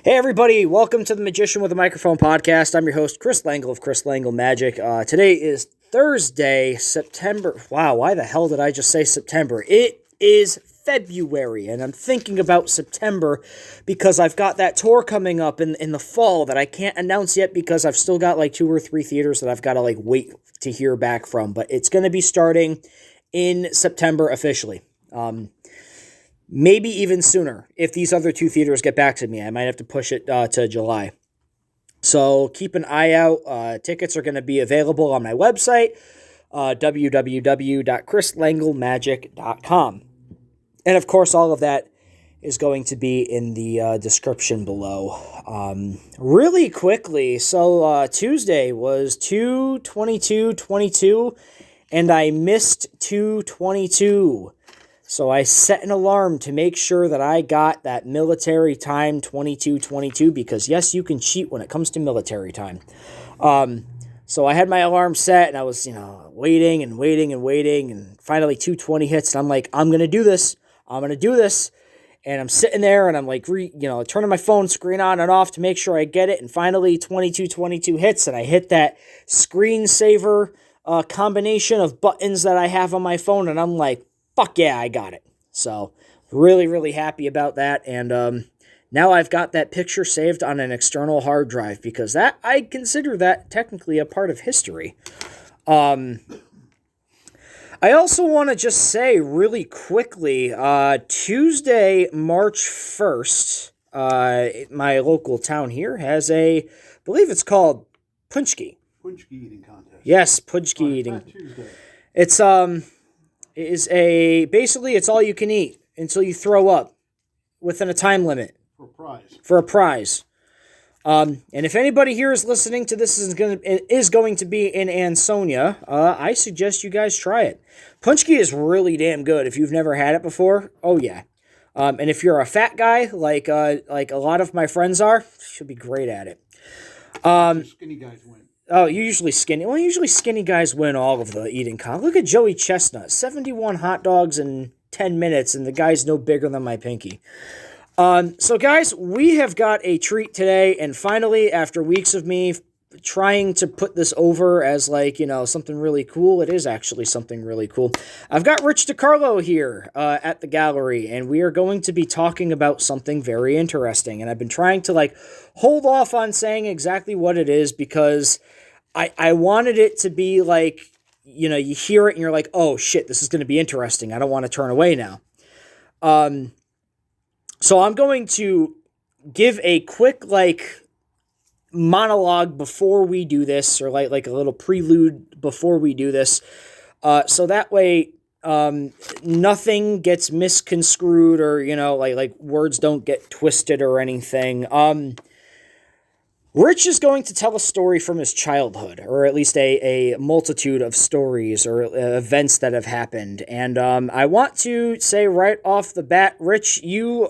Hey everybody, welcome to the Magician with a Microphone podcast. I'm your host, Chris Lengyel of Chris Lengyel Magic. Today is Thursday, September. Wow, why the hell did I just say September? It is February, and I'm thinking about September because I've got that tour coming up in the fall that I can't announce yet because I've still got like 2 or 3 theaters that I've got to wait to hear back from. But it's going to be starting in September officially. Maybe even sooner if these other 2 theaters get back to me. I might have to push it to July. So keep an eye out. Tickets are going to be available on my website, www.chrislengelmagic.com. And of course, all of that is going to be in the description below. Really quickly, so Tuesday was 2/22/22, and I missed 2/22. So I set an alarm to make sure that I got that military time 22/22 because yes, you can cheat when it comes to military time. So I had my alarm set and I was, waiting and finally 2:20 hits and I'm like, I'm going to do this. And I'm sitting there and I'm turning my phone screen on and off to make sure I get it. And finally 22:22 hits and I hit that screensaver combination of buttons that I have on my phone and I'm like, fuck yeah, I got it. So, really, really happy about that. And now I've got that picture saved on an external hard drive because I consider that technically a part of history. I also want to just say really quickly, Tuesday, March 1st, my local town here has I believe it's called Punchki. Punchki eating contest. Yes, Punchki eating. Tuesday. Basically it's all you can eat until you throw up within a time limit. For a prize. And if anybody here is listening to this is going to be in Ansonia, I suggest you guys try it. Punchki is really damn good if you've never had it before. Oh yeah. And if you're a fat guy like a lot of my friends are, should be great at it. Skinny guys win. Oh, usually skinny guys win all of the eating con. Look at Joey Chestnut, 71 hot dogs in 10 minutes, and the guy's no bigger than my pinky. So guys, we have got a treat today, and finally, after weeks of me trying to put this over as something really cool, it is actually something really cool. I've got Rich DiCarlo here at the gallery, and we are going to be talking about something very interesting, and I've been trying to hold off on saying exactly what it is because I wanted it to be you hear it and you're like, oh shit, this is going to be interesting. I don't want to turn away now. So I'm going to give a quick monologue before we do this, or like a little prelude before we do this, so that way nothing gets misconstrued or words don't get twisted or anything. Rich is going to tell a story from his childhood, or at least a multitude of stories or events that have happened. And I want to say right off the bat, Rich, you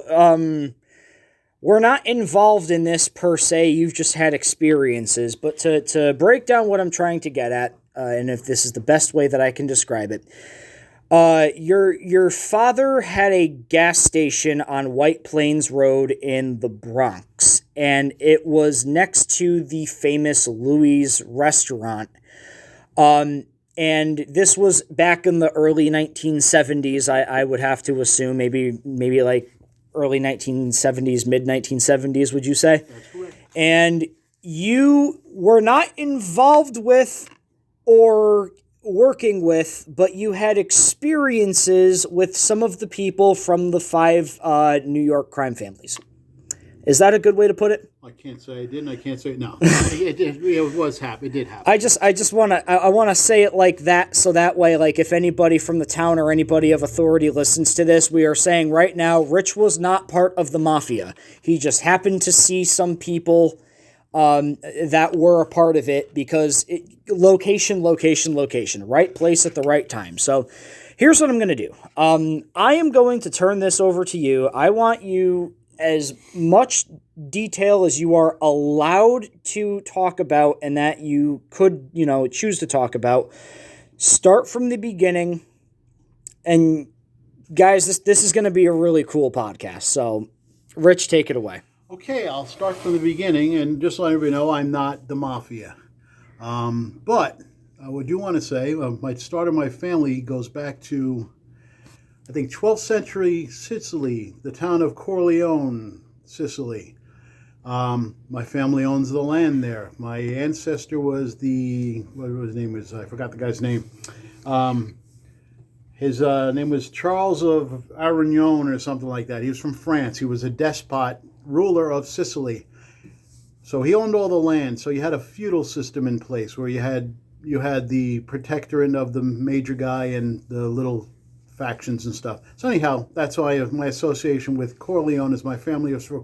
were not involved in this per se. You've just had experiences. But to break down what I'm trying to get at, and if this is the best way that I can describe it, your father had a gas station on White Plains Road in the Bronx, and it was next to the famous Louis restaurant. And this was back in the early 1970s, I would have to assume, maybe early 1970s, mid 1970s, would you say? That's correct. And you were not involved with or working with, but you had experiences with some of the people from the 5 New York crime families. Is that a good way to put it? I can't say I didn't. I can't say no. It was happen. It did happen. I just want to say it like that, so that way, if anybody from the town or anybody of authority listens to this, we are saying right now, Rich was not part of the mafia. He just happened to see some people that were a part of it because location, right place at the right time. So here's what I'm going to do. I am going to turn this over to you. I want you as much detail as you are allowed to talk about and that you could, choose to talk about. Start from the beginning. And guys, this is going to be a really cool podcast. So Rich, take it away. Okay, I'll start from the beginning, and just so everybody know, I'm not the mafia. But I do want to say, my start of my family goes back to, I think, 12th century Sicily, the town of Corleone, Sicily. My family owns the land there. My ancestor was what his name was? I forgot the guy's name. His name was Charles of Arignon or something like that. He was from France. He was a despot, ruler of Sicily. So he owned all the land. So you had a feudal system in place where you had the protectorate of the major guy and the little factions and stuff. So anyhow, that's why my association with Corleone is my family is from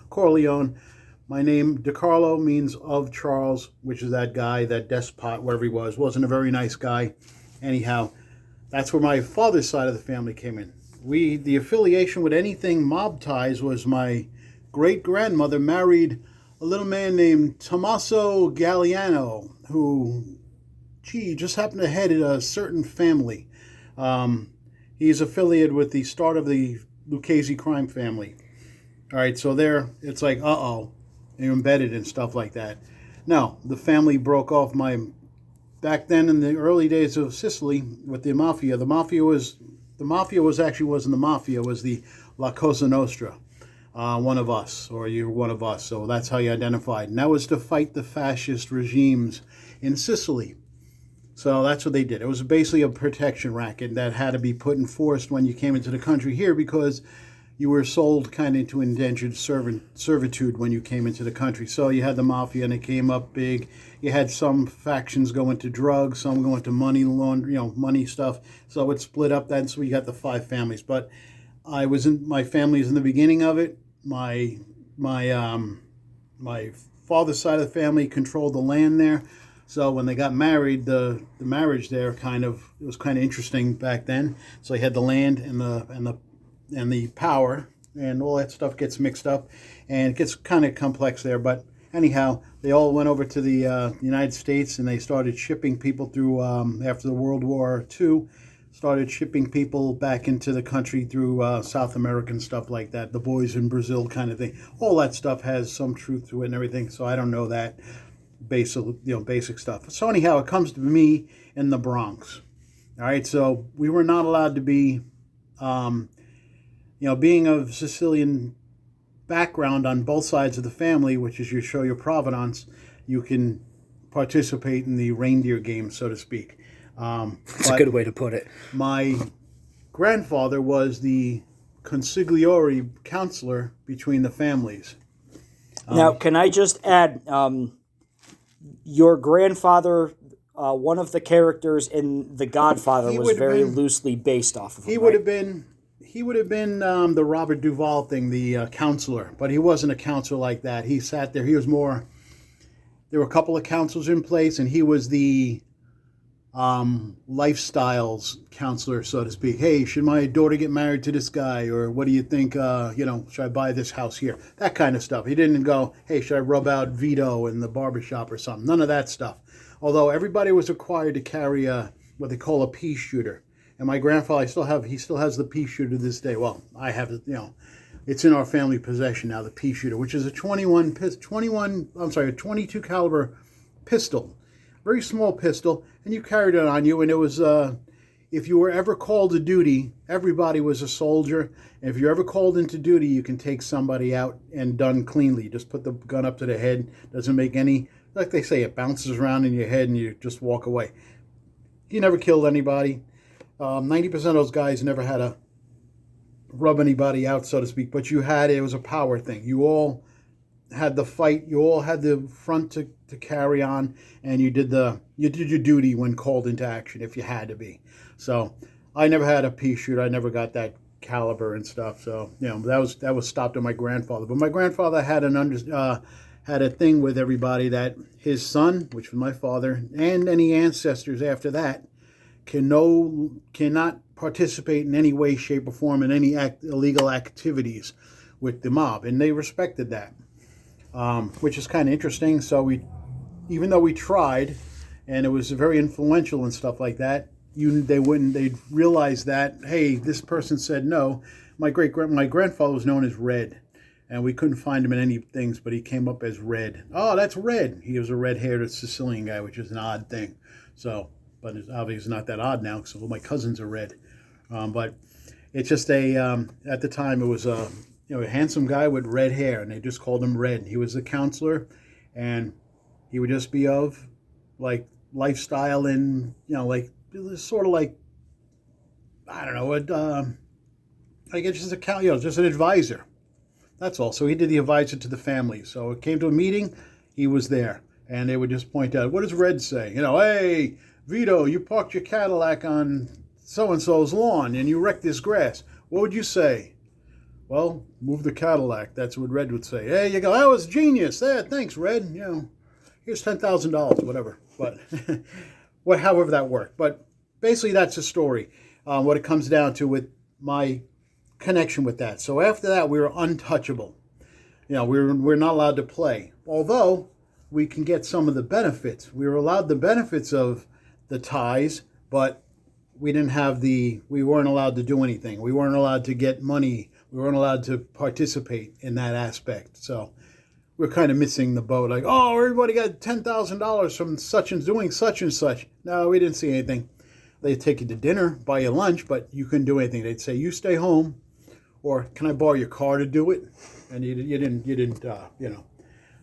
Corleone. My name, DiCarlo, means of Charles, which is that guy, that despot, wherever he was. Wasn't a very nice guy. Anyhow, that's where my father's side of the family came in. The affiliation with anything mob ties was my great-grandmother married a little man named Tommaso Galliano, who, just happened to head a certain family. He's affiliated with the start of the Lucchese crime family. All right, so there, it's like, uh-oh, they're embedded and stuff like that. No, the family broke off back then in the early days of Sicily with the mafia. The mafia wasn't the mafia, was the La Cosa Nostra. One of us, or you're one of us, so that's how you identified. And that was to fight the fascist regimes in Sicily. So that's what they did. It was basically a protection racket that had to be put in force when you came into the country here, because you were sold kind of into indentured servitude when you came into the country. So you had the mafia, and it came up big. You had some factions go into drugs, some go into money laundering, money stuff. So it split up. That's where you got the 5 families. But my family is in the beginning of it. My father's side of the family controlled the land there. So when they got married, the marriage there it was kind of interesting back then. So you had the land and the power, and all that stuff gets mixed up, and it gets kind of complex there. But anyhow, they all went over to the United States, and they started shipping people through after the World War II. Started shipping people back into the country through South America and stuff like that. The boys in Brazil kind of thing. All that stuff has some truth to it and everything. So I don't know that basic stuff. So anyhow, it comes to me in the Bronx. All right. So we were not allowed to be, being of Sicilian background on both sides of the family, which is you show your provenance, you can participate in the reindeer game, so to speak. That's a good way to put it. My grandfather was the consigliere counselor between the families. Now, can I just add, your grandfather, one of the characters in The Godfather, was very loosely based off of him, He would have been the Robert Duvall thing, the counselor, but he wasn't a counselor like that. He sat there. He was more. There were a couple of counsels in place, and he was the lifestyles counselor, so to speak. Hey, should my daughter get married to this guy, or what do you think? Should I buy this house here? That kind of stuff. He didn't go, hey, should I rub out Vito in the barbershop or something? None of that stuff. Although everybody was required to carry what they call a pea shooter, and my grandfather he still has the pea shooter to this day. Well, I have it. It's in our family possession now. The pea shooter, which is a 22 caliber pistol. Very small pistol, and you carried it on you, and it was, if you were ever called to duty, everybody was a soldier, and if you're ever called into duty, you can take somebody out and done cleanly. You just put the gun up to the head, doesn't make any, like they say, it bounces around in your head, and you just walk away. You never killed anybody. 90% of those guys never had to rub anybody out, so to speak, but it was a power thing. You all had the fight, you all had the front to carry on, and you did your duty when called into action if you had to be. So I never had a pea shooter. I never got that caliber and stuff. So that was stopped on my grandfather. But my grandfather had had a thing with everybody that his son, which was my father, and any ancestors after that, cannot participate in any way, shape, or form in any illegal activities with the mob, and they respected that. Which is kind of interesting. So even though we tried, and it was very influential and stuff like that, they'd realize that, hey, this person said no. My grandfather was known as Red, and we couldn't find him in any things, but he came up as Red. Oh, that's Red. He was a red-haired Sicilian guy, which is an odd thing. So, but it's obviously not that odd now, because all my cousins are red. But it's just at the time, it was a handsome guy with red hair, and they just called him Red. He was a counselor, and he would just be of, like, lifestyle and, like, sort of like, I don't know, like it's just just an advisor. That's all. So he did the advisor to the family. So it came to a meeting, he was there. And they would just point out, what does Red say? Hey, Vito, you parked your Cadillac on so-and-so's lawn and you wrecked this grass. What would you say? Well, move the Cadillac. That's what Red would say. Hey, you go, that was genius. There, thanks, Red. Here's $10,000, whatever. But however that worked. But basically that's the story. What it comes down to with my connection with that. So after that, we were untouchable. We're not allowed to play. Although we can get some of the benefits. We were allowed the benefits of the ties, but we weren't allowed to do anything. We weren't allowed to get money. We weren't allowed to participate in that aspect. So we're kind of missing the boat. Like, oh, everybody got $10,000 from such and doing such and such. No, we didn't see anything. They'd take you to dinner, buy you lunch, but you couldn't do anything. They'd say, you stay home, or can I borrow your car to do it? And you didn't,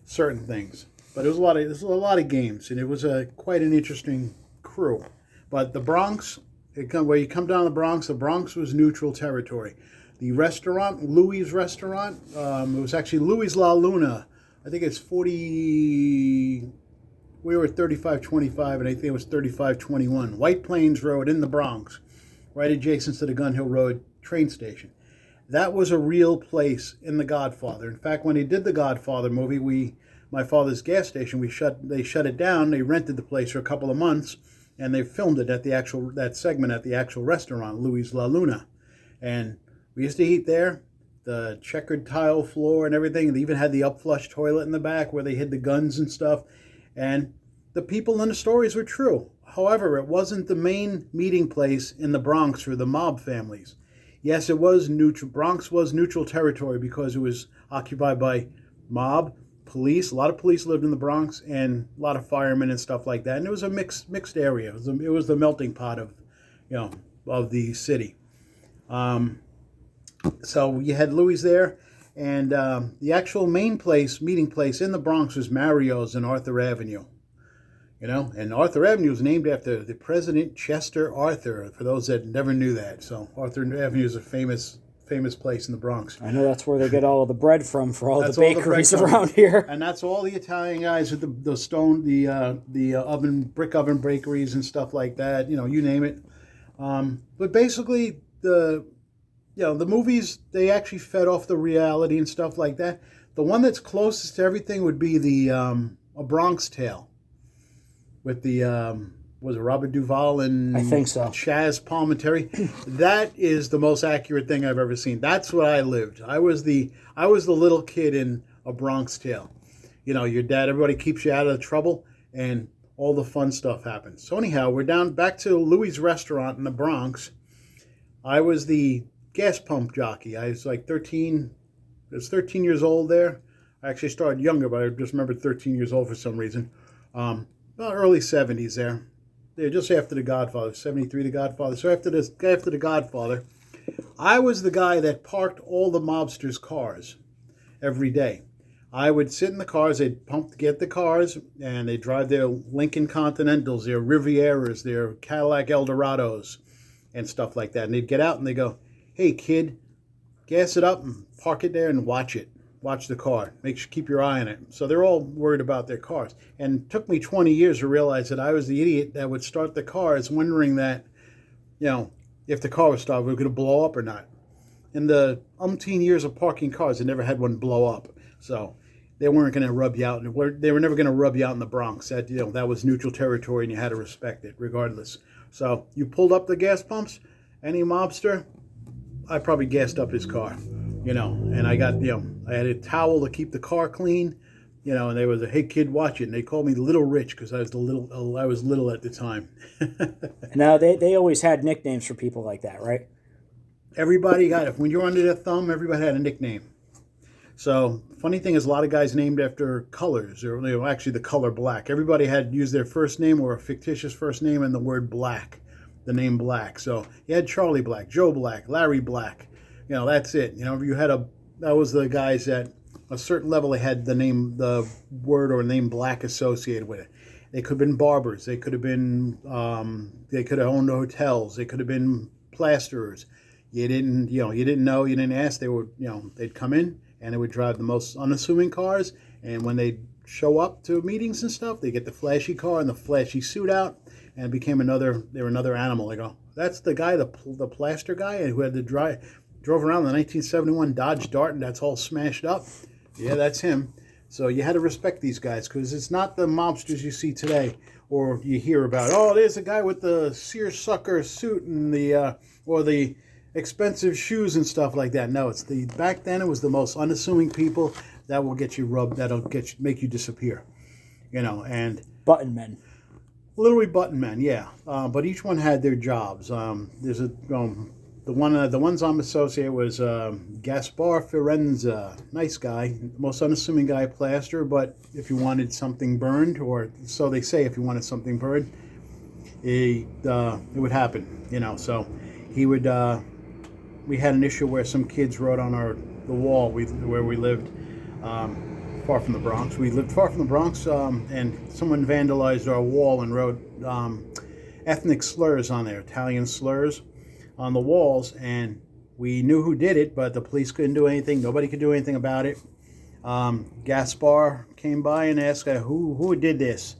certain things. But there was a lot of games, and it was quite an interesting crew. But the Bronx, where you come down the Bronx was neutral territory. The restaurant, Louis' restaurant, it was actually Louis La Luna. I think it's 40. We were at 3525, and I think it was 3521. White Plains Road in the Bronx, right adjacent to the Gun Hill Road train station. That was a real place in The Godfather. In fact, when they did the Godfather movie, my father's gas station, they shut it down. They rented the place for a couple of months, and they filmed it at that segment at the actual restaurant, Louis La Luna. And we used to eat there, the checkered tile floor and everything. They even had the upflush toilet in the back where they hid the guns and stuff. And the people in the stories were true. However, it wasn't the main meeting place in the Bronx for the mob families. Yes, it was neutral. Bronx was neutral territory because it was occupied by mob, police. A lot of police lived in the Bronx, and a lot of firemen and stuff like that. And it was a mixed area. It was the melting pot of the city. So you had Louis there, and the actual meeting place in the Bronx was Mario's and Arthur Avenue. And Arthur Avenue was named after the President Chester Arthur, for those that never knew that. So Arthur Avenue is a famous place in the Bronx. I know that's where they get all the bread from for all the bakeries around here. And that's all the Italian guys with the brick oven bakeries and stuff like that. You name it. But basically, the movies, they actually fed off the reality and stuff like that. The one that's closest to everything would be A Bronx Tale, with was it Robert Duvall and I think so. Chaz Palminteri. That is the most accurate thing I've ever seen. That's what I lived. I was the little kid in A Bronx Tale. Your dad, everybody keeps you out of the trouble, and all the fun stuff happens. So anyhow, we're back to Louis' restaurant in the Bronx. I was the gas pump jockey. I was like 13. I was 13 years old there. I actually started younger, but I just remembered 13 years old for some reason. About early 70s there. Yeah, just after The Godfather, 73 The Godfather. So after The Godfather, I was the guy that parked all the mobsters' cars every day. I would sit in the cars, they'd get the cars, and they'd drive their Lincoln Continentals, their Rivieras, their Cadillac Eldorados, and stuff like that. And they'd get out and they'd go, hey, kid, gas it up and park it there and watch it. Watch the car. Keep your eye on it. So they're all worried about their cars. And it took me 20 years to realize that I was the idiot that would start the cars wondering that, if the car was started, was it going to blow up or not. In the umpteen years of parking cars, I never had one blow up. So they weren't going to rub you out. They were never going to rub you out in the Bronx. That was neutral territory, and you had to respect it regardless. So you pulled up the gas pumps, any mobster, I probably gassed up his car. And I got, I had a towel to keep the car clean, and they was hey kid, watch it. And they called me Little Rich because I was little at the time. Now they always had nicknames for people like that, right? Everybody got it. When you were under their thumb, everybody had a nickname. So, funny thing is, a lot of guys named after colors, or actually the color black. Everybody had used their first name or a fictitious first name and the word black, the name Black. So, you had Charlie Black, Joe Black, Larry Black. That's it. That was the guys at a certain level. They had the word or name Black associated with it. They could have been barbers. They could have been, they could have owned hotels. They could have been plasterers. You didn't know, you didn't ask. They'd come in and they would drive the most unassuming cars. And when they'd show up to meetings and stuff, they get the flashy car and the flashy suit out, and it became they were another animal. They go, that's the guy, the plaster guy, who had drove around the 1971 Dodge Dart, and that's all smashed up. Yeah, that's him. So you had to respect these guys, because it's not the mobsters you see today, or you hear about. Oh, there's a guy with the seersucker suit and or the expensive shoes and stuff like that. No, back then it was the most unassuming people that will get you rubbed, make you disappear. And button men. Literally button men, yeah. But each one had their jobs. There's the ones I'm associated was Gaspar Firenza, nice guy, most unassuming guy, plaster. But if you wanted something burned, or so they say, if you wanted something burned, it would happen. So he would. We had an issue where some kids wrote on the wall where we lived, far from the Bronx. We lived far from the Bronx, and someone vandalized our wall and wrote ethnic slurs on there, Italian slurs, on the walls, and we knew who did it, but the police couldn't do anything. Nobody could do anything about it. Gaspar came by and asked who did this,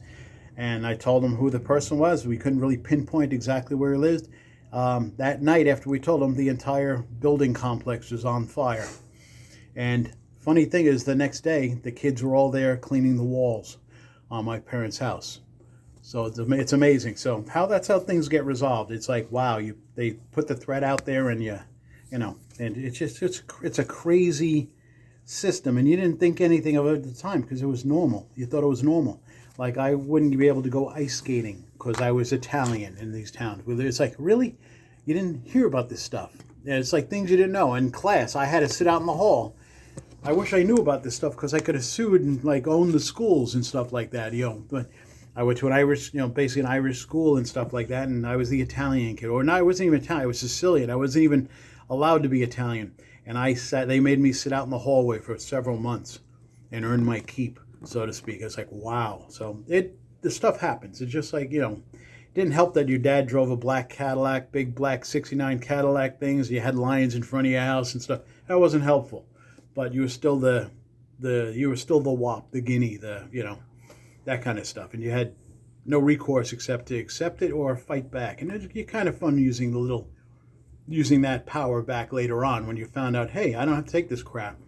and I told him who the person was. We couldn't really pinpoint exactly where he lived. That night, after we told him, the entire building complex was on fire. And funny thing is, the next day, the kids were all there cleaning the walls on my parents' house. So it's amazing. So that's how things get resolved. It's like, wow, they put the threat out there, and and it's a crazy system, and you didn't think anything of it at the time because it was normal. You thought it was normal. Like, I wouldn't be able to go ice skating because I was Italian in these towns. It's like, really? You didn't hear about this stuff. And it's like things you didn't know. In class, I had to sit out in the hall. I wish I knew about this stuff because I could have sued and owned the schools and stuff like that. But I went to an Irish, basically an Irish school and stuff like that, and I was the Italian kid. Or no, I wasn't even Italian. I was Sicilian. I wasn't even allowed to be Italian. And they made me sit out in the hallway for several months and earn my keep, so to speak. It's like, wow. So the stuff happens. It's just like, it didn't help that your dad drove a black Cadillac, big black 69 Cadillac things. You had lions in front of your house and stuff. That wasn't helpful. But you were still the wop, the guinea, that kind of stuff. And you had no recourse except to accept it or fight back. And you're kind of fun using that power back later on when you found out, hey, I don't have to take this crap.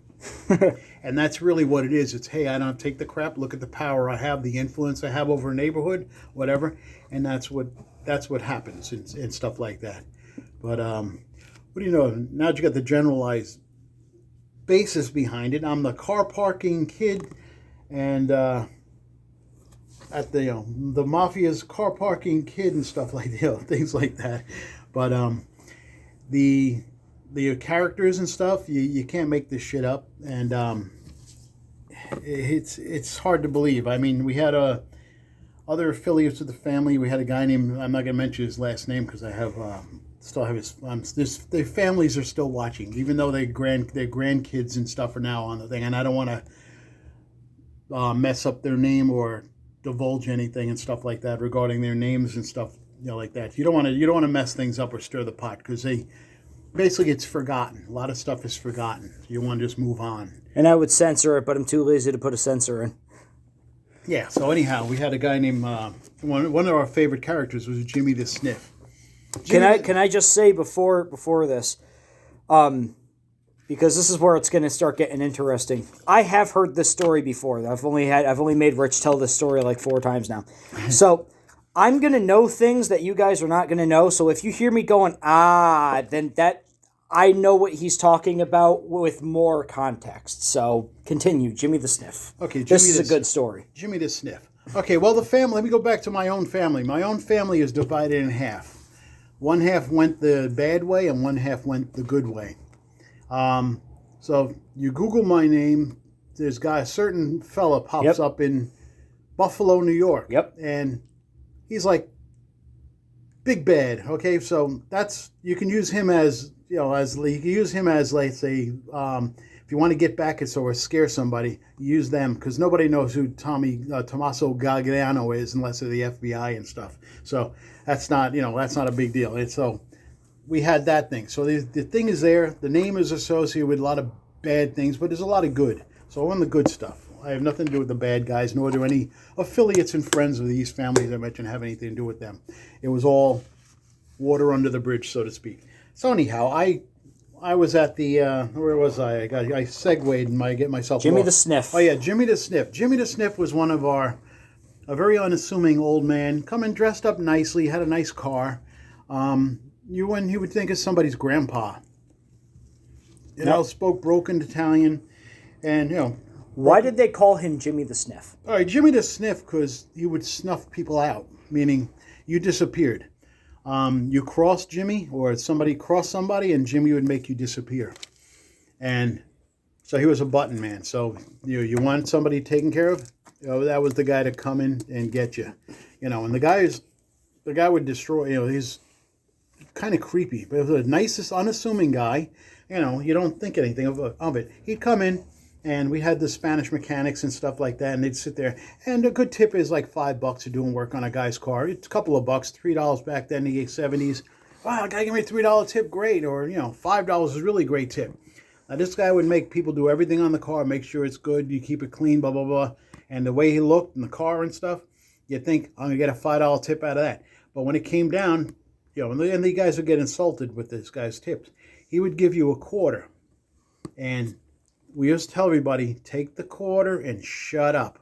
And that's really what it is. It's, hey, I don't take the crap. Look at the power I have, the influence I have over a neighborhood, whatever. And that's what happens and stuff like that. But what do you know? Now that you got the generalized basis behind it, I'm the car parking kid, and at the mafia's car parking kid and stuff like things like that. But the characters and stuff, you can't make this shit up, and it's hard to believe. I mean, we had other affiliates of the family. We had a guy named, I'm not going to mention his last name because I have still have his their families are still watching, even though their grandkids and stuff are now on the thing, and I don't want to mess up their name or divulge anything and stuff like that regarding their names and stuff, like that. You don't want to mess things up or stir the pot, because basically it's forgotten. A lot of stuff is forgotten. You want to just move on. And I would censor it, but I'm too lazy to put a censor in. Yeah. So anyhow, we had a guy named one of our favorite characters was Jimmy the Sniff. Can I just say before this, because this is where it's going to start getting interesting. I have heard this story before. I've only made Rich tell this story like 4 times now. So I'm going to know things that you guys are not going to know. So if you hear me going, then that I know what he's talking about with more context. So continue, Jimmy the Sniff. Okay, this is a good story. Jimmy the Sniff. Okay, well, the family, let me go back to my own family. My own family is divided in half. One half went the bad way and one half went the good way. So you Google my name, there's a certain fella pops up in Buffalo, New York. Yep. And he's like big bad. Okay, so you can use him as you can use him as, let's say, if you want to get back at or scare somebody, use them, because nobody knows who Tommaso Gagliano is unless they're the FBI and stuff. So that's not a big deal. And so we had that thing. So the thing is there. The name is associated with a lot of bad things, but there's a lot of good. So I want the good stuff. I have nothing to do with the bad guys, nor do any affiliates and friends of these families I mentioned have anything to do with them. It was all water under the bridge, so to speak. So anyhow, I was at the where was I? I segued and get myself Jimmy lost. the Sniff. Oh yeah, Jimmy the Sniff. Jimmy the Sniff was one of a very unassuming old man, coming dressed up nicely, had a nice car. You would think of somebody's grandpa. Spoke broken Italian, and Why did they call him Jimmy the Sniff? All right, Jimmy the Sniff, because he would snuff people out, meaning you disappeared. You crossed Jimmy, or somebody crossed somebody, and Jimmy would make you disappear. And so he was a button man. So you want somebody taken care of, that was the guy to come in and get you. And the guy would destroy. He's kind of creepy, but the nicest, unassuming guy. You don't think anything of it. He'd come in. And we had the Spanish mechanics and stuff like that, and they'd sit there. And a good tip is like $5 for doing work on a guy's car. It's a couple of bucks, $3 back then in the 70s. Wow, a guy gave me a $3 tip, great. Or, $5 is a really great tip. Now, this guy would make people do everything on the car, make sure it's good, you keep it clean, blah, blah, blah. And the way he looked in the car and stuff, you'd think, I'm going to get a $5 tip out of that. But when it came down, and the guys would get insulted with this guy's tips, he would give you a quarter. And we used to tell everybody, take the quarter and shut up.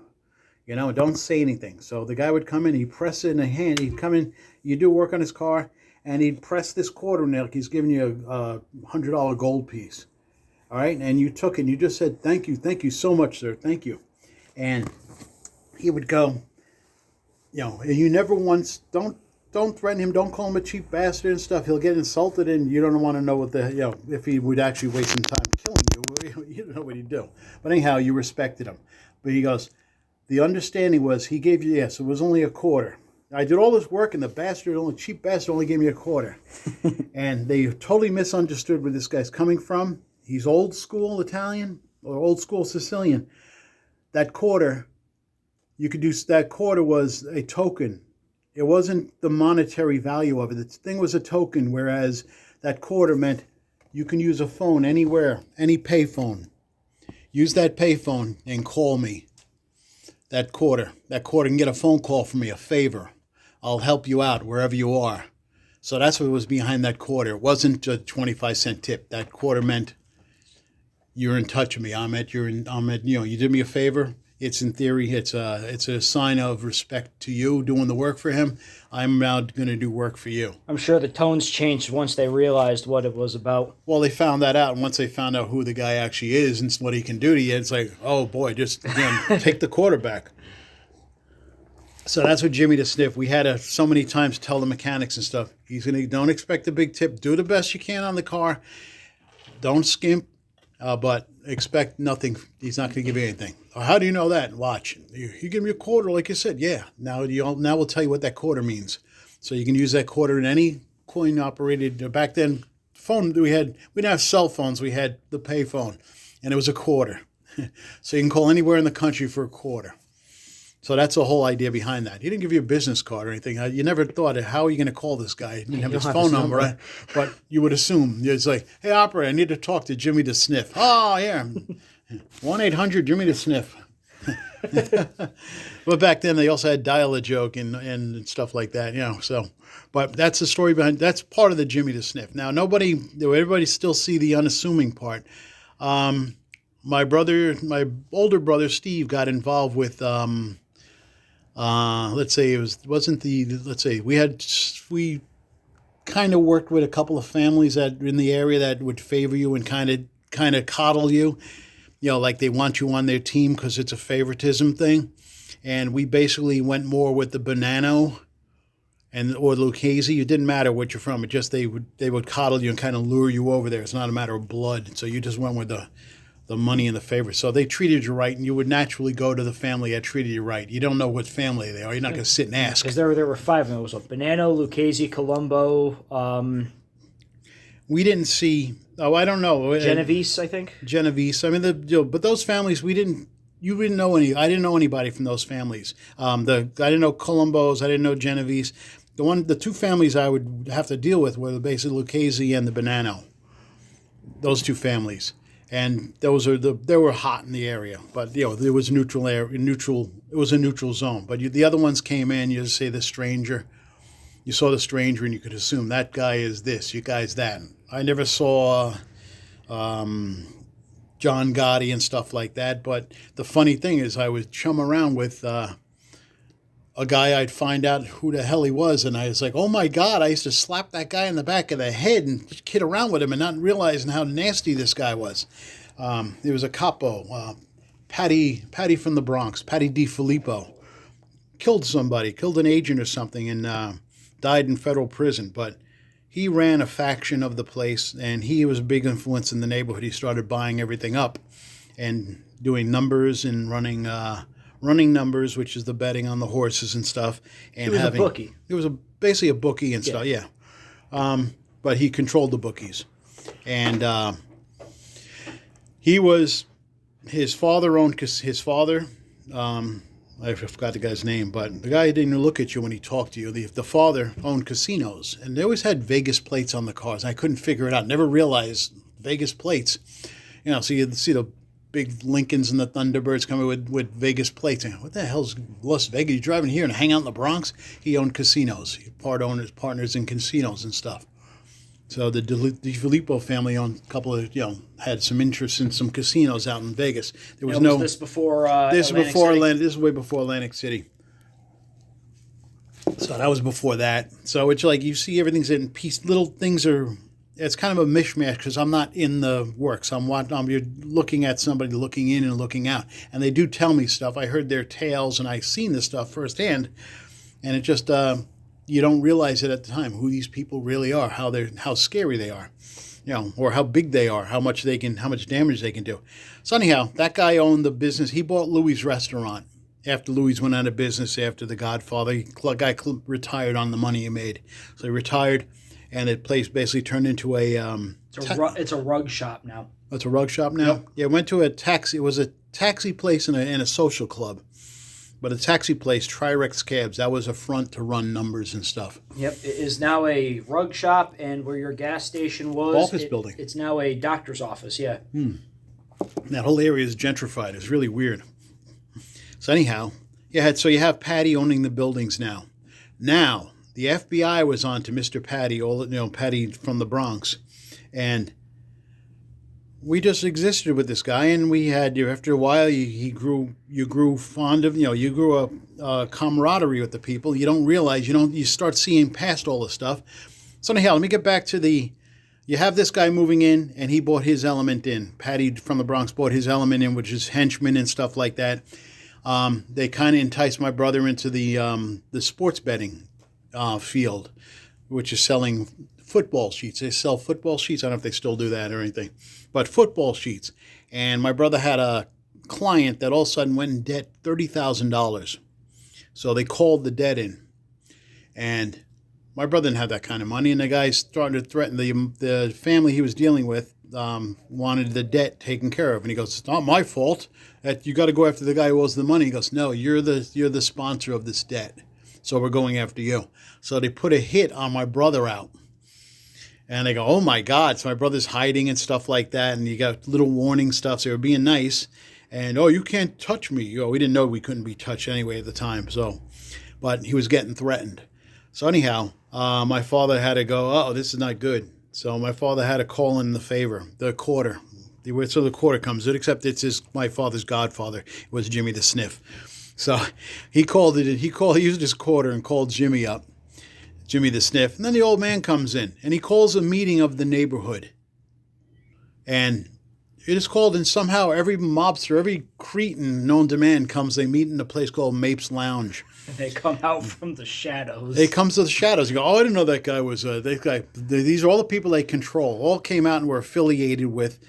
Don't say anything. So the guy would come in, he'd press it in the hand. He'd come in, you do work on his car, and he'd press this quarter in there like he's giving you a $100 gold piece. All right? And you took it, and you just said, thank you so much, sir, thank you. And he would go, you never once, don't threaten him, don't call him a cheap bastard and stuff. He'll get insulted, and you don't want to know if he would actually waste some time killing you. You don't know what he'd do. But anyhow, you respected him. But he goes, the understanding was he gave you, it was only a quarter. I did all this work, and the cheap bastard only gave me a quarter. And they totally misunderstood where this guy's coming from. He's old school Italian or old school Sicilian. That quarter was a token. It wasn't the monetary value of it. The thing was a token, whereas that quarter meant you can use a phone anywhere, any pay phone. Use that pay phone and call me. That quarter can get a phone call from me, a favor. I'll help you out wherever you are. So that's what was behind that quarter. It wasn't a 25-cent tip. That quarter meant you're in touch with me. You did me a favor. It's in theory, it's a sign of respect to you doing the work for him. I'm now going to do work for you. I'm sure the tones changed once they realized what it was about. Well, they found that out, and once they found out who the guy actually is and what he can do to you, it's like, oh boy, just take the quarterback. So that's what Jimmy the Sniff. We had to so many times tell the mechanics and stuff. Don't expect a big tip. Do the best you can on the car. Don't skimp, but expect nothing. He's not going to give you anything. How do you know that? Watch. You give me a quarter, like you said. Yeah. Now we'll tell you what that quarter means. So you can use that quarter in any coin operated. Back then, we didn't have cell phones. We had the pay phone, and it was a quarter. So you can call anywhere in the country for a quarter. So that's the whole idea behind that. He didn't give you a business card or anything. You never thought, how are you going to call this guy? He didn't have his phone number, right? But you would assume. It's like, hey, operator, I need to talk to Jimmy the Sniff. Oh, yeah. 1-800-Jimmy the Sniff. But back then, they also had dial-a-joke and stuff like that, So, but that's the story behind. That's part of the Jimmy the Sniff. Now, everybody still see the unassuming part. My older brother Steve got involved with. We kind of worked with a couple of families that in the area that would favor you and kind of coddle you, like they want you on their team because it's a favoritism thing. And we basically went more with the Bonanno or Lucchese. It didn't matter what you're from. It just they would coddle you and kind of lure you over there. It's not a matter of blood. So you just went with the money and the favor. So they treated you right, and you would naturally go to the family that treated you right. You don't know what family they are. You're not going to sit and ask. Because there were 5 of them. It was Bonanno, Lucchese, Colombo. We didn't see. Oh, I don't know. Genovese, I think. Genovese. I mean, but those families we didn't. You didn't know any. I didn't know anybody from those families. I didn't know Colombos. I didn't know Genovese. The 2 families I would have to deal with were basically Lucchese and the Bonanno. Those 2 families, and they were hot in the area. But there was neutral air. Neutral. It was a neutral zone. But the other ones came in. You just say the stranger. You saw the stranger, and you could assume that guy is this. You guys that. I never saw. John Gotti and stuff like that. But the funny thing is I would chum around with a guy. I'd find out who the hell he was, and I was like, oh my God, I used to slap that guy in the back of the head and just kid around with him and not realizing how nasty this guy was. He was a capo, Patty from the Bronx, Patty DiFilippo. Killed somebody, killed an agent or something, and died in federal prison. But he ran a faction of the place, and he was a big influence in the neighborhood. He started buying everything up and doing numbers and running numbers, which is the betting on the horses and stuff. And he was a bookie. It was basically a bookie and stuff, yeah. But he controlled the bookies. And his father owned his father. I forgot the guy's name, but the guy didn't look at you when he talked to you. The father owned casinos, and they always had Vegas plates on the cars. I couldn't figure it out. Never realized Vegas plates. So you'd see the big Lincolns and the Thunderbirds coming with Vegas plates. And what the hell's Las Vegas? You driving here and hang out in the Bronx? He owned casinos. Partners in casinos and stuff. So the DiFilippo family owned a couple of, had some interest in some casinos out in Vegas. There was Was this before this Atlantic before City? This is way before Atlantic City. So that was before that. So it's like you see everything's in piece. Little things are. It's kind of a mishmash because I'm not in the works. You're looking at somebody looking in and looking out, and they do tell me stuff. I heard their tales and I've seen this stuff firsthand, and it just. You don't realize it at the time who these people really are, how scary they are, or how big they are, how much damage they can do. So anyhow, that guy owned the business. He bought Louis' restaurant after Louis went out of business after The Godfather. The guy retired on the money he made, so he retired, and the place basically turned into a. It's a rug shop now. It's a rug shop now. Yep. Yeah, it went to a taxi. It was a taxi place and a social club. But a taxi place, Trirex Cabs, that was a front to run numbers and stuff. Yep, it is now a rug shop, and where your gas station was... Office building. It's now a doctor's office, yeah. That whole area is gentrified. It's really weird. So anyhow, you have Patty owning the buildings now. Now, the FBI was on to Mr. Patty, Patty from the Bronx, and... we just existed with this guy, and we had, after a while, you grew fond of, you grew a camaraderie with the people. You don't realize, you start seeing past all this stuff. So anyhow, let me get back to you have this guy moving in, and he bought his element in. Patty from the Bronx bought his element in, which is henchmen and stuff like that. They kind of enticed my brother into the sports betting field, which is selling football sheets. They sell football sheets. I don't know if they still do that or anything, but football sheets. And my brother had a client that all of a sudden went in debt $30,000. So they called the debt in. And my brother didn't have that kind of money. And the guy started to threaten the family he was dealing with, wanted the debt taken care of. And he goes, it's not my fault. You got to go after the guy who owes the money. He goes, no, you're the sponsor of this debt. So we're going after you. So they put a hit on my brother out. And they go, oh, my God. So my brother's hiding and stuff like that. And you got little warning stuff. So they were being nice. And, oh, you can't touch me. We didn't know we couldn't be touched anyway at the time. But he was getting threatened. So anyhow, my father had to go, oh, this is not good. So my father had to call in the quarter. So the quarter comes in, except it's my father's godfather. It was Jimmy the Sniff. So he used his quarter and called Jimmy up. Jimmy the Sniff. And then the old man comes in, and he calls a meeting of the neighborhood. And It is called, and somehow every mobster, every cretin known to man comes. They meet in a place called Mapes Lounge. They come out from the shadows. They come to the shadows. You go, oh, I didn't know that guy was. These are all the people they control. All came out and were affiliated with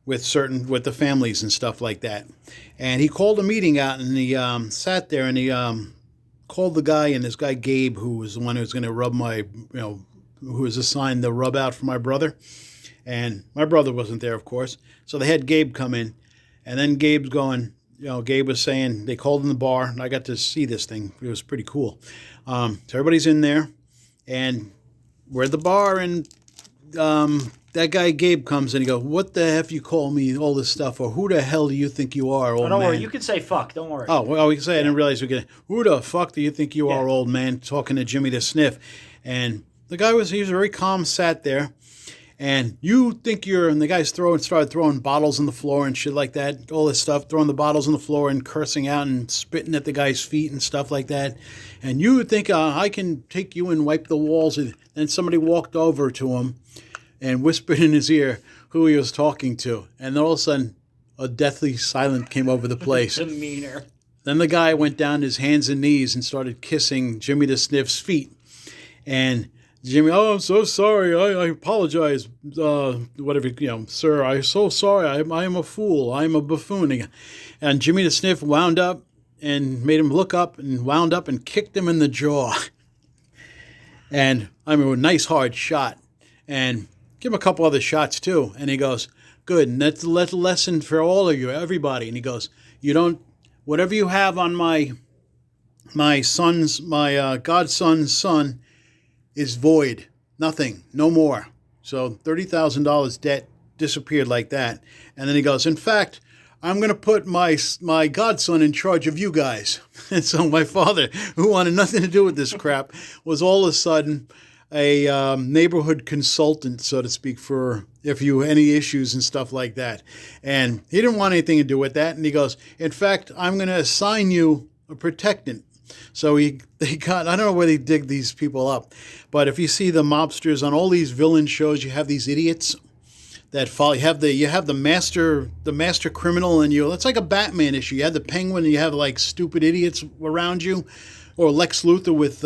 the families and stuff like that. And he called a meeting out, and he sat there, and he called the guy, and this guy Gabe, who was the one who was going to rub who was assigned the rub out for my brother. And my brother wasn't there, of course. So they had Gabe come in. And then Gabe's going, Gabe was saying, they called in the bar, and I got to see this thing. It was pretty cool. So everybody's in there, and we're at the bar, and that guy Gabe comes in. He goes, what the F you call me all this stuff? Or who the hell do you think you are, old man? Don't worry. You can say fuck. Don't worry. Oh, well, we can say I didn't realize we could. Who the fuck do you think you are, old man? Talking to Jimmy the Sniff. And the guy he was very calm, sat there. And you think and the guys started throwing bottles on the floor and shit like that, all this stuff, throwing the bottles on the floor and cursing out and spitting at the guy's feet and stuff like that. And you think, I can take you and wipe the walls. And then somebody walked over to him and whispered in his ear who he was talking to. And then all of a sudden, a deathly silence came over the place. Demeanor. Then the guy went down his hands and knees and started kissing Jimmy the Sniff's feet. And Jimmy, oh, I'm so sorry. I apologize. Whatever, sir, I'm so sorry. I am a fool. I am a buffoon. And Jimmy the Sniff wound up and made him look up and wound up and kicked him in the jaw. And I mean, a nice hard shot. And give him a couple other shots too. And he goes, good. And that's a lesson for all of you, everybody. And he goes, whatever you have on my godson's son is void. Nothing. No more. So $30,000 debt disappeared like that. And then he goes, in fact, I'm going to put my godson in charge of you guys. And so my father, who wanted nothing to do with this crap, was all of a sudden a neighborhood consultant, so to speak, for if you any issues and stuff like that. And he didn't want anything to do with that. And he goes, in fact, I'm going to assign you a protectant. So they got, I don't know where they dig these people up, but if you see the mobsters on all these villain shows, you have these idiots that follow. You have the master criminal, and it's like a Batman issue. You have the Penguin, and you have like stupid idiots around you, or Lex Luthor with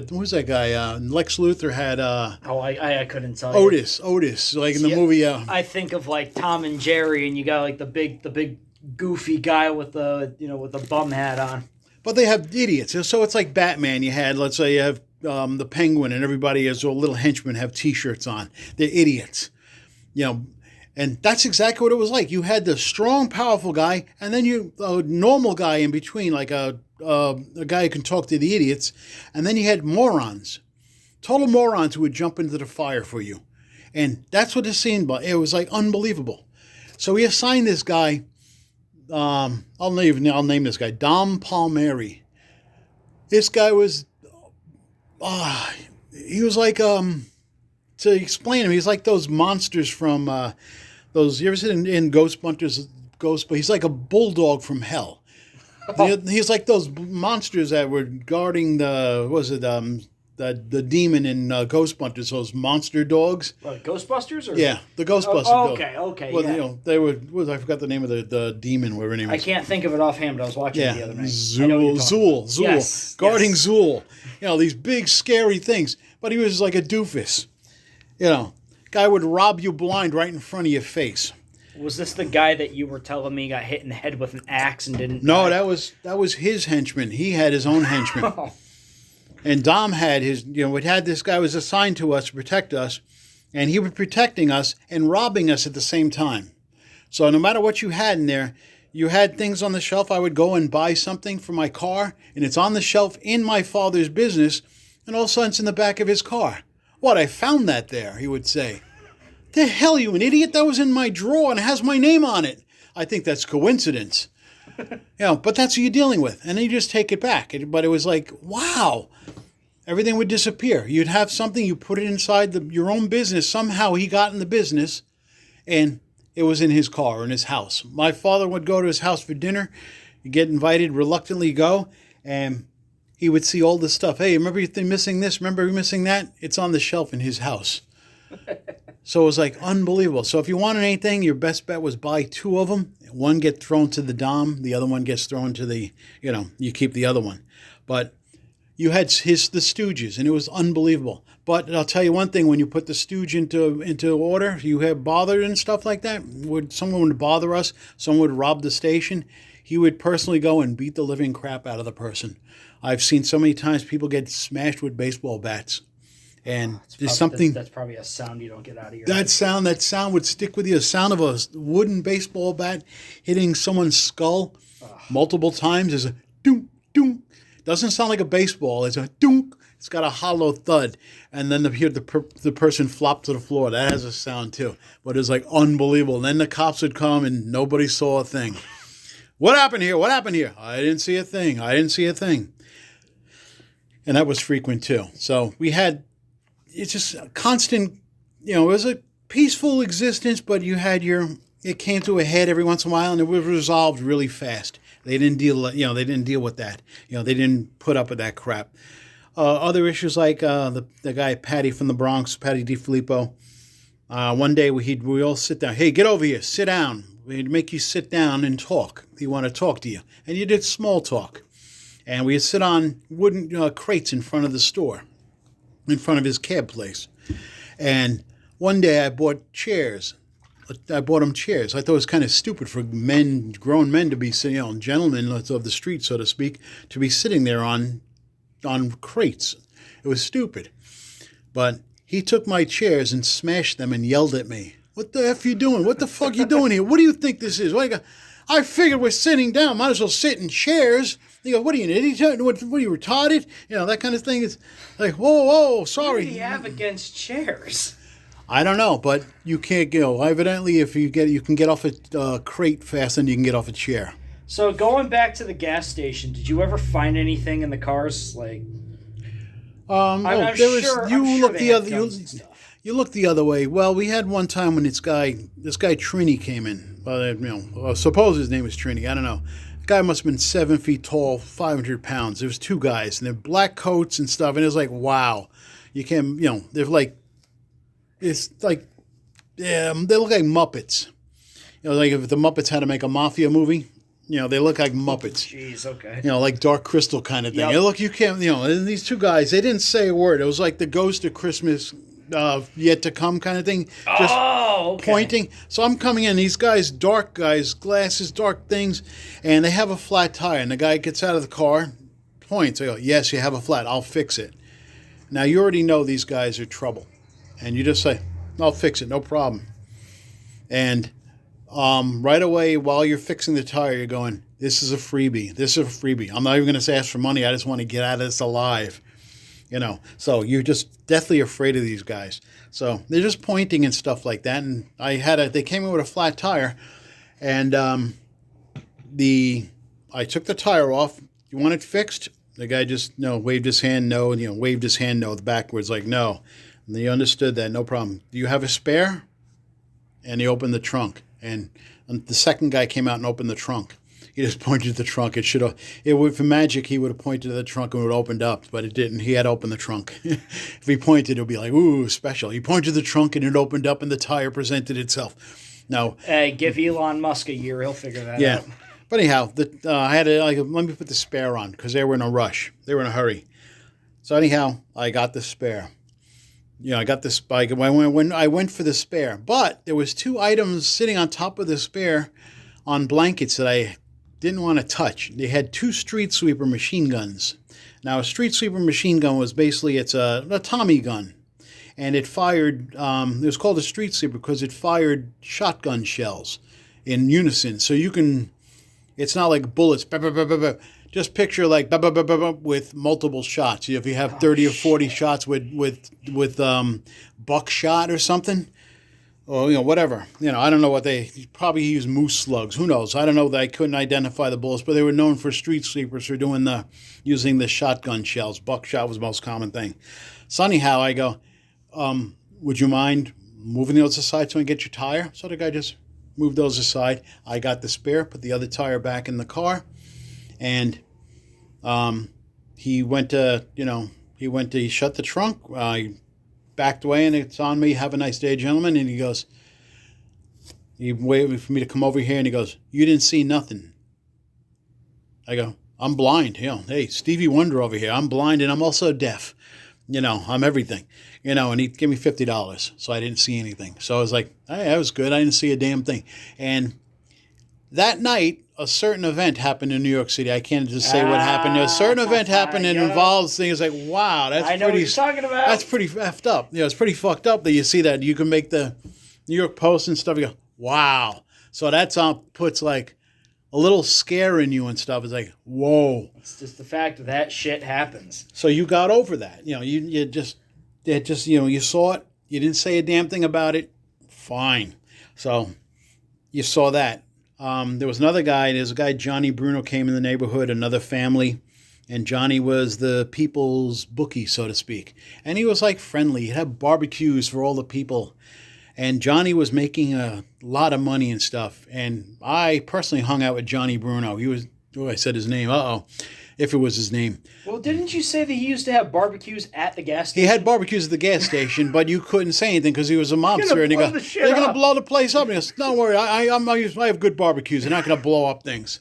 who's that guy? Lex Luthor had I couldn't tell you. Otis, like in the movie. I think of like Tom and Jerry, and you got like the big goofy guy with the bum hat on. But they have idiots. So it's like Batman. You had, let's say, you have the Penguin, and everybody as a little henchmen have T-shirts on. They're idiots, and that's exactly what it was like. You had the strong, powerful guy, and then a normal guy in between, like a guy who can talk to the idiots, and then you had morons, total morons who would jump into the fire for you, and that's what the scene. But it was like unbelievable. So he assigned this guy. I'll name this guy Dom Palmieri. This guy was, he was like, to explain him, he's like those monsters from those. You ever seen in Ghostbusters? But he's like a bulldog from hell. He's like those monsters that were guarding the demon in Ghostbusters, those monster dogs. Ghostbusters? Or? Yeah, the Ghostbusters dogs. Okay. Well, yeah. They were. I forgot the name of the demon. Whatever name. I can't think of it offhand, but I was watching it the other night. Zool. Yes, guarding Zool. These big scary things. But he was like a doofus. Guy would rob you blind right in front of your face. Was this the guy that you were telling me got hit in the head with an axe and didn't? No, die? that was his henchman. He had his own henchman. And Dom had his, this guy was assigned to us to protect us, and he was protecting us and robbing us at the same time. So no matter what you had in there, you had things on the shelf. I would go and buy something for my car, and it's on the shelf in my father's business, and all of a sudden it's in the back of his car. What, I found that there, he would say. The hell, you an idiot? That was in my drawer and it has my name on it. I think that's coincidence. But that's what you're dealing with. And then you just take it back. But it was like, wow. Everything would disappear. You'd have something, you put it inside your own business. Somehow he got in the business, and it was in his car or in his house. My father would go to his house for dinner. He'd get invited, reluctantly go, and he would see all this stuff. Hey, remember you're missing this? Remember you're missing that? It's on the shelf in his house. So it was like unbelievable. So if you wanted anything, your best bet was buy two of them. One get thrown to the dom, the other one gets thrown to the, you keep the other one. But you had the Stooges, and it was unbelievable. But I'll tell you one thing: when you put the Stooge into order, you have bothered and stuff like that. Someone would bother us, someone would rob the station, he would personally go and beat the living crap out of the person. I've seen so many times people get smashed with baseball bats. And there's something that's probably a sound you don't get out of your head. That sound would stick with you. The sound of a wooden baseball bat hitting someone's skull multiple times is a doom doom. Doesn't sound like a baseball. It's a doom. It's got a hollow thud, and then the person flop to the floor. That has a sound too. But it's like unbelievable. And then the cops would come and nobody saw a thing. What happened here? What happened here? I didn't see a thing. And that was frequent too. So we had. It's just a constant, it was a peaceful existence, but it came to a head every once in a while, and it was resolved really fast. They didn't deal with that. They didn't put up with that crap. Other issues like the guy Patty from the Bronx, Patty DiFilippo. One day we all sit down. Hey, get over here, sit down. We'd make you sit down and talk. We want to talk to you, and you did small talk, and we'd sit on wooden crates in front of the store. In front of his cab place. And one day I bought chairs. I bought him chairs. I thought it was kind of stupid for grown men to be sitting, gentlemen of the street, so to speak, to be sitting there on crates. It was stupid. But he took my chairs and smashed them and yelled at me. What the F you doing? What the fuck you doing here? What do you think this is? I figured we're sitting down. Might as well sit in chairs. You go, what are you, an idiot? What are you, retarded? That kind of thing. It's like, whoa, sorry. What do you have against chairs? I don't know, but you can't go. Evidently, if you can get off a crate faster than you can get off a chair. So going back to the gas station, did you ever find anything in the cars? Like, I'm sure you look the other way. Well, we had one time when this guy Trini came in. Suppose his name was Trini. I don't know. The guy must have been 7 feet tall, 500 pounds. There was two guys, and they're black coats and stuff. And it was like, wow, you can't. They're like, it's like, they look like Muppets. Like if the Muppets had to make a mafia movie. They look like Muppets. Jeez, okay. Like Dark Crystal kind of thing. Yep. Look, you can't. And these two guys, they didn't say a word. It was like the Ghost of Christmas. Yet to come kind of thing. Just pointing. So I'm coming in. These guys, dark guys, glasses, dark things, and they have a flat tire. And the guy gets out of the car, points. I go, yes, you have a flat. I'll fix it. Now, you already know these guys are trouble. And you just say, I'll fix it. No problem. And right away, while you're fixing the tire, you're going, this is a freebie. This is a freebie. I'm not even going to ask for money. I just want to get out of this alive. So you're just deathly afraid of these guys. So they're just pointing and stuff like that. And they came in with a flat tire, and I took the tire off. You want it fixed? The guy just waved his hand no, waved his hand no backwards like no. And they understood that, no problem. Do you have a spare? And he opened the trunk, and the second guy came out and opened the trunk. He just pointed to the trunk. For magic, he would have pointed to the trunk and it would have opened up, but it didn't. He had to open the trunk. If he pointed, it would be like, ooh, special. He pointed to the trunk and it opened up and the tire presented itself. Now, hey, give Elon Musk a year. He'll figure that out. But anyhow, I had to, let me put the spare on because they were in a rush. They were in a hurry. So anyhow, I got the spare. I got this bike. When I went for the spare. But there was two items sitting on top of the spare on blankets that I didn't want to touch. They had two street sweeper machine guns. Now, a street sweeper machine gun was basically, it's a Tommy gun. And it fired, it was called a street sweeper because it fired shotgun shells in unison. So it's not like bullets. Bah, bah, bah, bah, bah. Just picture like bah, bah, bah, bah, bah, with multiple shots. If you have 30 or 40 shots with buckshot or something, or whatever. I don't know what they probably use moose slugs. Who knows? I don't know that I couldn't identify the bullets, but they were known for street sweepers for using the shotgun shells. Buckshot was the most common thing. So anyhow, I go, would you mind moving those aside so I can get your tire? So the guy just moved those aside. I got the spare, put the other tire back in the car, and he shut the trunk. backed away, and it's on me. Have a nice day, gentlemen. And he waited for me to come over here, and he goes, "You didn't see nothing." I go, "I'm blind. Hey, Stevie Wonder over here. I'm blind, and I'm also deaf. I'm everything. And he gave me $50, so I didn't see anything. So I was like, hey, that was good. I didn't see a damn thing. And that night, a certain event happened in New York City. I can't just say what happened. A certain event happened and involves things like, wow, that's I know what you're talking about. That's pretty effed up. It's pretty fucked up that you see that. You can make the New York Post and stuff. You go, wow. So that's puts like a little scare in you and stuff. It's like, whoa. It's just the fact that shit happens. So you got over that. You saw it. You didn't say a damn thing about it. Fine. So you saw that. There was another guy. There's a guy, Johnny Bruno, came in the neighborhood, another family. And Johnny was the people's bookie, so to speak. And he was like friendly. He had barbecues for all the people. And Johnny was making a lot of money and stuff. And I personally hung out with Johnny Bruno. He was, I said his name. If it was his name. Well, didn't you say that he used to have barbecues at the gas station? He had barbecues at the gas station, but you couldn't say anything because he was a mobster. And he goes, they're going to blow the place up. And he goes, don't worry, I have good barbecues. They're not going to blow up things.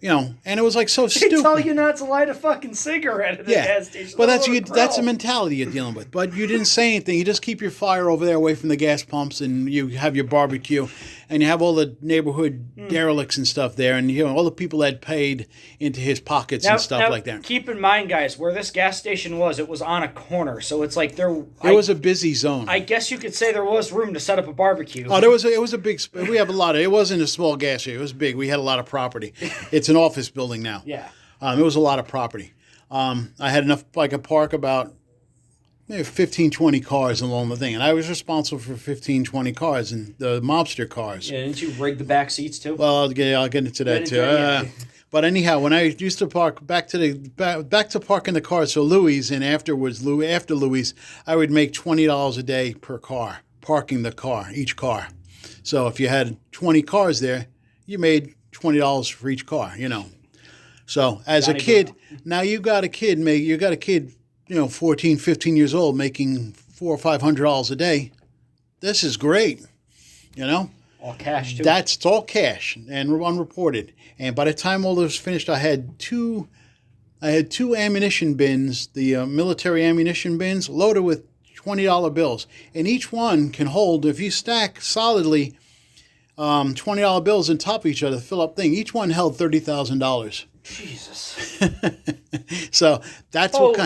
And it was like so stupid. They tell you not to light a fucking cigarette at the gas station. But that's a mentality you're dealing with. But you didn't say anything. You just keep your fire over there away from the gas pumps, and you have your barbecue, and you have all the neighborhood derelicts and stuff there, and all the people that paid into his pockets and stuff like that. Keep in mind, guys, where this gas station was, it was on a corner, so it's like it was a busy zone. I guess you could say there was room to set up a barbecue. Oh, it was a big. We have a lot of. It wasn't a small gas station. It was big. We had a lot of property. It's an office building now. Yeah. It was a lot of property. I had enough. I could park about maybe 15, 20 cars along the thing. And I was responsible for 15, 20 cars and the mobster cars. Yeah, didn't you rig the back seats too? Well, I'll get into that too. But anyhow, when I used to park back to parking the cars for Louis, and after Louis, I would make $20 a day per car, parking the car, each car. So if you had 20 cars there, you made $20 for each car, So as a kid, now you got a kid, 14, 15 years old, making $400 or $500 a day. This is great, All cash too. That's all cash and unreported. And by the time all this was finished, I had two ammunition bins, the military ammunition bins, loaded with $20 bills, and each one can hold, if you stack solidly, $20 bills on top of each other, fill up thing. Each one held $30,000. Jesus. So that's what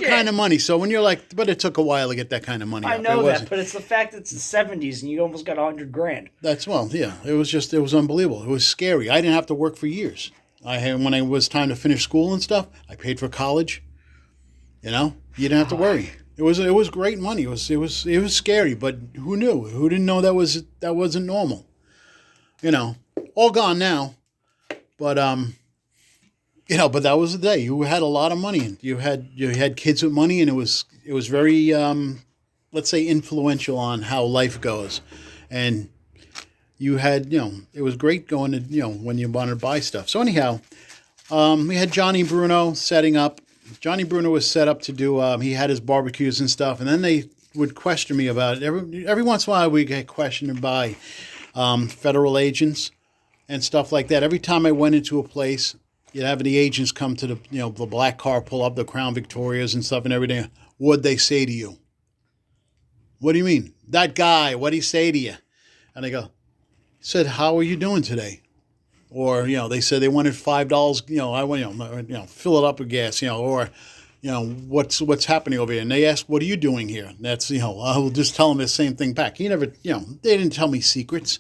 kind of money. So when you're like, but it took a while to get that kind of money. I know that, but it's the fact that it's the 70s and you almost got $100,000. It was unbelievable. It was scary. I didn't have to work for years. When it was time to finish school and stuff, I paid for college. You didn't have to worry. It was great money. It was scary, but who knew? Who didn't know that wasn't normal? All gone now. But but that was the day. You had a lot of money, and you had kids with money, and it was very let's say influential on how life goes. And you had it was great going to when you wanted to buy stuff. So anyhow, we had Johnny Bruno setting up. Johnny Bruno was set up to do he had his barbecues and stuff, and then they would question me about it. Every once in a while we get questioned by federal agents and stuff like that. Every time I went into a place, you'd have the agents come to the black car, pull up the Crown Victorias and stuff and everything. What'd they say to you? What do you mean? That guy, what'd he say to you? And I go, he said, how are you doing today? Or, they said they wanted $5, I want, fill it up with gas, or, what's happening over here? And they asked, what are you doing here? And that's, I'll just tell them the same thing back. He never, they didn't tell me secrets,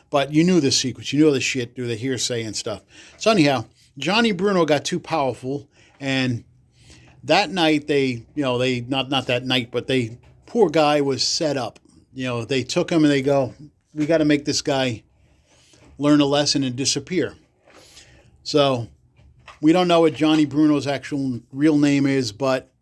but you knew the secrets. You knew the shit through the hearsay and stuff. So anyhow, Johnny Bruno got too powerful, and that night not that night, but poor guy was set up. They took him and they go, we got to make this guy learn a lesson and disappear. So we don't know what Johnny Bruno's actual real name is, but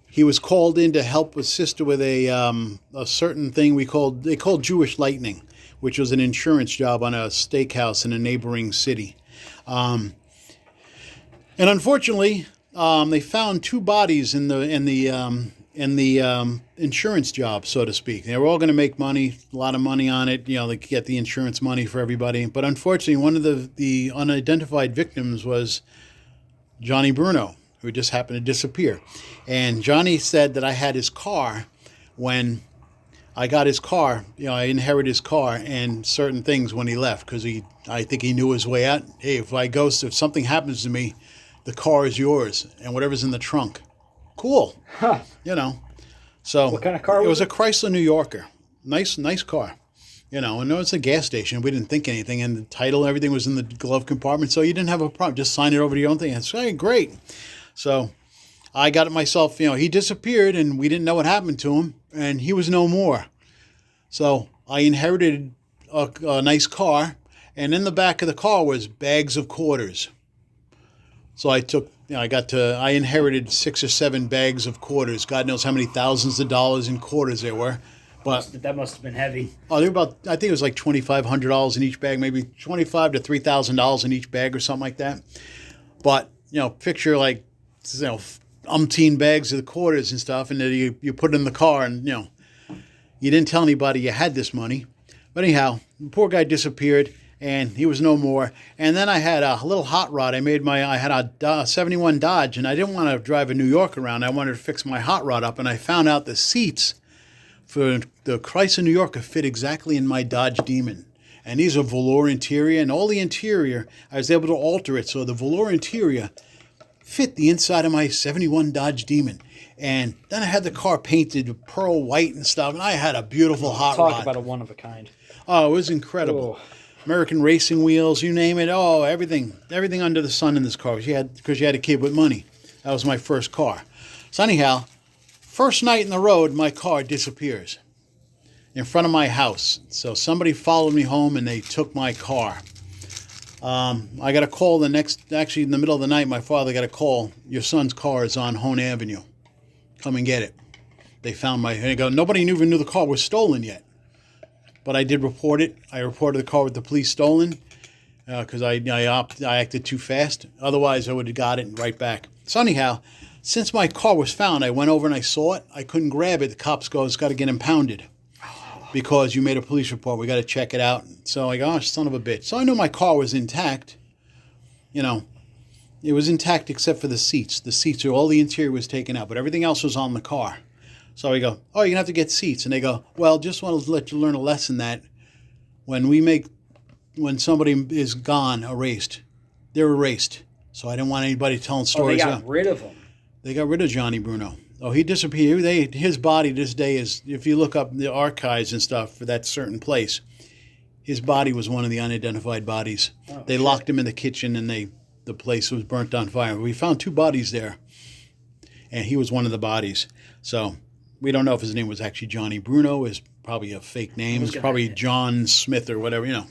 he was called in to help assist with a certain thing they called Jewish Lightning, which was an insurance job on a steakhouse in a neighboring city. And unfortunately, They found two bodies in the insurance job, so to speak. They were all going to make money, a lot of money on it. You know, they get the insurance money for everybody. But unfortunately, one of the unidentified victims was Johnny Bruno, who just happened to disappear. And Johnny said that I had his car when I got his car. You know, I inherited his car and certain things when he left, because I think he knew his way out. Hey, if something happens to me, the car is yours, and whatever's in the trunk. Cool. Huh. You know. So What kind of car it was was a Chrysler New Yorker. Nice car. You know, and it was a gas station. We didn't think anything, and the title, everything was in the glove compartment, so you didn't have a problem. Just sign it over to your own thing. It's hey, great. So I got it myself. You know, he disappeared, and we didn't know what happened to him, and he was no more. So I inherited a nice car, and in the back of the car was bags of quarters. So I inherited 6 or 7 bags of quarters. God knows how many thousands of dollars in quarters there were. But That must have been heavy. they were about, I think it was like $2,500 in each bag, maybe $2,500 to $3,000 in each bag or something like that. But, you know, picture like, you know, umpteen bags of the quarters and stuff, and then you put it in the car, and, you know, you didn't tell anybody you had this money. But anyhow, the poor guy disappeared, and he was no more. And then I had a little hot rod. I had a 71 Dodge, and I didn't want to drive a New York around. I wanted to fix my hot rod up, and I found out the seats for the Chrysler New Yorker fit exactly in my Dodge Demon. And these are velour interior, and all the interior, I was able to alter it so the velour interior fit the inside of my 71 Dodge Demon. And then I had the car painted pearl white and stuff, and I had a beautiful hot rod. Talk about a one of a kind. Oh, it was incredible. Oh. American racing wheels, you name it. Oh, everything under the sun in this car. Because you had a kid with money. That was my first car. So anyhow, first night in the road, my car disappears in front of my house. So somebody followed me home, and they took my car. I got a call actually in the middle of the night, my father got a call. Your son's car is on Hone Avenue. Come and get it. They found nobody even knew the car was stolen yet. But I did report it. I reported the car with the police stolen because I acted too fast. Otherwise, I would have got it right back. So anyhow, since my car was found, I went over and I saw it. I couldn't grab it. The cops go, it's got to get impounded because you made a police report. We got to check it out. So I go, oh, son of a bitch. So I knew my car was intact. You know, it was intact except for the seats. The seats, all the interior was taken out, but everything else was on the car. So I go, oh, you're going to have to get seats. And they go, well, just want to let you learn a lesson that when somebody is gone, erased, they're erased. So I didn't want anybody telling stories. They got rid of him. They got rid of Johnny Bruno. Oh, he disappeared. His body this day is, if you look up the archives and stuff for that certain place, his body was one of the unidentified bodies. Oh, they locked him in the kitchen, and the place was burnt on fire. We found 2 bodies there, and he was one of the bodies. So we don't know if his name was actually Johnny Bruno. It's probably a fake name. It's probably John Smith or whatever, you know.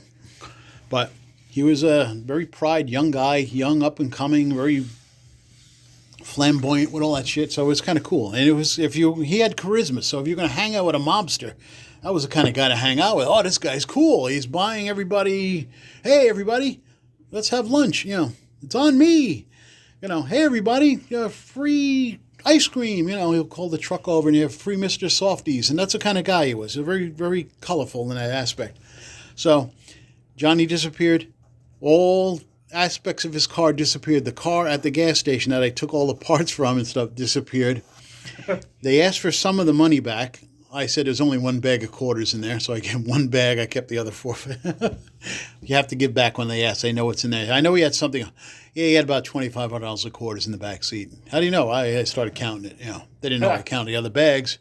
But he was a very pride young guy, young, up and coming, very flamboyant with all that shit. So it was kind of cool. And it was he had charisma. So if you're going to hang out with a mobster, that was the kind of guy to hang out with. Oh, this guy's cool. He's buying everybody. Hey, everybody, let's have lunch. You know, it's on me. You know, hey, everybody, free ice cream. You know, he'll call the truck over and you have free Mr. Softies. And that's the kind of guy he was. Very, very colorful in that aspect. So Johnny disappeared. All aspects of his car disappeared. The car at the gas station that I took all the parts from and stuff disappeared. They asked for some of the money back. I said there's only 1 bag of quarters in there, so I gave 1 bag. I kept the other 4. You have to give back when they ask. They know what's in there. I know he had something. Yeah, he had about $2,500 of quarters in the back seat. How do you know? I started counting it. You know, they didn't know I counted the other bags.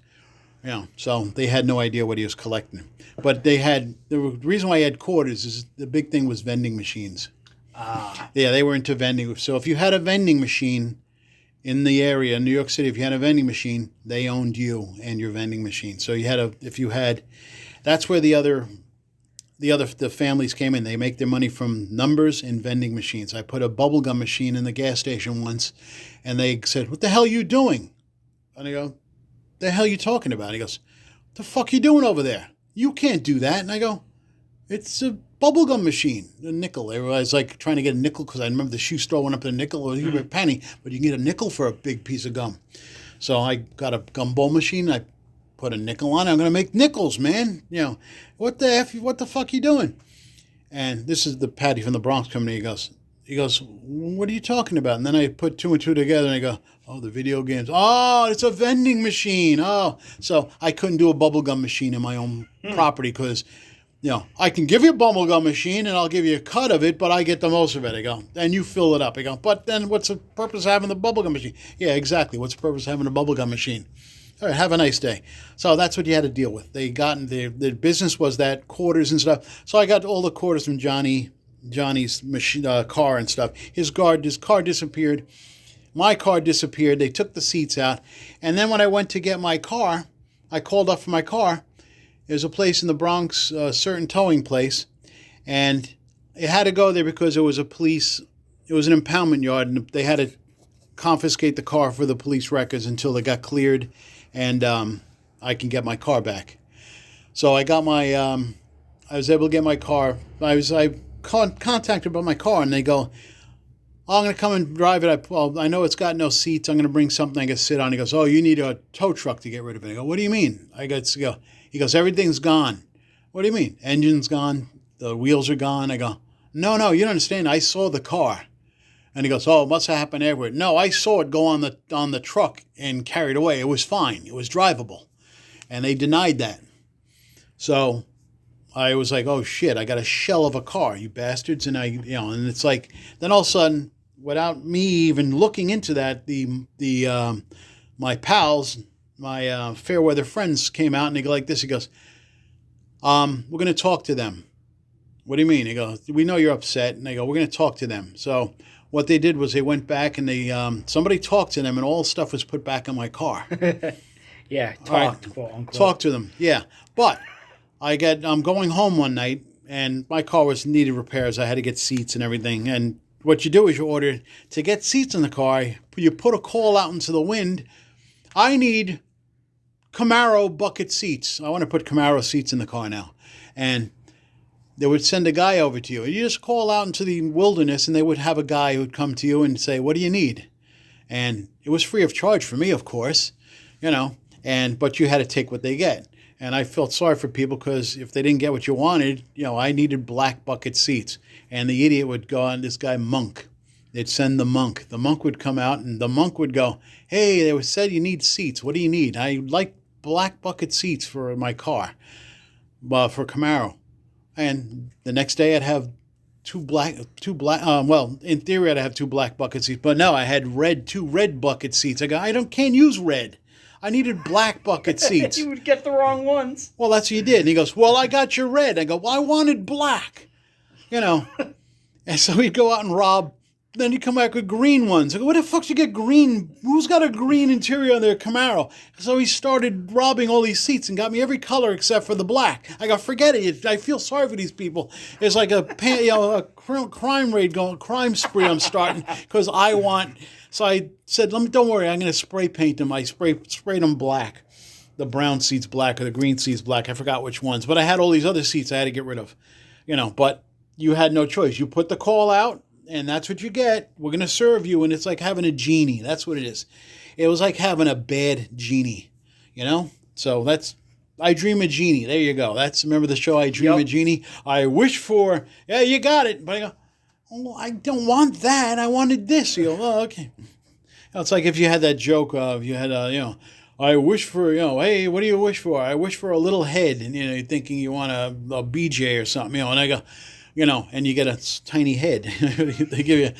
You know, so they had no idea what he was collecting. But the reason why he had quarters is the big thing was vending machines. Yeah, they were into vending. So if you had a vending machine in the area, in New York City, if you had a vending machine, they owned you and your vending machine. So that's where the families came in. They make their money from numbers and vending machines. I put a bubblegum machine in the gas station once, and they said, "What the hell are you doing?" And I go, "The hell are you talking about?" He goes, "What the fuck are you doing over there? You can't do that." And I go, It's a bubblegum machine, a nickel. I was like trying to get a nickel because I remember the shoe store went up to a nickel or even a penny, but you can get a nickel for a big piece of gum. So I got a gumball machine. I put a nickel on it. I'm going to make nickels, man. You know, what the fuck you doing? And this is the Patty from the Bronx company. He goes, what are you talking about? And then I put two and two together and I go, oh, the video games. Oh, it's a vending machine. Oh, so I couldn't do a bubblegum machine in my own property because, you know, I can give you a bubblegum machine and I'll give you a cut of it, but I get the most of it. I go, and you fill it up. I go, but then what's the purpose of having the bubblegum machine? Yeah, exactly. What's the purpose of having a bubblegum machine? All right, have a nice day. So that's what you had to deal with. They got the business was that quarters and stuff. So I got all the quarters from Johnny's machine, car and stuff. His car disappeared. My car disappeared. They took the seats out. And then when I went to get my car, I called up for my car. There's a place in the Bronx, a certain towing place, and it had to go there because it was an impoundment yard, and they had to confiscate the car for the police records until they got cleared, and I can get my car back. So I got I was able to get my car. I contacted about my car, and they go, oh, I'm going to come and drive it. I know it's got no seats. I'm going to bring something I can sit on. He goes, oh, you need a tow truck to get rid of it. I go, what do you mean? He goes, everything's gone. What do you mean? Engine's gone. The wheels are gone. I go, no, you don't understand. I saw the car. And he goes, oh, it must have happened everywhere. No, I saw it go on the truck and carried away. It was fine. It was drivable. And they denied that. So I was like, oh, shit, I got a shell of a car, you bastards. And and it's like, then all of a sudden, without me even looking into that, my pals, my fair weather friends came out and they go like this. He goes, we're going to talk to them. What do you mean? He goes, we know you're upset. And they go, we're going to talk to them. So what they did was they went back and somebody talked to them and all the stuff was put back in my car. Yeah, quote unquote. Talk to them, yeah. But I'm going home one night and my car needed repairs. I had to get seats and everything. And what you do is you order to get seats in the car. You put a call out into the wind. I need Camaro bucket seats. I want to put Camaro seats in the car now. And they would send a guy over to you. You just call out into the wilderness and they would have a guy who would come to you and say, what do you need? And it was free of charge for me, of course, but you had to take what they get. And I felt sorry for people because if they didn't get what you wanted, I needed black bucket seats. And the idiot would go on this guy, Monk. They'd send the monk. The monk would come out and the monk would go, hey, they said you need seats. What do you need? I like black bucket seats for my car, for Camaro. And the next day I'd have two black, in theory I'd have two black bucket seats. But no, I had two red bucket seats. I go, can't use red. I needed black bucket seats. You would get the wrong ones. Well, that's what you did. And he goes, well, I got your red. I go, well, I wanted black. And so he'd go out and rob. Then he'd come back with green ones. I go, what the fuck did you get green? Who's got a green interior on their Camaro? So he started robbing all these seats and got me every color except for the black. I go, forget it. I feel sorry for these people. It's like a crime spree I'm starting because I want. So I said, don't worry, I'm going to spray paint them. I sprayed them black. The brown seats black or the green seats black. I forgot which ones. But I had all these other seats I had to get rid of. But you had no choice. You put the call out. And that's what you get. We're going to serve you. And it's like having a genie. That's what it is. It was like having a bad genie, So I Dream a Genie. There you go. Remember the show I Dream a Genie? I wish for, yeah, you got it. But I go, oh, I don't want that. I wanted this. You go, oh, okay. It's like if you had that joke of, you had I wish for, hey, what do you wish for? I wish for a little head. And, you're thinking you want a BJ or something, and I go, and you get a tiny head. They give you,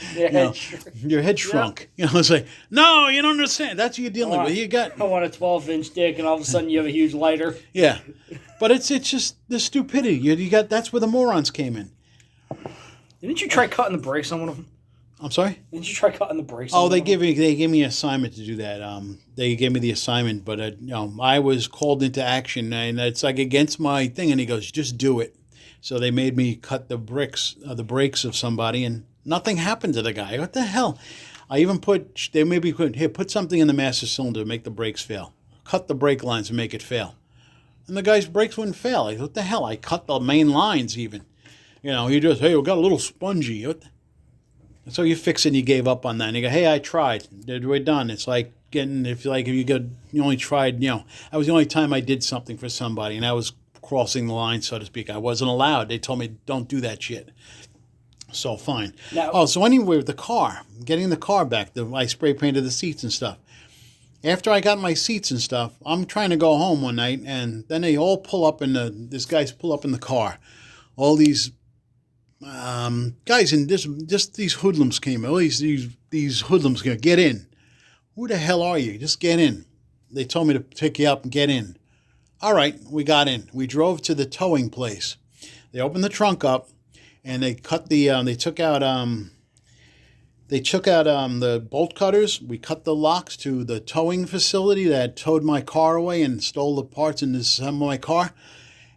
your head shrunk. Yep. It's like, no, you don't understand. That's what you're dealing with. I want a 12-inch dick, and all of a sudden you have a huge lighter. Yeah, but it's just the stupidity. That's where the morons came in. Didn't you try cutting the brakes on one of them? I'm sorry? Didn't you try cutting the brakes? Oh, they gave me an assignment to do that. They gave me the assignment, but I was called into action, and it's like against my thing. And he goes, just do it. So they made me cut the brakes of somebody, and nothing happened to the guy. What the hell? I even put something in the master cylinder to make the brakes fail. Cut the brake lines and make it fail. And the guy's brakes wouldn't fail. I said, what the hell? I cut the main lines even. He just, hey, we got a little spongy. So you fix it and you gave up on that. And you go, hey, I tried. We're done. It's like if you only tried, that was the only time I did something for somebody. And I was crossing the line, so to speak. I wasn't allowed. They told me, don't do that shit. So fine. Now, so anyway, with the car, getting the car back, I spray painted the seats and stuff. After I got my seats and stuff, I'm trying to go home one night, and then they all pull up this guys pull up in the car. All these guys and just these hoodlums came. All these hoodlums go, get in. Who the hell are you? Just get in. They told me to pick you up and get in. All right, we got in. We drove to the towing place. They opened the trunk up, and they cut they took out the bolt cutters. We cut the locks to the towing facility that towed my car away and stole the parts and disassembled my car.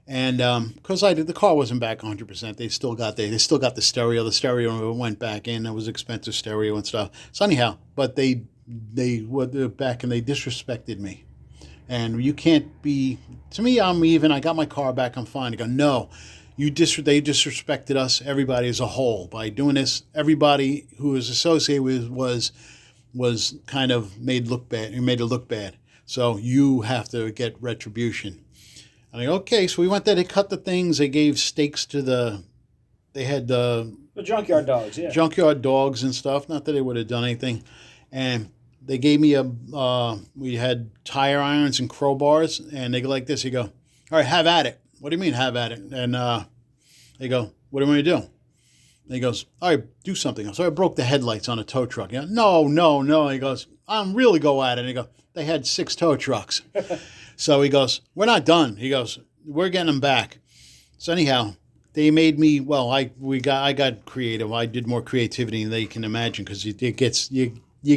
And because the car wasn't back 100%, they still got the stereo. The stereo went back in. It was expensive stereo and stuff. So anyhow, but they were back and they disrespected me. And you can't be. To me, I'm even. I got my car back. I'm fine. I go, no. They disrespected us, everybody as a whole, by doing this. Everybody who was associated with was kind of made it look bad. So you have to get retribution. And I go, okay. So we went there. They cut the things. They gave steaks to they had the junkyard dogs, yeah. Junkyard dogs and stuff. Not that they would have done anything. And they gave me we had tire irons and crowbars. And they go like this. You go, all right, have at it. What do you mean, have at it? And they go, what do you want me to do? And he goes, all right, do something. So I broke the headlights on a tow truck. No. He goes, I'm really go at it. And he goes, they had 6 tow trucks. So he goes, we're not done. He goes, we're getting them back. So anyhow, they made me, I got creative. I did more creativity than you can imagine because you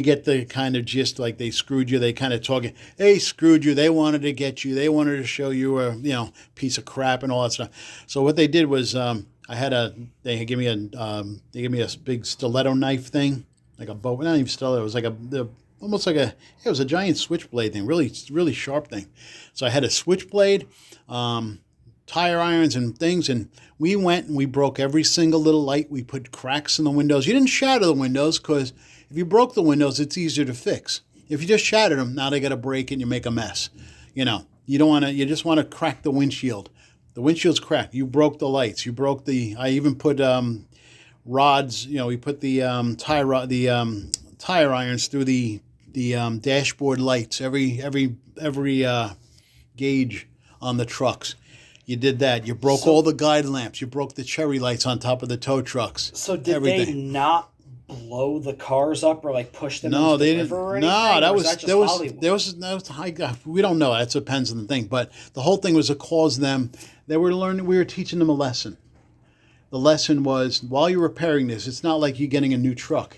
get the kind of gist, like they screwed you. They kind of talking, they screwed you. They wanted to get you. They wanted to show you a piece of crap and all that stuff. So what they did was they gave me a big stiletto knife thing, like a bow. Not even stiletto. It was like it was a giant switchblade thing, really, really sharp thing. So I had a switchblade, tire irons and things, and we went and we broke every single little light. We put cracks in the windows. You didn't shatter the windows because if you broke the windows, it's easier to fix. If you just shattered them, now they got to break and you make a mess. You don't want to. You just want to crack the windshield. The windshield's cracked. You broke the lights. You broke I even put rods. We put the tire irons through the dashboard lights. Every gauge on the trucks. You did that. You broke all the guide lamps. You broke the cherry lights on top of the tow trucks. So did they not blow the cars up or like push them into the river or anything? No, that was we don't know. That depends on the thing. But the whole thing was to cause them. We were teaching them a lesson. The lesson was, while you're repairing this, it's not like you're getting a new truck.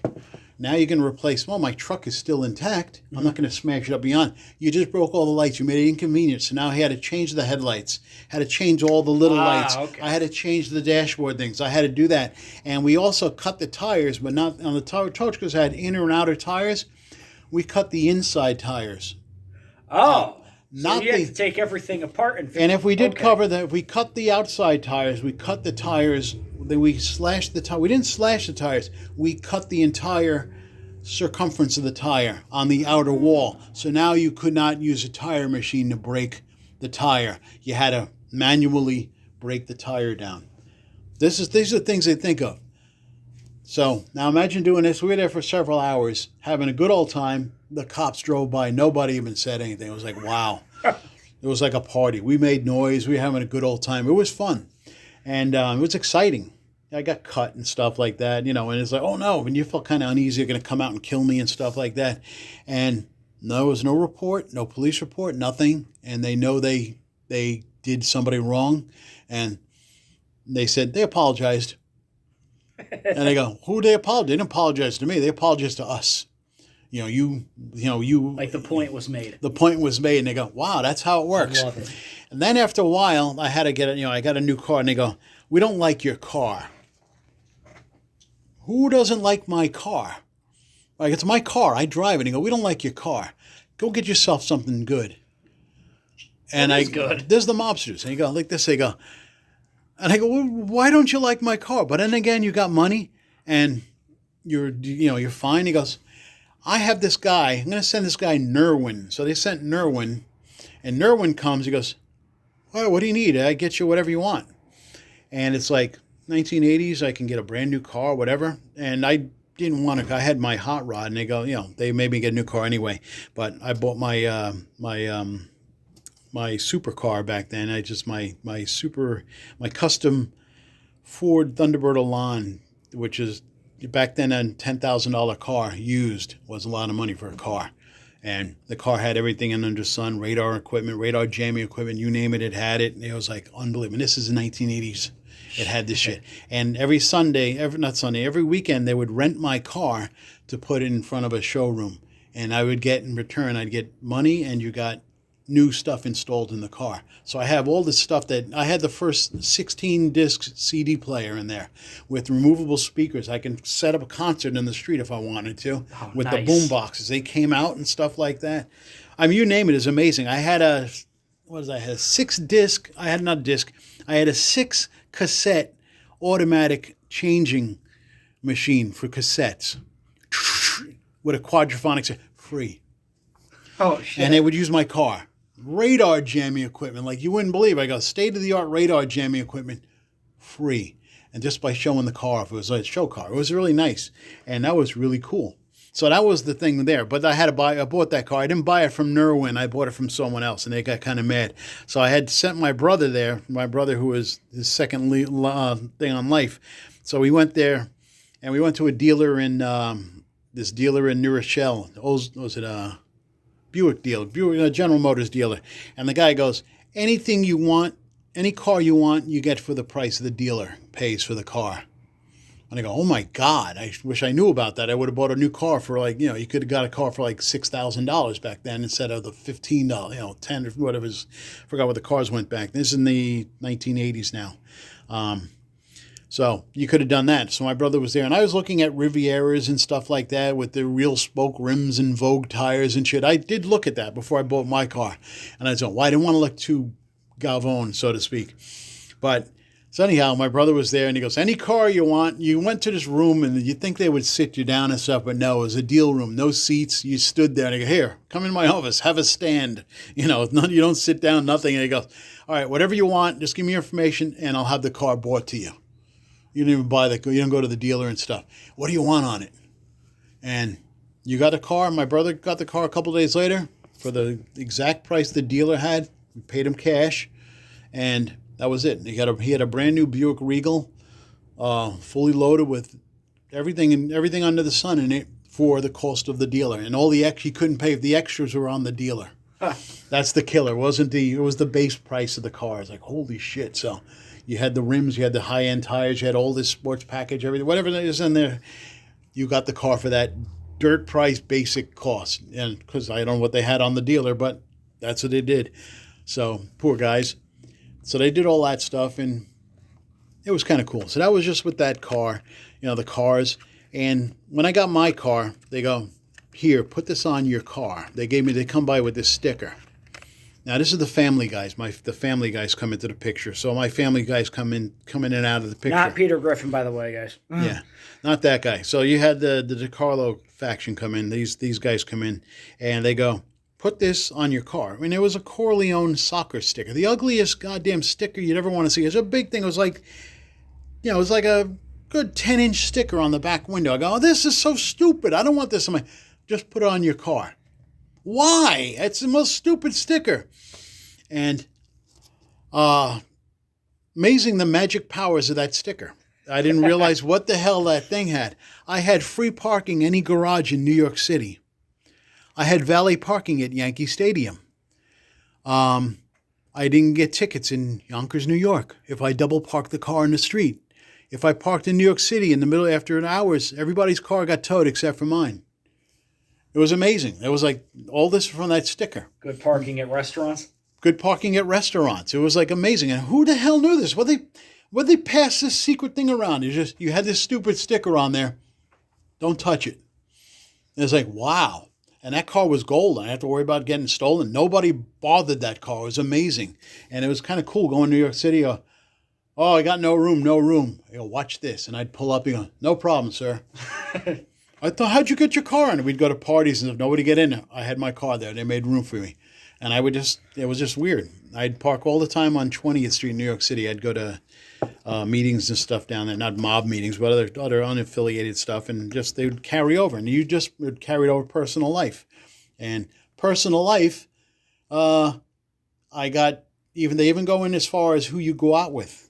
Now you can replace, my truck is still intact. I'm not going to smash it up beyond. You just broke all the lights. You made it inconvenient. So now I had to change the headlights, had to change all the little lights. Okay. I had to change the dashboard things. I had to do that. And we also cut the tires, but not on the tow truck because I had inner and outer tires. We cut the inside tires. So you had to take everything apart and fix. And if we did if we cut the outside tires, we cut the tires. Then we slashed the tire. We didn't slash the tires. We cut the entire circumference of the tire on the outer wall. So now you could not use a tire machine to break the tire. You had to manually break the tire down. These are the things they think of. So now imagine doing this. We were there for several hours, having a good old time. The cops drove by. Nobody even said anything. It was like, wow. It was like a party. We made noise. We were having a good old time. It was fun. And it was exciting. I got cut and stuff like that, and it's like, oh no, and you felt kind of uneasy, you're going to come out and kill me and stuff like that. And there was no report, no police report, nothing. And they know they did somebody wrong. And they said, they apologized. And they go, who they apologize? They didn't apologize to me. They apologized to us. You. Like the point was made. The point was made, and they go, wow, that's how it works. I love it. And then after a while, I had to get I got a new car, and they go, we don't like your car. Who doesn't like my car? Like, it's my car. I drive it. And they go, we don't like your car. Go get yourself something good. And That is good. There's the mobsters. And you go like this. They go, and I go, well, why don't you like my car? But then again, you got money and you're fine. He goes, I have this guy. I'm going to send this guy Nerwin. So they sent Nerwin, and Nerwin comes. He goes, well, what do you need? I get you whatever you want. And it's like 1980s. I can get a brand new car, whatever. And I didn't want to. I had my hot rod, and they go, they made me get a new car anyway. But I bought my my supercar back then. My custom Ford Thunderbird Elan, which is back then a $10,000 car used was a lot of money for a car. And the car had everything under the sun, radar equipment, radar jamming equipment, you name it, it had it. And it was like unbelievable. And this is the 1980s. It had this shit. And every weekend they would rent my car to put it in front of a showroom. And I would get in return, I'd get money and you got new stuff installed in the car. So I have all this stuff that I had the first 16 disc CD player in there with removable speakers. I can set up a concert in the street if I wanted to with nice. the boom boxes. They came out and stuff like that. I mean, you name it, is amazing. I had a 6 cassette automatic changing machine for cassettes with a quadraphonic free. Oh, shit. And they would use my car. Radar jamming equipment, like you wouldn't believe. I got state-of-the-art radar jamming equipment, free. And just by showing the car, if it was a show car, it was really nice. And that was really cool. So that was the thing there. But I bought that car. I didn't buy it from Nerwin. I bought it from someone else, and they got kind of mad. So I had sent my brother there, who was his second thing on life. So we went there, and we went to a dealer in New Rochelle. Was it Buick dealer, General Motors dealer. And the guy goes, anything you want, any car you want, you get for the price the dealer pays for the car. And I go, oh my God, I wish I knew about that. I would have bought a new car for you could have got a car for like $6,000 back then instead of the $15, 10 or whatever. Forgot what the cars went back. This is in the 1980s now. So you could have done that. So my brother was there, and I was looking at Rivieras and stuff like that with the real spoke rims and Vogue tires and shit. I did look at that before I bought my car. And I said, well, I didn't want to look too Galvon, so to speak. But so anyhow, my brother was there, and he goes, any car you want. You went to this room, and you'd think they would sit you down and stuff, but no, it was a deal room. No seats. You stood there, and they go, here, come in my office. Have a stand. You don't sit down, nothing. And he goes, all right, whatever you want, just give me your information, and I'll have the car brought to you. You didn't even buy the car. You don't go to the dealer and stuff. What do you want on it? And you got a car. My brother got the car a couple days later for the exact price the dealer had. We paid him cash, and that was it. He had a brand new Buick Regal, fully loaded with everything under the sun in it for the cost of the dealer. And all the he couldn't pay. The extras were on the dealer. That's the killer. It was the base price of the car. It's like, holy shit. So you had the rims, you had the high-end tires, you had all this sports package, everything, whatever is in there. You got the car for that dirt price basic cost. And because I don't know what they had on the dealer, but that's what they did. So poor guys. So they did all that stuff, and it was kind of cool. So that was just with that car, the cars. And when I got my car, they go, here, put this on your car. They come by with this sticker. Now, this is the family guys. The family guys come into the picture. So my family guys come in and out of the picture. Not Peter Griffin, by the way, guys. Yeah, not that guy. So you had the DiCarlo faction come in. These guys come in, and they go, put this on your car. I mean, it was a Corleone soccer sticker. The ugliest goddamn sticker you'd ever want to see. It's a big thing. It was like, it was like a good 10-inch sticker on the back window. I go, oh, this is so stupid. I don't want this on my... Just put it on your car. Why? It's the most stupid sticker. And amazing the magic powers of that sticker. I didn't realize what the hell that thing had. I had free parking any garage in New York City. I had valet parking at Yankee Stadium. I didn't get tickets in Yonkers, New York if I double parked the car in the street. If I parked in New York City in the middle after hours, everybody's car got towed except for mine. It was amazing. It was like all this from that sticker. Good parking at restaurants? Good parking at restaurants. It was like amazing. And who the hell knew this? What they pass this secret thing around? You had this stupid sticker on there. Don't touch it. And it's like, wow. And that car was gold. I didn't have to worry about getting stolen. Nobody bothered that car. It was amazing. And it was kind of cool going to New York City. Oh, I got no room, no room. I go, watch this. And I'd pull up and go, no problem, sir. I thought, how'd you get your car? And we'd go to parties and if nobody get in, I had my car there. They made room for me. And it was just weird. I'd park all the time on 20th Street in New York City. I'd go to meetings and stuff down there, not mob meetings, but other unaffiliated stuff. And just, they would carry over. And you just would carry over personal life. And personal life, they even go in as far as who you go out with.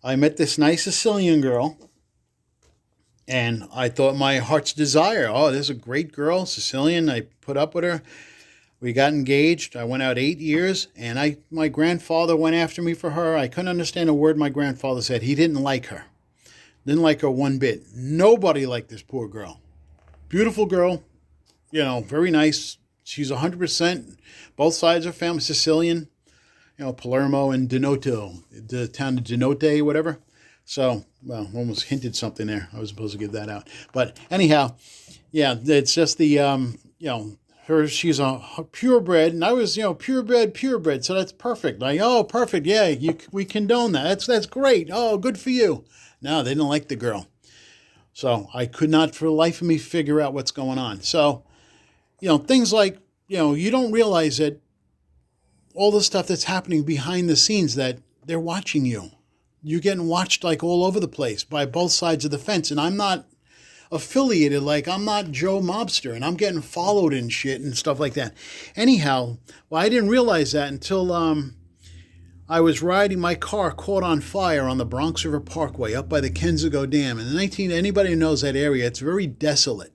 I met this nice Sicilian girl. And I thought my heart's desire, oh, this is a great girl, Sicilian. I put up with her. We got engaged. I went out 8 years, and my grandfather went after me for her. I couldn't understand a word my grandfather said. He didn't like her. Didn't like her one bit. Nobody liked this poor girl. Beautiful girl, very nice. She's 100%. Both sides of her family, Sicilian, Palermo and Denoto, the town of Denote, whatever. So, well, almost hinted something there. I was supposed to give that out. But anyhow, yeah, it's just she's a purebred, and I was, purebred. So that's perfect. Like, oh, perfect. Yeah, we condone that. That's great. Oh, good for you. No, they didn't like the girl. So I could not for the life of me figure out what's going on. So, things like, you don't realize that all the stuff that's happening behind the scenes, that they're watching you. You're getting watched like all over the place by both sides of the fence. And I'm not affiliated, like I'm not Joe Mobster, and I'm getting followed and shit and stuff like that. Anyhow, well, I didn't realize that until I was riding, my car caught on fire on the Bronx River Parkway up by the Kensico Dam. And anybody who knows that area, it's very desolate.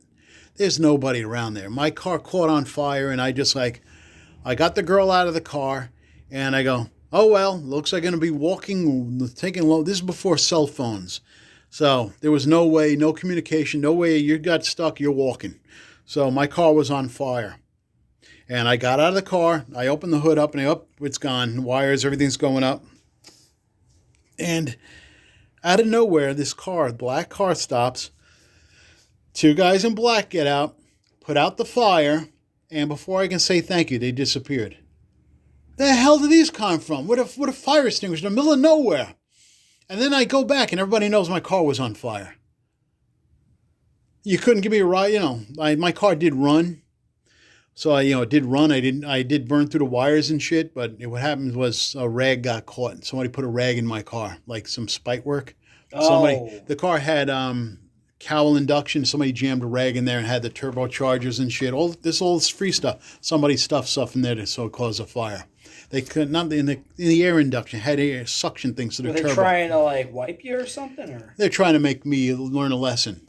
There's nobody around there. My car caught on fire, and I got the girl out of the car, and I go, oh, well, looks like I'm going to be walking, taking low. This is before cell phones. So there was no way, no communication, no way you got stuck, you're walking. So my car was on fire. And I got out of the car, I opened the hood up, and it's gone. Wires, everything's going up. And out of nowhere, this car, black car, stops. Two guys in black get out, put out the fire, and before I can say thank you, they disappeared. The hell did these come from? What a fire extinguisher in the middle of nowhere. And then I go back, and everybody knows my car was on fire. You couldn't give me a ride, my car did run. So it did run. I did burn through the wires and shit, but what happened was a rag got caught. Somebody put a rag in my car, like some spike work. The car had cowl induction. Somebody jammed a rag in there and had the turbochargers and shit. All this free stuff. Somebody stuffed stuff in there to cause a fire. They could not in the air induction had air suction things to the turbo. Were they trying to wipe you or something? Or they're trying to make me learn a lesson.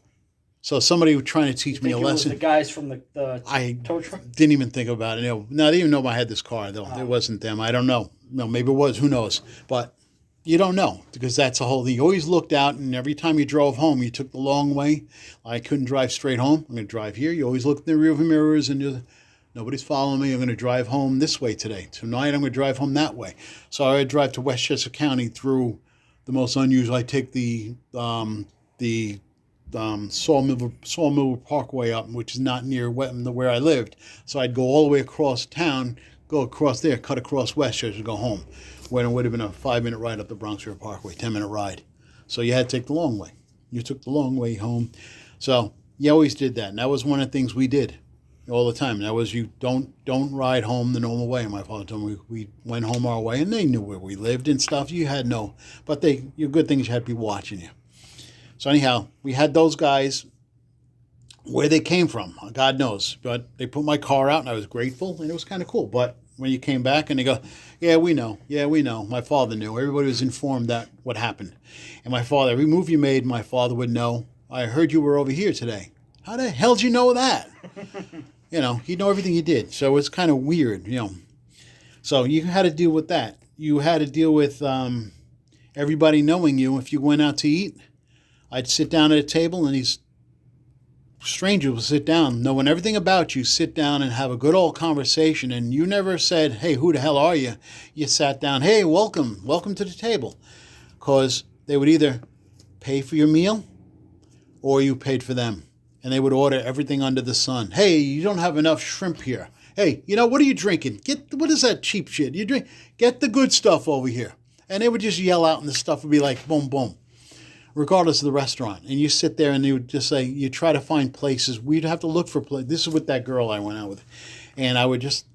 So somebody was trying to teach me a lesson. It was the guys from the tow truck? Didn't even think about it. No, they didn't even know I had this car though. It wasn't them. I don't know. No, maybe it was. Who knows? But you don't know, because that's the whole thing. You always looked out, and every time you drove home, you took the long way. I couldn't drive straight home. I'm going to drive here. You always look in the rearview mirrors, and nobody's following me. I'm going to drive home this way today. Tonight, I'm going to drive home that way. So I drive to Westchester County through the most unusual. I take the Sawmill Parkway up, which is not near where I lived. So I'd go all the way across town, go across there, cut across Westchester, go home. When it would have been a 5-minute ride up the Bronx River Parkway, 10-minute ride. So you had to take the long way. You took the long way home. So you always did that. And that was one of the things we did all the time. That was, you don't ride home the normal way. My father told me we went home our way, and they knew where we lived and stuff. You had no, but your good things, you had people watching you. So anyhow, we had those guys. Where they came from, God knows. But they put my car out, and I was grateful, and it was kind of cool. But when you came back and they go, yeah, we know. My father knew. Everybody was informed that what happened. And my father, every move you made, my father would know. I heard you were over here today. How the hell did you know that? He'd know everything you did. So it's kind of weird, So you had to deal with that. You had to deal with everybody knowing you. If you went out to eat, I'd sit down at a table, and these strangers will sit down, knowing everything about you, sit down and have a good old conversation. And you never said, hey, who the hell are you? You sat down, hey, welcome to the table. Because they would either pay for your meal or you paid for them. and they would order everything under the sun. Hey, you don't have enough shrimp here. Hey, what are you drinking? What is that cheap shit you drink? Get the good stuff over here. And they would just yell out, and the stuff would be like boom, boom, regardless of the restaurant. And you sit there, and they would just say, you try to find places. We'd have to look for places. This is with that girl I went out with. And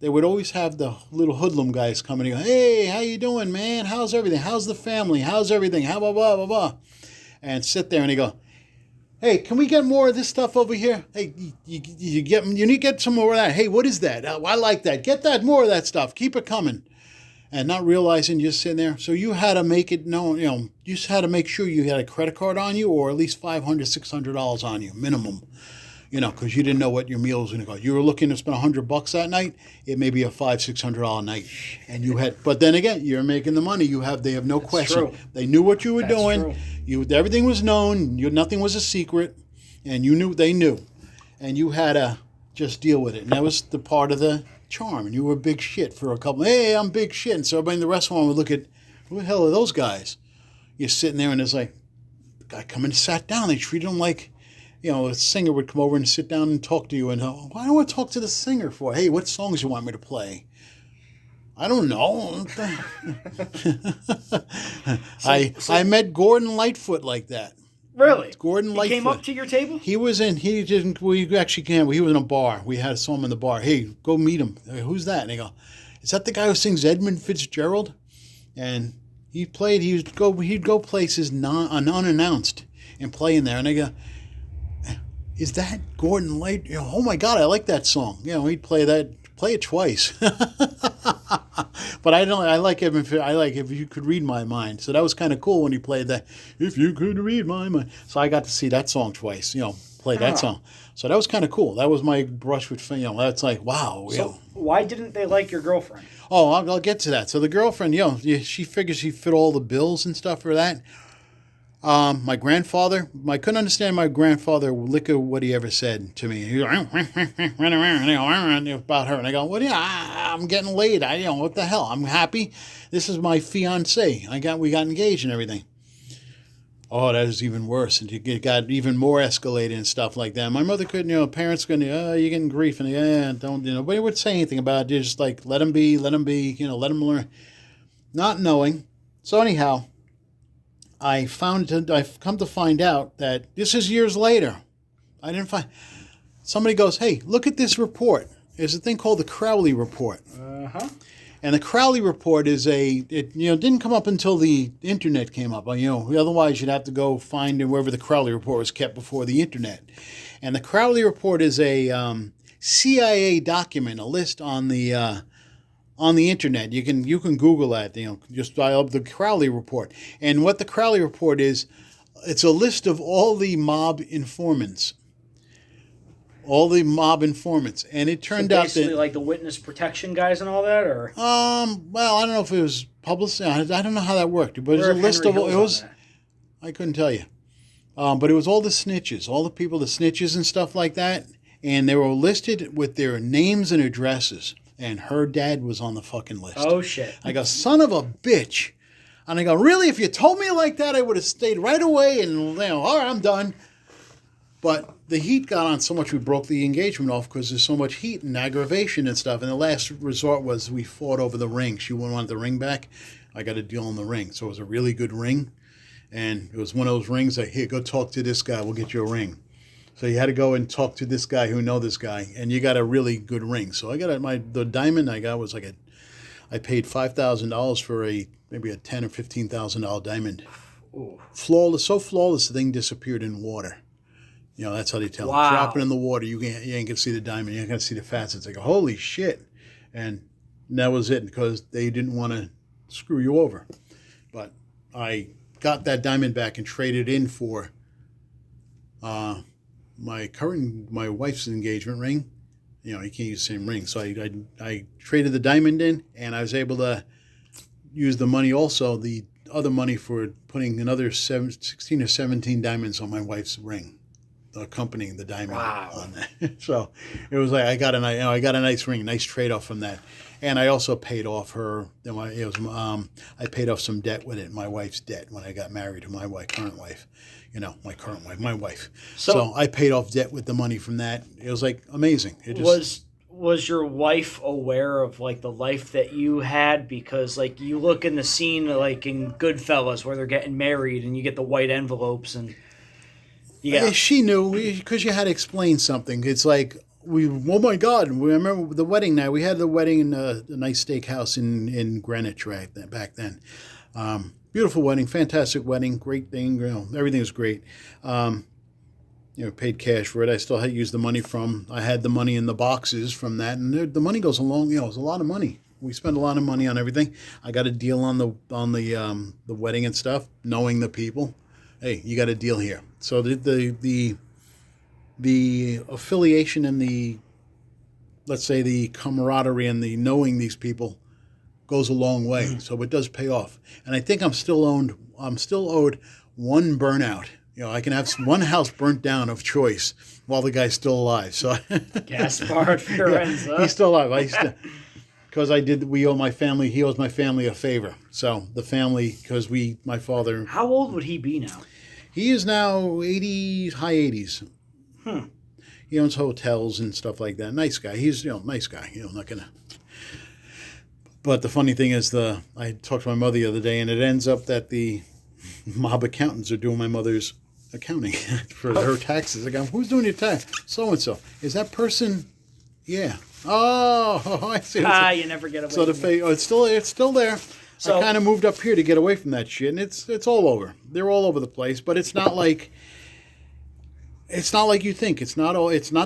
they would always have the little hoodlum guys come and go, hey, how you doing, man? How's everything? How's the family? How's everything? How blah, blah, blah, blah. And sit there, and they go, hey, can we get more of this stuff over here? Hey, you need to get some more of that. Hey, what is that? I like that. Get that, more of that stuff. Keep it coming. And not realizing you're sitting there. So you had to make it known, you just had to make sure you had a credit card on you or at least $500, $600 on you, minimum. Because you didn't know what your meal was going to go. You were looking to spend $100 that night. It may be a $500-$600 night, and but then again, you're making the money. They have no question. True. They knew what you were doing. True. Everything was known. Nothing was a secret, and they knew, and you had to just deal with it. And that was the part of the charm. And you were big shit for a couple. Hey, I'm big shit. And so everybody in the restaurant would look at, who the hell are those guys? You're sitting there, and it's like, the guy come and sat down. They treated him like. A singer would come over and sit down and talk to you. And why do I want to talk to the singer for? Hey, what songs you want me to play? I don't know. I met Gordon Lightfoot like that. Really? Gordon Lightfoot. He came up to your table? He was in a bar. We had saw him in the bar. Hey, go meet him. Who's that? And they go, is that the guy who sings Edmund Fitzgerald? And he'd go places unannounced and play in there. And they go, is that Gordon Light? Oh my God, I like that song. He'd play it twice. But I like him if you could read my mind. So that was kind of cool when he played that. If you could read my mind. So I got to see that song twice. Play that song. So that was kind of cool. That was my brush with that's like wow. So why didn't they like your girlfriend? Oh, I'll get to that. So the girlfriend, she figures she fit all the bills and stuff for that. My grandfather, I couldn't understand my grandfather lick of what he ever said to me. He run around about her, and I go, "Well, yeah, I'm getting laid. What the hell? I'm happy. This is my fiance. We got engaged and everything." Oh, that is even worse, and it got even more escalated and stuff like that. My mother couldn't, parents couldn't. You're getting grief, and don't, nobody would say anything about it. Just like let him be, let him learn, not knowing. So anyhow. I've come to find out that this is years later. Somebody goes, hey, look at this report. There's a thing called the Crowley Report. Uh-huh. And the Crowley Report didn't come up until the internet came up. Otherwise you'd have to go find wherever the Crowley Report was kept before the internet. And the Crowley Report is a CIA document, a list on the internet. You can Google that, just dial up the Crowley Report. And what the Crowley Report is, it's a list of all the mob informants. And it turned out that basically like the witness protection guys and all that, or well, I don't know if it was published. I don't know how that worked, but it was a list of it was. I couldn't tell you, but it was all the snitches, all the people, the snitches and stuff like that, and they were listed with their names and addresses. And her dad was on the fucking list. Oh, shit. I go, son of a bitch. And I go, really? If you told me like that, I would have stayed right away and, all right, I'm done. But the heat got on so much we broke the engagement off because there's so much heat and aggravation and stuff. And the last resort was we fought over the ring. She wanted the ring back. I got a deal on the ring. So it was a really good ring. And it was one of those rings like, here, go talk to this guy. We'll get you a ring. So you had to go and talk to this guy who know this guy, and you got a really good ring. So I got the diamond I got was like I paid $5,000 for maybe a $10,000 or $15,000 diamond. Ooh. Flawless, so flawless the thing disappeared in water. That's how they tell. Wow. Drop it in the water, you ain't gonna see the diamond, you ain't gonna see the facets. Like holy shit, and that was it because they didn't want to screw you over. But I got that diamond back and traded in for. My wife's engagement ring. You can't use the same ring. So I traded the diamond in, and I was able to use the money also, the other money for putting another 16 or 17 diamonds on my wife's ring. accompanying the diamond Wow. on that. So it was like I got a nice ring, nice trade off from that, and I also paid off her. I paid off some debt with it, my wife's debt when I got married to my current wife. My wife. So I paid off debt with the money from that. It was like amazing. It just, was your wife aware of like the life that you had? Because like you look in the scene like in Goodfellas where they're getting married and you get the white envelopes and she knew because you had to explain something. It's like oh my God! We remember the wedding night. We had the wedding in a nice steakhouse in Greenwich back then. Beautiful wedding, fantastic wedding, great thing. Everything was great. Paid cash for it. I still had to use the money I had the money in the boxes from that, and the money goes along. It was a lot of money. We spent a lot of money on everything. I got a deal on the wedding and stuff, knowing the people. Hey, you got a deal here. So the affiliation and let's say the camaraderie and the knowing these people goes a long way. So it does pay off. And I think I'm still owed one burnout. I can have one house burnt down of choice while the guy's still alive. So Gaspard Fiorenza. He's still alive. Because we owe my family, he owes my family a favor. So the family, because my father. How old would he be now? He is now 80, high 80s. He owns hotels and stuff like that. Nice guy. He's, nice guy. Not going to. But the funny thing is, I talked to my mother the other day, and it ends up that the mob accountants are doing my mother's accounting for her taxes. I go, who's doing your tax? So-and-so. Is that person? Yeah. Oh, I see. You never get away from it. It's still there. So I kind of moved up here to get away from that shit, and it's all over. They're all over the place, but it's not like you think. It's not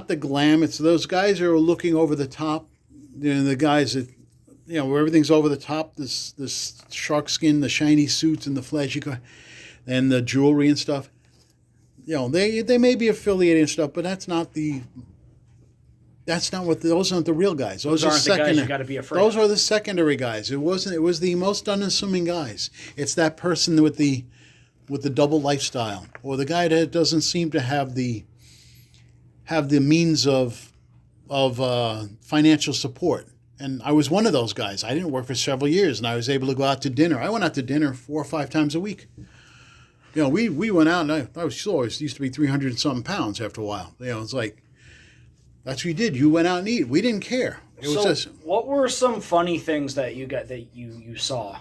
the glam. It's those guys who are looking over the top. The guys that where everything's over the top. This shark skin, the shiny suits, and the flashy car, and the jewelry and stuff. They may be affiliated and stuff, but that's not what those aren't the real guys. Those are the guys you got to be afraid. Those are the secondary guys. It was the most unassuming guys. It's that person with the double lifestyle, or the guy that doesn't seem to have the means of financial support. And I was one of those guys. I didn't work for several years, and I was able to go out to dinner. I went out to dinner 4 or 5 times a week. We went out, and I was sure it used to be 300 and something pounds after a while. It's like, that's what you did. You went out and eat. We didn't care. What were some funny things that you saw?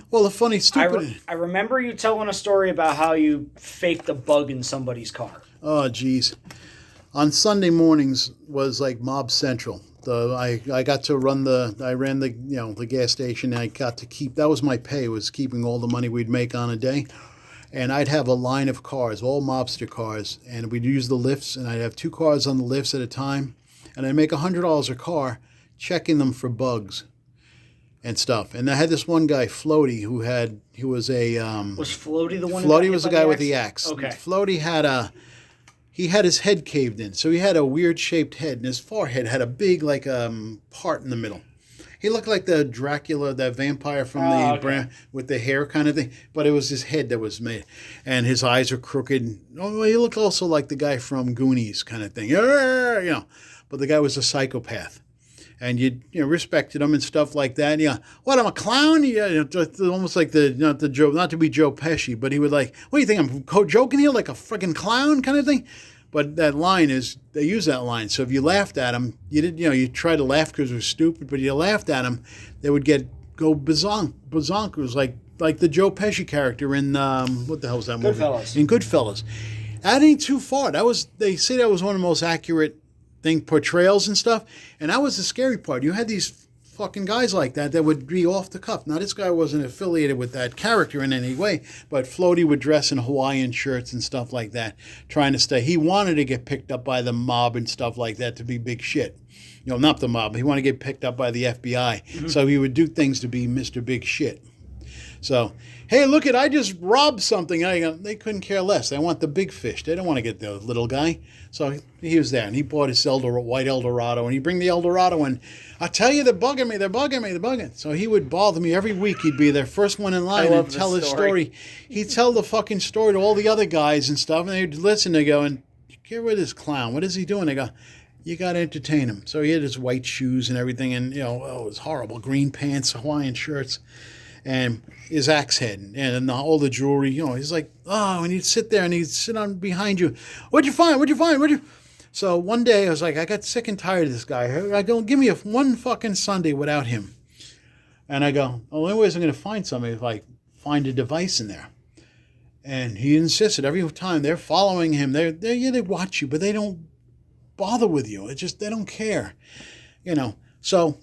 Well, the funny, stupid. I remember you telling a story about how you faked a bug in somebody's car. Oh, geez. On Sunday mornings was like Mob Central. I got to ran the gas station, and I got to keep, that was my pay, was keeping all the money we'd make on a day. And I'd have a line of cars, all mobster cars, and we'd use the lifts, and I'd have 2 cars on the lifts at a time, and I'd make $100 a car checking them for bugs and stuff. And I had this one guy, Floaty, he was a... was Floaty the one? Floaty was the guy with the axe. Okay. Floaty had his head caved in, so he had a weird shaped head, and his forehead had a big part in the middle. He looked like the Dracula, that vampire from with the hair kind of thing, but it was his head that was made, and his eyes are crooked. Oh, he looked also like the guy from Goonies kind of thing, But the guy was a psychopath, and you respected him and stuff like that. And, what, I'm a clown? Almost like not to be Joe Pesci, but he would like, what do you think, I'm joking here like a friggin' clown kind of thing? But that line they use that line. So if you laughed at him, you tried to laugh because it was stupid, but you laughed at him, they would go bazonk. Bazonk was like the Joe Pesci character in, what the hell was that movie? Goodfellas. In Goodfellas. That ain't too far. They say that was one of the most accurate portrayals and stuff. And that was the scary part. You had these fucking guys like that would be off the cuff. Now, this guy wasn't affiliated with that character in any way, but Floaty would dress in Hawaiian shirts and stuff like that, trying to stay. He wanted to get picked up by the mob and stuff like that to be big shit. Not the mob. He wanted to get picked up by the FBI. Mm-hmm. So he would do things to be Mr. Big Shit. So, hey, look I just robbed something. They couldn't care less. They want the big fish. They don't want to get the little guy. So he was there, and he bought his white Eldorado, and he'd bring the Eldorado, and I tell you, they're bugging me. So he would bother me every week. He'd be their first one in line and tell his story. He'd tell the fucking story to all the other guys and stuff, and they'd listen. They go, and get rid of this clown. What is he doing? They go, you got to entertain him. So he had his white shoes and everything, and, it was horrible. Green pants, Hawaiian shirts, and his axe head, and all the jewelry. He's like, and he'd sit there, and he'd sit on behind you. What'd you find? So one day, I was like, I got sick and tired of this guy. I go, give me one fucking Sunday without him. And I go, the only way I'm going to find somebody is like find a device in there. And he insisted every time they're following him. They watch you, but they don't bother with you. It's just they don't care, So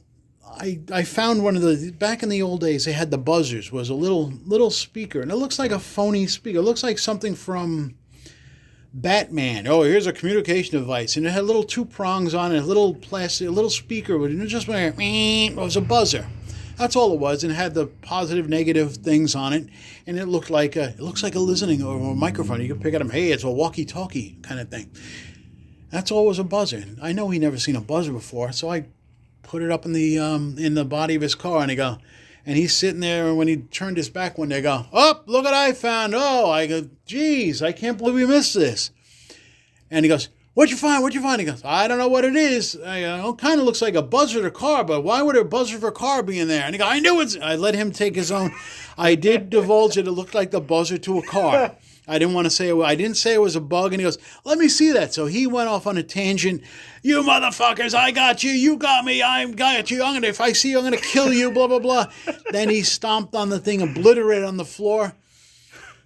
I found one of the back in the old days. They had the buzzers. Was a little speaker, and it looks like a phony speaker. It looks like something from Batman. Oh, here's a communication device, and it had little 2 prongs on it, a little plastic, a little speaker, and it just went. It was a buzzer. That's all it was, and it had the positive, negative things on it, and it looks like a listening or a microphone. You can pick it up. Hey, it's a walkie-talkie kind of thing. That's all it was, a buzzer. I know he never seen a buzzer before, so I put it up in the body of his car, and he's sitting there, and when he turned his back one day, I go, oh, look what I found. Oh, I go, geez, I can't believe we missed this. And he goes, What'd you find? He goes, I don't know what it is. It kind of looks like a buzzer to car, but why would a buzzer for car be in there? And he goes, I knew it. I let him take his own. I did divulge it. It looked like the buzzer to a car. I didn't want to say it. I didn't say it was a bug. And he goes, let me see that. So he went off on a tangent. You motherfuckers, I got you. You got me. I got you. If I see you, I'm going to kill you, blah, blah, blah. Then he stomped on the thing, obliterated on the floor.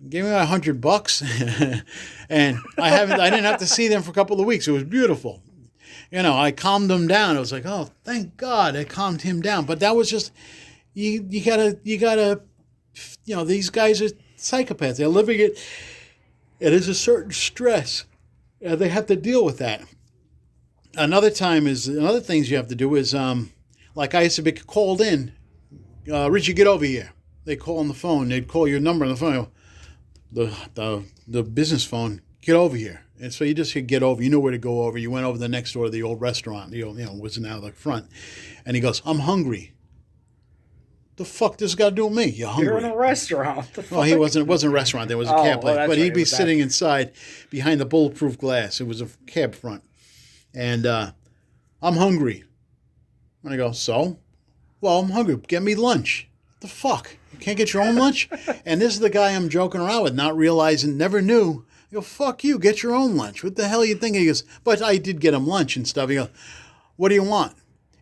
Gave me $100, and I didn't have to see them for a couple of weeks. It was beautiful. I calmed them down. I was like, oh, thank God I calmed him down. But that was just, you gotta, these guys are psychopaths. They're living it. It is a certain stress. They have to deal with that. Another things you have to do is, like I used to be called in, Richie, get over here. They call on the phone. They'd call your number on the phone. The business phone, get over here. And so you just said, get over. You know where to go over. You went over the next door to the old restaurant, was now the front. And he goes, I'm hungry. The fuck this got to do with me? You're hungry. You're in a restaurant. Well, it wasn't a restaurant. There was a cab place. But he'd be sitting inside behind the bulletproof glass. It was a cab front. And I'm hungry. And I go, so? Well, I'm hungry. Get me lunch. The fuck? You can't get your own lunch? And this is the guy I'm joking around with, not realizing, never knew. I go, fuck you, get your own lunch. What the hell are you thinking? He goes, but I did get him lunch and stuff. He goes, what do you want?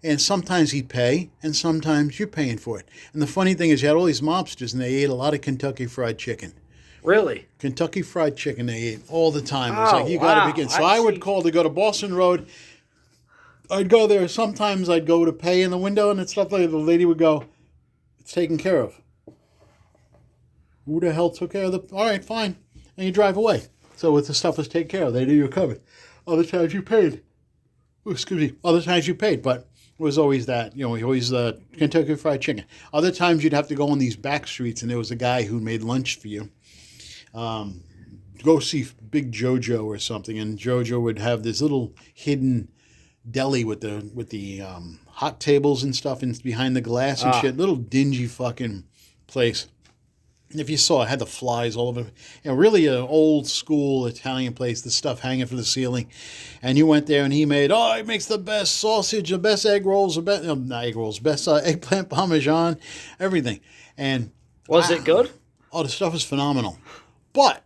And sometimes he'd pay, and sometimes you're paying for it. And the funny thing is, you had all these mobsters, and they ate a lot of Kentucky Fried Chicken. Really? Kentucky Fried Chicken they ate all the time. It was like, you got to begin. So I would call to go to Boston Road. I'd go there. Sometimes I'd go to pay in the window, and stuff like that. The lady would go, it's taken care of. Who the hell took care of all right, fine. And you drive away. So if the stuff was taken care of, they knew you were covered. Other times you paid. Other times you paid, but it was always that, always the Kentucky Fried Chicken. Other times you'd have to go on these back streets, and there was a guy who made lunch for you. Go see Big Jojo or something, and Jojo would have this little hidden deli with the hot tables and stuff behind the glass and shit. Little dingy fucking place. And if you saw it, had the flies all over. Really an old school Italian place, the stuff hanging from the ceiling. And you went there and he makes the best sausage, the best egg rolls, best eggplant parmesan, everything. And was it good? Oh, the stuff was phenomenal. But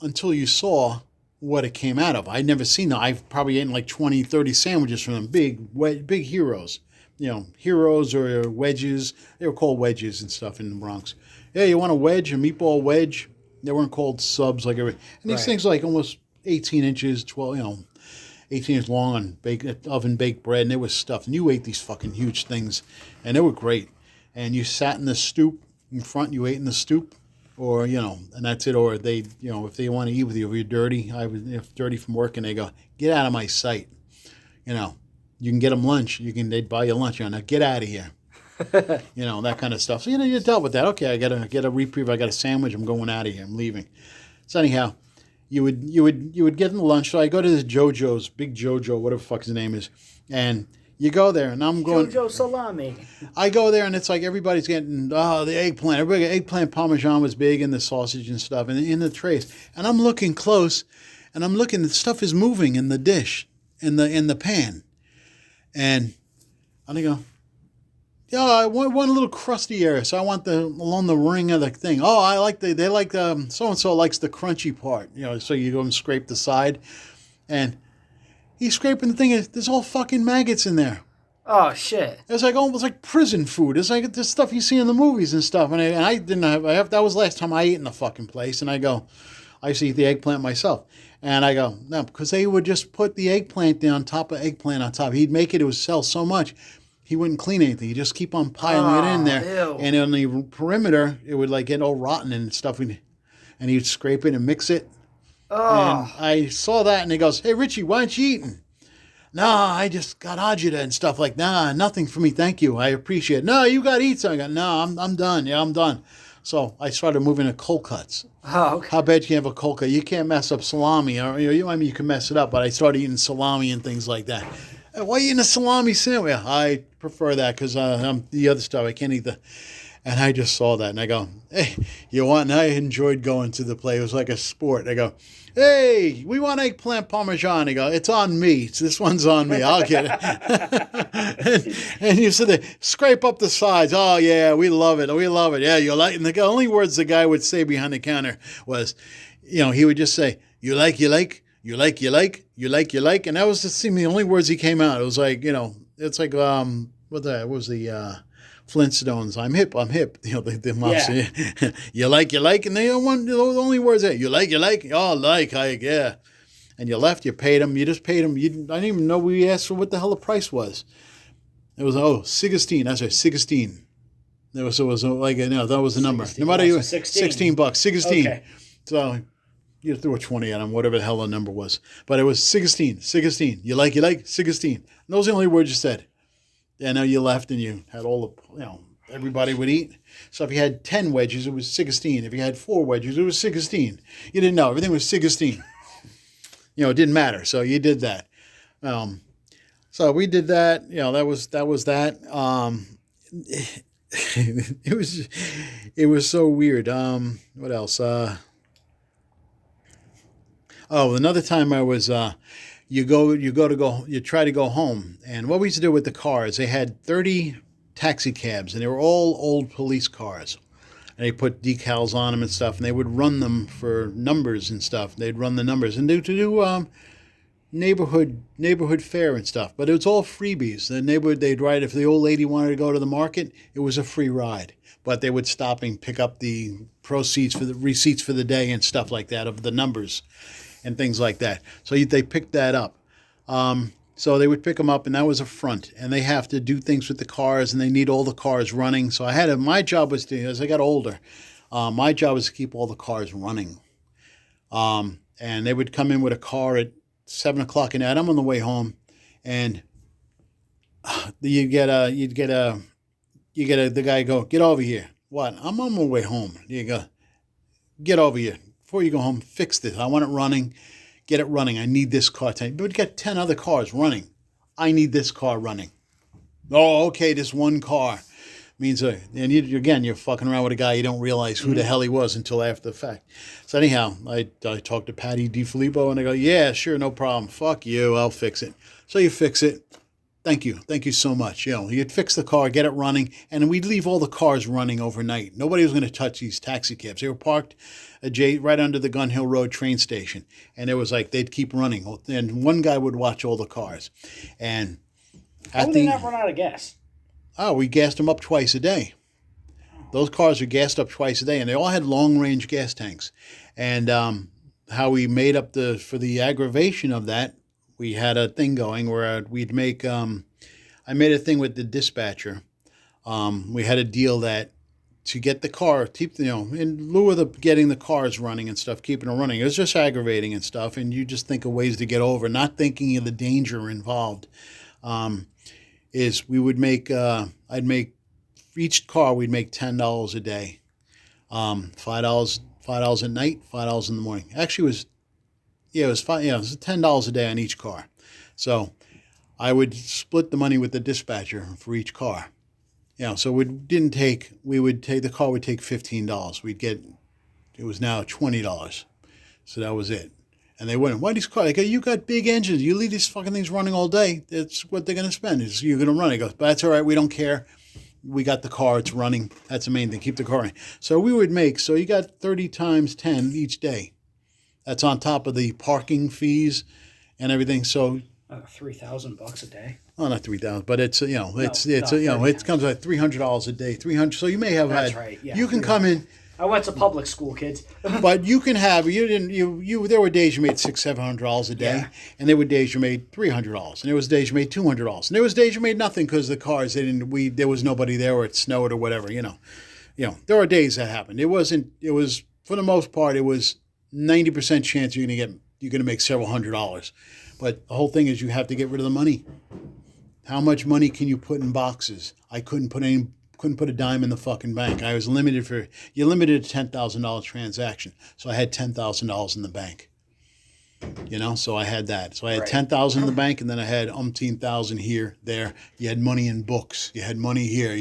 until you saw what it came out of. I'd never seen that. I've probably eaten like 20, 30 sandwiches from them. Big heroes. Heroes or wedges. They were called wedges and stuff in the Bronx. Yeah, you want a wedge, a meatball wedge? They weren't called subs like every. And these things like almost 18 inches, 18 inches long on oven baked bread, and they were stuffed. And you ate these fucking huge things, and they were great. And you sat in the stoop in front, you ate in the stoop, or and that's it. Or they, if they want to eat with you, if you're dirty, if dirty from work, and they go, get out of my sight. You can get them lunch. They'd buy you lunch. Now get out of here. That kind of stuff. So, you dealt with that. Okay, I got to get a reprieve. I got a sandwich. I'm going out of here. I'm leaving. So anyhow, you would get in the lunch. So I go to this Jojo's, Big Jojo, whatever the fuck his name is, and you go there, and I'm going Jojo salami. I go there, and it's like everybody's getting the eggplant. Eggplant parmesan was big, and the sausage and stuff, and in the trays. And I'm looking close, and I'm looking, the stuff is moving in the dish, in the pan. And I go, yeah, I want a little crusty area, so I want along the ring of the thing. Oh, I like so and so likes the crunchy part, So you go and scrape the side, and he's scraping the thing. There's all fucking maggots in there. Oh shit! It's like almost like prison food. It's like this stuff you see in the movies and stuff. And I didn't have. That was the last time I ate in the fucking place. And I used to eat the eggplant myself. And I go, no, because they would just put the eggplant down top of eggplant on top. He'd make it would sell so much. He wouldn't clean anything. He'd just keep on piling it in there. Ew. And on the perimeter, it would like get all rotten and stuff. And he'd scrape it and mix it. And I saw that, and he goes, hey, Richie, why aren't you eating? Nah, I just got agita and stuff like, nah, nothing for me, thank you. I appreciate it. No, you got to eat something. I go, no, I'm done. Yeah, I'm done. So I started moving to cold cuts. Oh, okay. How bad can you have a cold cut? You can't mess up salami. Or, you can mess it up, but I started eating salami and things like that. Why are you eating a salami sandwich? I prefer that because I'm the other stuff. I can't eat the... And I just saw that, and I go, hey, you want... And I enjoyed going to the play. It was like a sport. I go, hey, we want eggplant parmesan. I go, it's on me. This one's on me. I'll get it. and you said, scrape up the sides. Oh, yeah, we love it. We love it. Yeah, you like it. And the only words the guy would say behind the counter was, he would just say, you like, you like, you like, you like, you like, you like. And that was just the only words he came out. It was like, it's like, what was the... Flintstones, I'm hip, the mafia. Yeah. you like, and the only words there, you like, yeah. And you left, you paid them, you just paid them. I didn't even know we asked for what the hell the price was. It was, 16, that's right, 16. It was like, that was the number. No matter you, 16 bucks, 16. Okay. So you threw a 20 at him, whatever the hell the number was. But it was 16, you like, 16. And those are the only words you said. And then you left and you had all the, everybody would eat. So if you had 10 wedges, it was 16. If you had 4 wedges, it was 16. You didn't know. Everything was 16. It didn't matter. So you did that. So we did that. That was that. It was so weird. What else? Another time I was... You try to go home. And what we used to do with the cars, they had 30 taxi cabs, and they were all old police cars. And they put decals on them and stuff, and they would run them for numbers and stuff. They'd run the numbers and do neighborhood fair and stuff. But it was all freebies. The neighborhood, they'd ride, if the old lady wanted to go to the market, it was a free ride. But they would stop and pick up the proceeds for the receipts for the day and stuff like that of the numbers and things like that. So they picked that up. So they would pick them up, and that was a front. And they have to do things with the cars, and they need all the cars running. So my job was to, as I got older, my job was to keep all the cars running. And they would come in with a car at 7 o'clock at night. I'm on the way home, and the guy go, get over here. What? I'm on my way home. You go, get over here. Before you go home, fix this. I want it running. Get it running. I need this car. But we got 10 other cars running. I need this car running. Oh, okay, this one car means, and you're fucking around with a guy, you don't realize who the hell he was until after the fact. So anyhow, I talked to Patty DiFilippo, and I go, yeah, sure, no problem. Fuck you, I'll fix it. So you fix it. Thank you so much. You'd fix the car, get it running, and we'd leave all the cars running overnight. Nobody was going to touch these taxi cabs. They were parked right under the Gun Hill Road train station, and it was like they'd keep running. And one guy would watch all the cars. And how would they not run out of gas? Oh, we gassed them up twice a day. Those cars were gassed up twice a day, and they all had long-range gas tanks. And how we made up for the aggravation of that, we had a thing going where we'd make, I made a thing with the dispatcher. We had a deal that to get the car, in lieu of getting the cars running and stuff, keeping them running, it was just aggravating and stuff. And you just think of ways to get over, not thinking of the danger involved. Is we would make, I'd make, for each car, we'd make $10 a day. $5 at night, $5 in the morning. Actually, it was $10 a day on each car. So I would split the money with the dispatcher for each car. So the car would take $15. It was now $20. So that was it. And they wouldn't. Why these cars? I go, you got big engines. You leave these fucking things running all day. That's what they're going to spend. Is you're going to run. He goes, but that's all right. We don't care. We got the car. It's running. That's the main thing. Keep the car running. So we would make, so you got 30 times 10 each day. That's on top of the parking fees and everything. So $3,000 a day. Oh, not 3,000, but it's it comes like $300 a day. 300. So you may have That's had. right. Yeah, you can come in. I went to public school, kids. But you can have there were days you made $600-700 a day, and there were days you made $300, and there was days you made $200, and there was days you made nothing because the cars there was nobody there or it snowed or whatever. There are days that happened. It was for the most part it was 90% chance you're gonna make several $100s, but the whole thing is you have to get rid of the money. How much money can you put in boxes? I couldn't put a dime in the fucking bank. I was limited to $10,000 transaction. So I had $10,000 in the bank. So I had that. So I had $10,000 in the bank, and then I had umpteen thousand here, there. You had money in books. You had money here.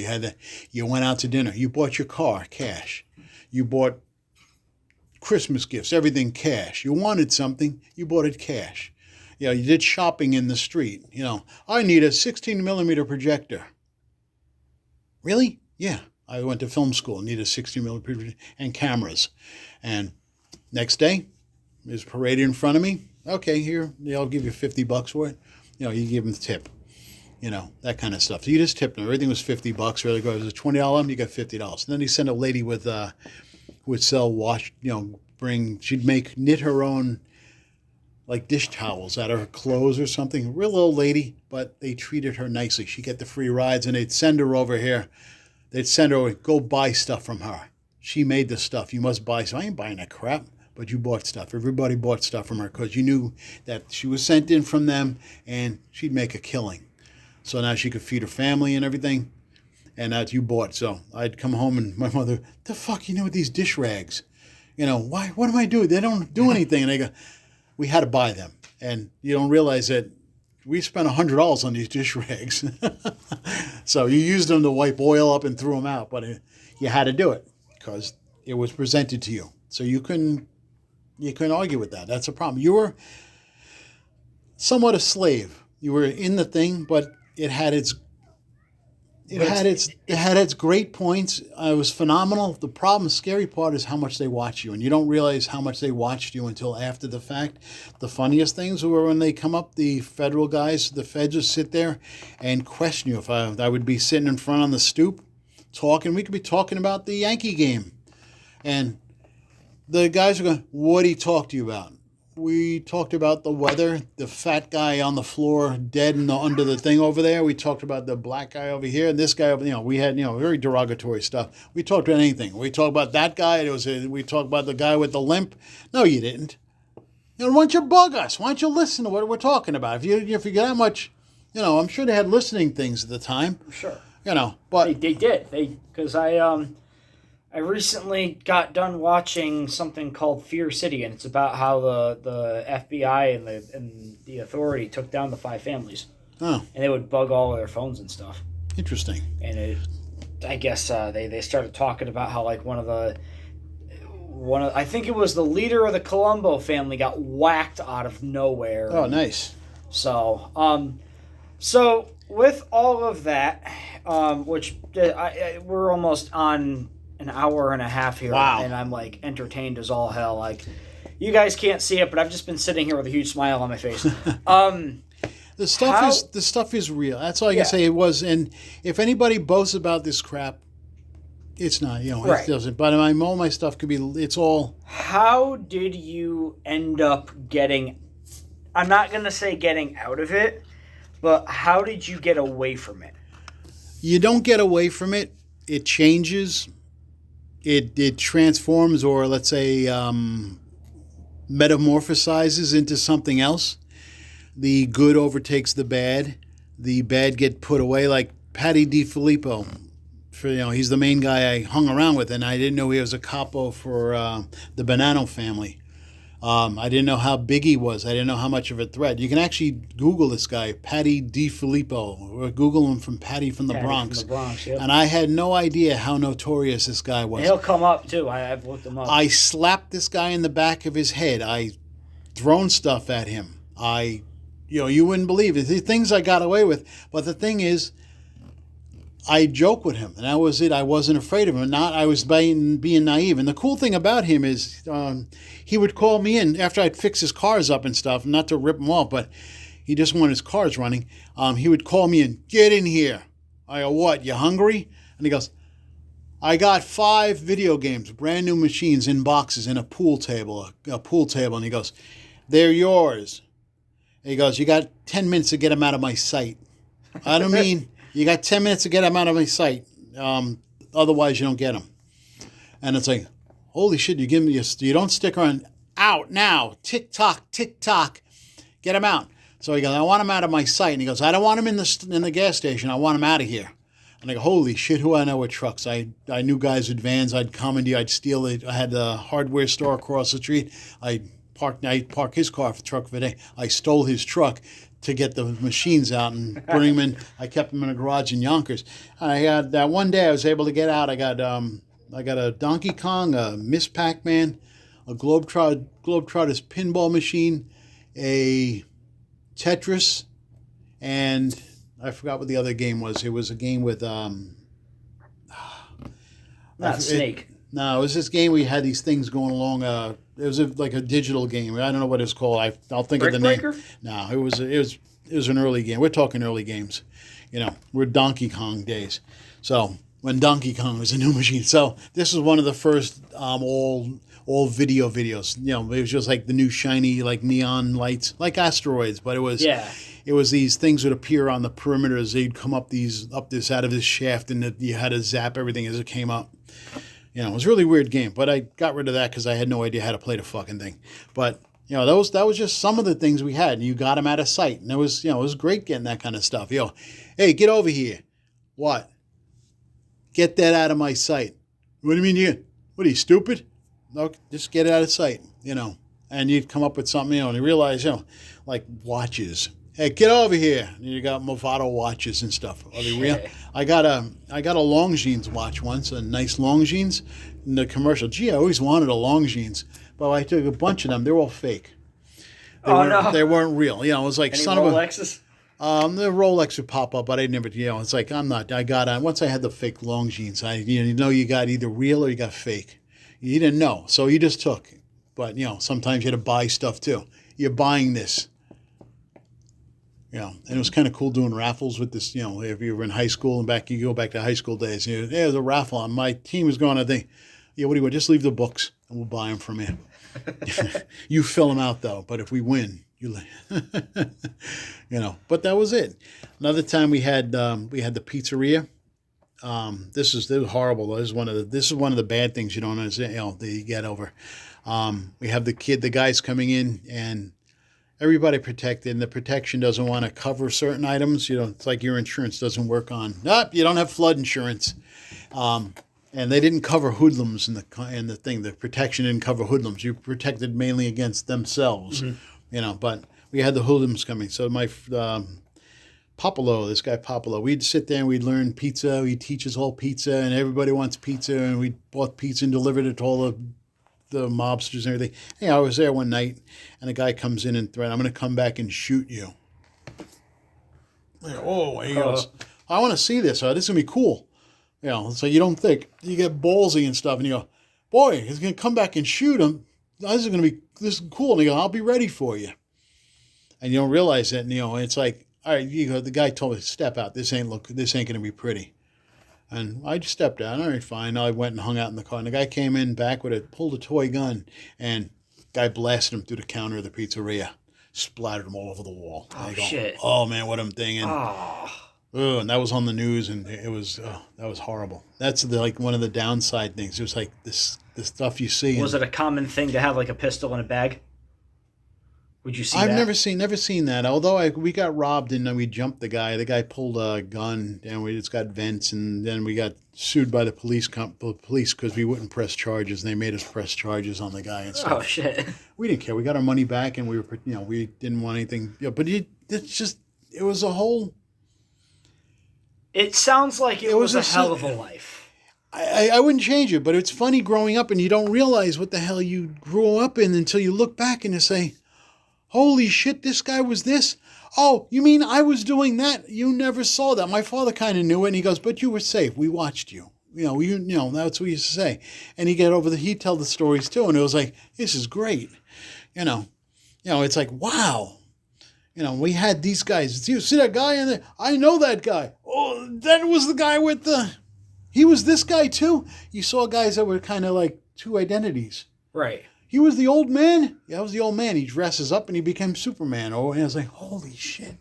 You went out to dinner. You bought your car, cash. You bought Christmas gifts, everything cash. You wanted something, you bought it cash. You did shopping in the street. I need a 16mm projector. Really? Yeah. I went to film school and needed a 16mm projector and cameras. And next day, there's paraded in front of me. Okay, here, I'll give you $50 for it. You give them the tip. That kind of stuff. So you just tipped them. Everything was $50. Really good. It was a $20, you got $50. And then he sent a lady who would sell she'd knit her own like dish towels out of her clothes or something. Real old lady, but they treated her nicely. She'd get the free rides, and they'd send her over here. They'd send her over, go buy stuff from her. She made the stuff. You must buy some. I ain't buying that crap, but you bought stuff. Everybody bought stuff from her because you knew that she was sent in from them, and she'd make a killing. So now she could feed her family and everything, and that you bought. So I'd come home, and my mother, the fuck you know with these dish rags? Why? What am I doing? They don't do anything. And they go, we had to buy them. And you don't realize that we spent $100 on these dish rags. So you used them to wipe oil up and threw them out. But you had to do it because it was presented to you. So you couldn't argue with that. That's a problem. You were somewhat a slave. You were in the thing, but it had its great points. It was phenomenal. The scary part is how much they watch you, and you don't realize how much they watched you until after the fact. The funniest things were when they come up, the federal guys, the feds would sit there and question you. If I would be sitting in front on the stoop talking, we could be talking about the Yankee game, and the guys are going, "What did he talk to you about?" We talked about the weather, the fat guy on the floor dead under the thing over there. We talked about the black guy over here, and this guy over. We had very derogatory stuff. We talked about anything. We talked about that guy. We talked about the guy with the limp. No, you didn't. Why don't you bug us? Why don't you listen to what we're talking about? If you get that much, I'm sure they had listening things at the time. Sure. But they did. Because I recently got done watching something called Fear City, and it's about how the FBI and the authority took down the 5 families. Oh. And they would bug all of their phones and stuff. Interesting. And I guess they started talking about how like one of I think it was the leader of the Colombo family got whacked out of nowhere. Oh, nice. So so with all of that, which we're almost on an hour and a half here. Wow. And I'm like entertained as all hell. Like, you guys can't see it, but I've just been sitting here with a huge smile on my face. The stuff is real. That's all I can say. It was, and if anybody boasts about this crap, it's not. Right. It doesn't. But all my stuff could be. It's all. How did you end up getting? I'm not gonna say getting out of it, but how did you get away from it? You don't get away from it. It changes. It transforms, or let's say metamorphosizes into something else. The good overtakes the bad. The bad get put away, like Patty DiFilippo. He's the main guy I hung around with, and I didn't know he was a capo for the Bonanno family. I didn't know how big he was. I didn't know how much of a threat. You can actually Google this guy, Patty DiFilippo, or Google him from Patty from the Bronx. From the Bronx, yep. And I had no idea how notorious this guy was. And he'll come up, too. I've looked him up. I slapped this guy in the back of his head. I thrown stuff at him. You wouldn't believe it. The things I got away with. But the thing is, I joke with him, and that was it. I wasn't afraid of him. I was being naive. And the cool thing about him is he would call me in after I'd fix his cars up and stuff, not to rip him off, but he just wanted his cars running. He would call me in, get in here. I go, what, you hungry? And he goes, I got 5 video games, brand new machines in boxes in a pool table. And he goes, they're yours. And he goes, you got 10 minutes to get them out of my sight. I don't mean... You got 10 minutes to get them out of my sight. Otherwise, you don't get them. And it's like, holy shit, you don't stick around. Out now. Tick tock, tick tock. Get them out. So he goes, I want them out of my sight. And he goes, I don't want them in the gas station. I want them out of here. And I go, holy shit, who I know with trucks? I knew guys with vans. I'd commandeer, I'd steal it. I had a hardware store across the street. I'd park his car for the truck for the day. I stole his truck to get the machines out and bring them in. I kept them in a garage in Yonkers. I had that one day I was able to get out. I got a Donkey Kong, a Miss Pac-Man, a Globetrotters pinball machine, a Tetris, and I forgot what the other game was. It was a game with Snake. No, it was this game where you had these things going along. It was like a digital game. I don't know what it's called. I'll think Brick of the name. Breaker? No, it was an early game. We're talking early games. We're Donkey Kong days. So when Donkey Kong was a new machine. So this is one of the first all videos. It was just like the new shiny like neon lights, like asteroids. But it was these things would appear on the perimeters. They'd come up out of this shaft, and you had to zap everything as it came up. It was a really weird game, but I got rid of that because I had no idea how to play the fucking thing. But that was just some of the things we had, and you got them out of sight, and it was great getting that kind of stuff. Hey, get over here. What? Get that out of my sight. What do you mean what are you, stupid? No, just get it out of sight. And you'd come up with something, and you realize, like watches. Hey, get over here. And you got Movado watches and stuff. Are they real? I got a Longines watch once, a nice Longines in the commercial. Gee, I always wanted a Longines, but I took a bunch of them. They're all fake. They weren't real. It was like Any son Rolexes? of a. The Rolex would pop up, but I never. It's like once I had the fake Longines, you got either real or you got fake. You didn't know, so you just took. But sometimes you had to buy stuff too. You're buying this. And it was kind of cool doing raffles with this, if you were in high school and you go back to high school days, there's a raffle on. My team was going, I think, what do you want? Just leave the books and we'll buy them from you. You fill them out though, but if we win, but that was it. Another time we had the pizzeria. This was horrible. This is one of the bad things you don't understand, that you get over. We have the guys coming in and everybody protected, and the protection doesn't want to cover certain items. It's like your insurance doesn't work on. Nope, you don't have flood insurance. And they didn't cover hoodlums in the thing. The protection didn't cover hoodlums. You protected mainly against themselves. Mm-hmm. But we had the hoodlums coming. So my this guy Popolo, we'd sit there and we'd learn pizza. He'd teach us all pizza, and everybody wants pizza. And we bought pizza and delivered it to all the mobsters and everything. Hey, I was there one night, and a guy comes in and threatens, I'm going to come back and shoot you. He goes, I want to see this. This is going to be cool. So you don't think. You get ballsy and stuff, and you go, boy, he's going to come back and shoot him. This is cool. And he goes, I'll be ready for you. And you don't realize that, it's like, all right, the guy told me, step out. This ain't going to be pretty. And I just stepped out. All right, fine. I went and hung out in the car. And the guy came in back pulled a toy gun, and guy blasted him through the counter of the pizzeria, splattered him all over the wall. Shit! Oh man, what I'm thinking. And that was on the news, and that was horrible. That's one of the downside things. It was like this stuff you see. Was it a common thing to have like a pistol in a bag? Would you see I've that? never seen that. Although we got robbed and we jumped the guy. The guy pulled a gun and it's got vents, and then we got sued by the police because we wouldn't press charges, and they made us press charges on the guy and stuff. Oh shit! We didn't care. We got our money back, and we didn't want anything. But it was a whole. It sounds like it was a hell of a life. I wouldn't change it, but it's funny growing up and you don't realize what the hell you grew up in until you look back and you say, Holy shit, this guy was this? Oh, you mean I was doing that? You never saw that. My father kind of knew it, and he goes, but you were safe. We watched you. You know, that's what he used to say. And he'd tell the stories too, and it was like, this is great. It's like, wow. We had these guys. Do you see that guy in there? I know that guy. Oh, that was the guy he was this guy too. You saw guys that were kind of like two identities. Right. He was the old man. Yeah, I was the old man. He dresses up and he became Superman. Oh, and I was like, holy shit.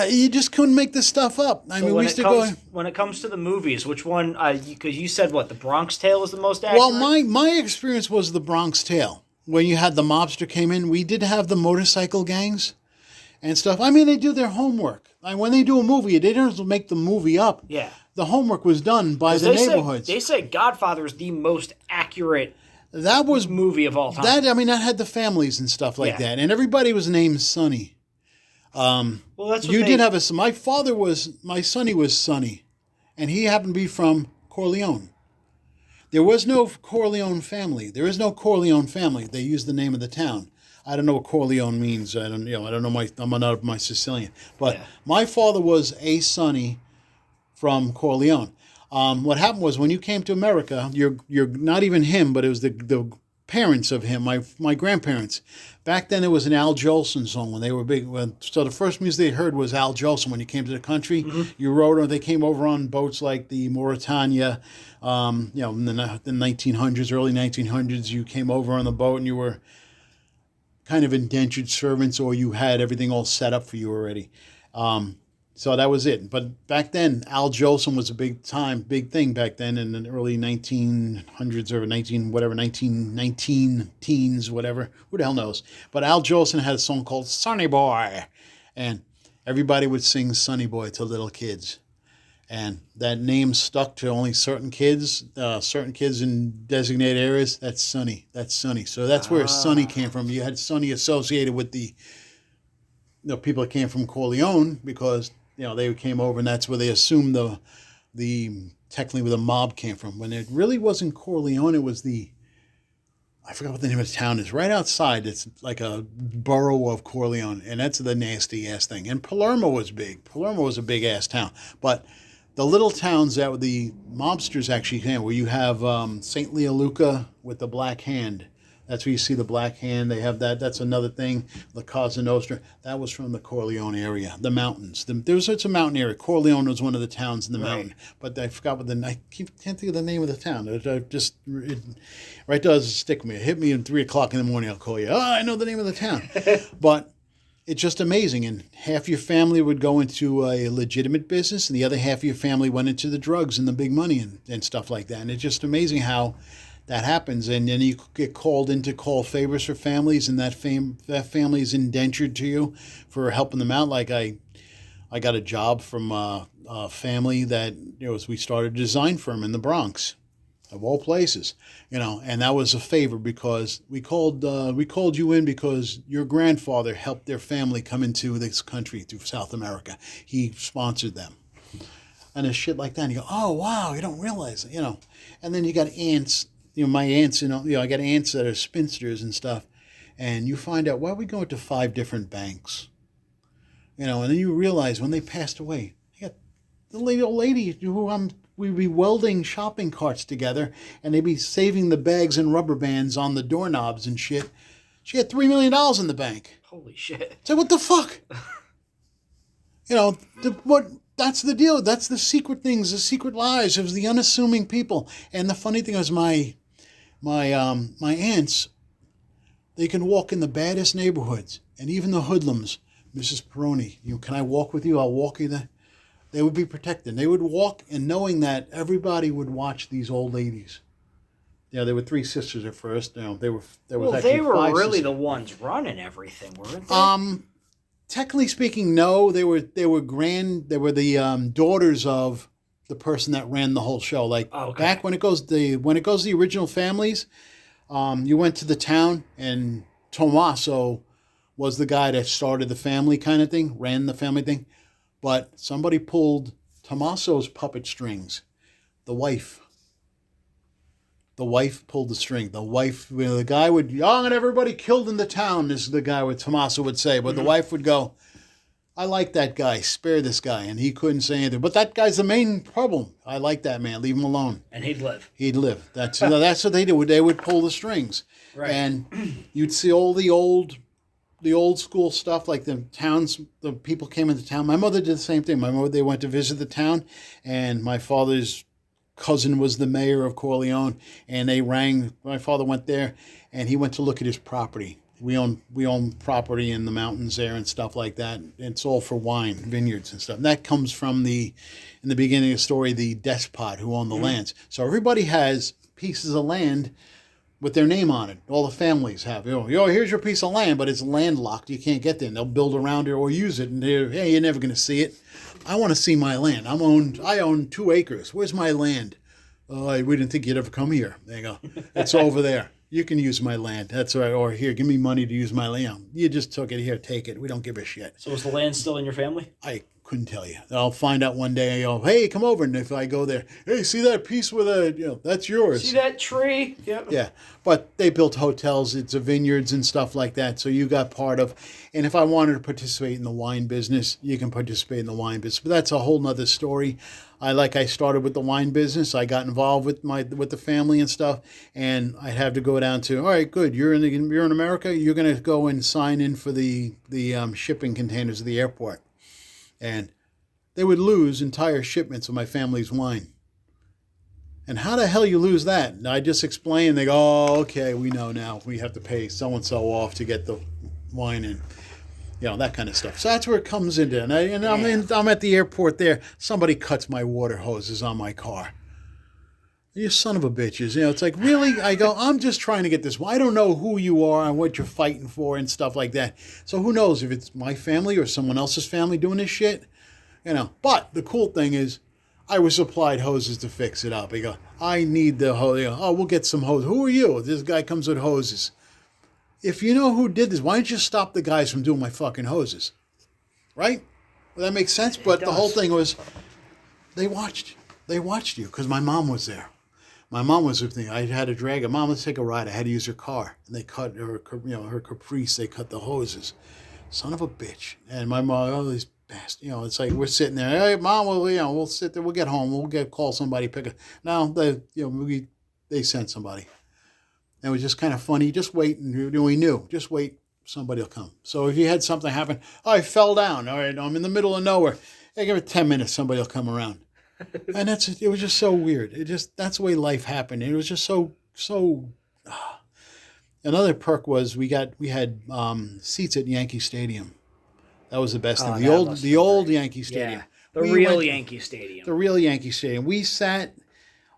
You just couldn't make this stuff up. I mean, we used to go. When it comes to the movies, which one? Because you said what, The Bronx Tale is the most accurate? Well, my experience was The Bronx Tale. When you had the mobster came in, we did have the motorcycle gangs and stuff. I mean, they do their homework. When they do a movie, they don't make the movie up. Yeah. The homework was done by the neighborhoods. They say Godfather is the most accurate movie of all time. That had the families and stuff like that. And everybody was named Sonny. Well, that's what you did have my Sonny was Sonny. And he happened to be from Corleone. There was no Corleone family. There is no Corleone family. They used the name of the town. I don't know what Corleone means. I don't know. I'm not my Sicilian. But my father was a Sonny from Corleone. What happened was when you came to America, you're not even him, but it was the parents of him, my grandparents. Back then, it was an Al Jolson song when they were big. So the first music they heard was Al Jolson when you came to the country. Mm-hmm. You rode, they came over on boats like the Mauritania. In the 1900s, early 1900s, you came over on the boat and you were kind of indentured servants, or you had everything all set up for you already. So that was it. But back then, Al Jolson was a big thing back then in the early 1900s or 1919 teens, whatever. Who the hell knows? But Al Jolson had a song called Sonny Boy. And everybody would sing Sonny Boy to little kids. And that name stuck to only certain kids in designated areas. That's Sonny. So that's where Sonny came from. You had Sonny associated with the people that came from Corleone because they came over, and that's where they assumed the technically where the mob came from. When it really wasn't Corleone, it was I forgot what the name of the town is. Right outside, it's like a borough of Corleone, and that's the nasty ass thing. And Palermo was big. Palermo was a big ass town, but the little towns that the mobsters actually came, where you have St. Leoluca with the Black Hand. That's where you see the Black Hand. They have that. That's another thing. La Cosa Nostra. That was from the Corleone area, the mountains. It's a mountain area. Corleone was one of the towns in the mountain. But I forgot I can't think of the name of the town. It does stick with me. It hit me at 3 o'clock in the morning. I'll call you. Oh, I know the name of the town. But it's just amazing. And half your family would go into a legitimate business, and the other half of your family went into the drugs and the big money and stuff like that. And it's just amazing how that happens. And then you get called in to call favors for families, and that family is indentured to you for helping them out. Like I got a job from a family that we started a design firm in the Bronx, of all places, and that was a favor because we called you in because your grandfather helped their family come into this country through South America. He sponsored them. And a shit like that. And you go, oh, wow, you don't realize it, And then you got aunts. My aunts, I got aunts that are spinsters and stuff, and you find out, why are we going to 5 different banks? And then you realize when they passed away, you got the old lady who we'd be welding shopping carts together, and they'd be saving the bags and rubber bands on the doorknobs and shit. She had $3 million in the bank. Holy shit. So what the fuck? That's the deal. That's the secret things, the secret lies. It was the unassuming people. And the funny thing was my aunts, they can walk in the baddest neighborhoods, and even the hoodlums. Mrs. Peroni, can I walk with you? I'll walk you there. They would be protected. They would walk, and knowing that everybody would watch these old ladies. There were 3 sisters at first. They were really sisters. The ones running everything, weren't they? Technically speaking, no. They were the daughters of the person that ran the whole show. Back when it goes the original families, you went to the town, and Tommaso was the guy that started the family kind of thing, ran the family thing. But somebody pulled Tommaso's puppet strings, the wife. The wife pulled the string. The wife, the guy would, I'm going to everybody killed in the town, this is the guy what Tommaso would say. But the wife would go, I like that guy, spare this guy. And he couldn't say anything. But that guy's the main problem. I like that man, leave him alone. And he'd live. He'd live. That's what they did. They would pull the strings. Right. And you'd see all the old school stuff, like the people came into town. My mother did the same thing. They went to visit the town, and my father's cousin was the mayor of Corleone, and my father went there, and he went to look at his property. We own property in the mountains there and stuff like that. It's all for wine, vineyards and stuff. And that comes from in the beginning of the story, the despot who owned the lands. So everybody has pieces of land with their name on it. All the families have. Here's your piece of land, but it's landlocked. You can't get there. And they'll build around it or use it. And hey, you're never going to see it. I want to see my land. I own 2 acres. Where's my land? Oh, we didn't think you'd ever come here. There you go. It's over there. You can use my land. That's right. Or here, give me money to use my land. You just took it. Here, take it. We don't give a shit. So is the land still in your family? I couldn't tell you. I'll find out one day. Hey, come over. And if I go there, hey, see that piece with that's yours. See that tree? Yep. Yeah. But they built hotels. It's a vineyards and stuff like that. So you got part of. And if I wanted to participate in the wine business, you can participate in the wine business. But that's a whole nother story. I started with the wine business. I got involved with the family and stuff, and I'd have to go down to, all right, good. You're in America. You're going to go and sign in for the shipping containers at the airport, and they would lose entire shipments of my family's wine. And how the hell you lose that? And I just explained. They go, oh, okay, we know now. We have to pay so and so off to get the wine in. That kind of stuff. So that's where it comes into. And I'm at the airport there. Somebody cuts my water hoses on my car. You son of a bitches. It's like, really? I go, I'm just trying to get this. I don't know who you are and what you're fighting for and stuff like that. So who knows if it's my family or someone else's family doing this shit? But the cool thing is, I was supplied hoses to fix it up. I go, I need the hose. We'll get some hoses. Who are you? This guy comes with hoses. If you know who did this, why don't you stop the guys from doing my fucking hoses? Right? Well, that makes sense. But the whole thing was, they watched you because my mom was there. My mom was with me. I had to drag her. Mom, let's take a ride. I had to use her car. And they cut her, her Caprice. They cut the hoses. Son of a bitch. And my mom, these bastards. It's like we're sitting there. Hey, Mom, we'll sit there. We'll get home. We'll call somebody, pick it. No, they sent somebody. And it was just kind of funny. Just wait, and we knew. Just wait, somebody will come. So if you had something happen, I fell down. All right, I'm in the middle of nowhere. Hey, give it 10 minutes, somebody will come around. And it was just so weird. That's the way life happened. It was just so. Another perk was we had seats at Yankee Stadium. That was the best thing. The old Yankee Stadium. Yeah, the real Yankee Stadium. The real Yankee Stadium. We sat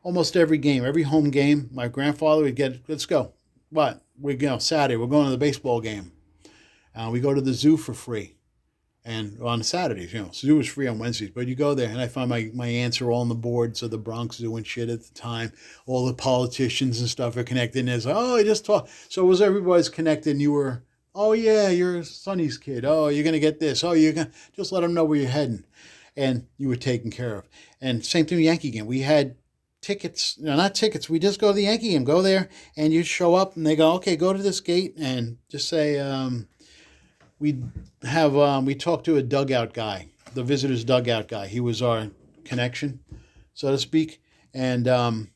almost every game, every home game. My grandfather would let's go. What? Saturday, we're going to the baseball game. We go to the zoo for free. And on Saturdays, zoo was free on Wednesdays. But you go there, and I find my aunts are all on the boards of the Bronx Zoo and shit at the time. All the politicians and stuff are connected. And it's like, I just talk. So it was everybody's connected, and you were, oh, yeah, you're Sonny's kid. Oh, you're going to get this. Oh, you're going to just let them know where you're heading. And you were taken care of. And same thing with Yankee game. We had tickets, not tickets. We just go to the Yankee game. Go there, and you show up, and they go, okay, go to this gate, and just say, we talked to a dugout guy, the visitor's dugout guy. He was our connection, so to speak, and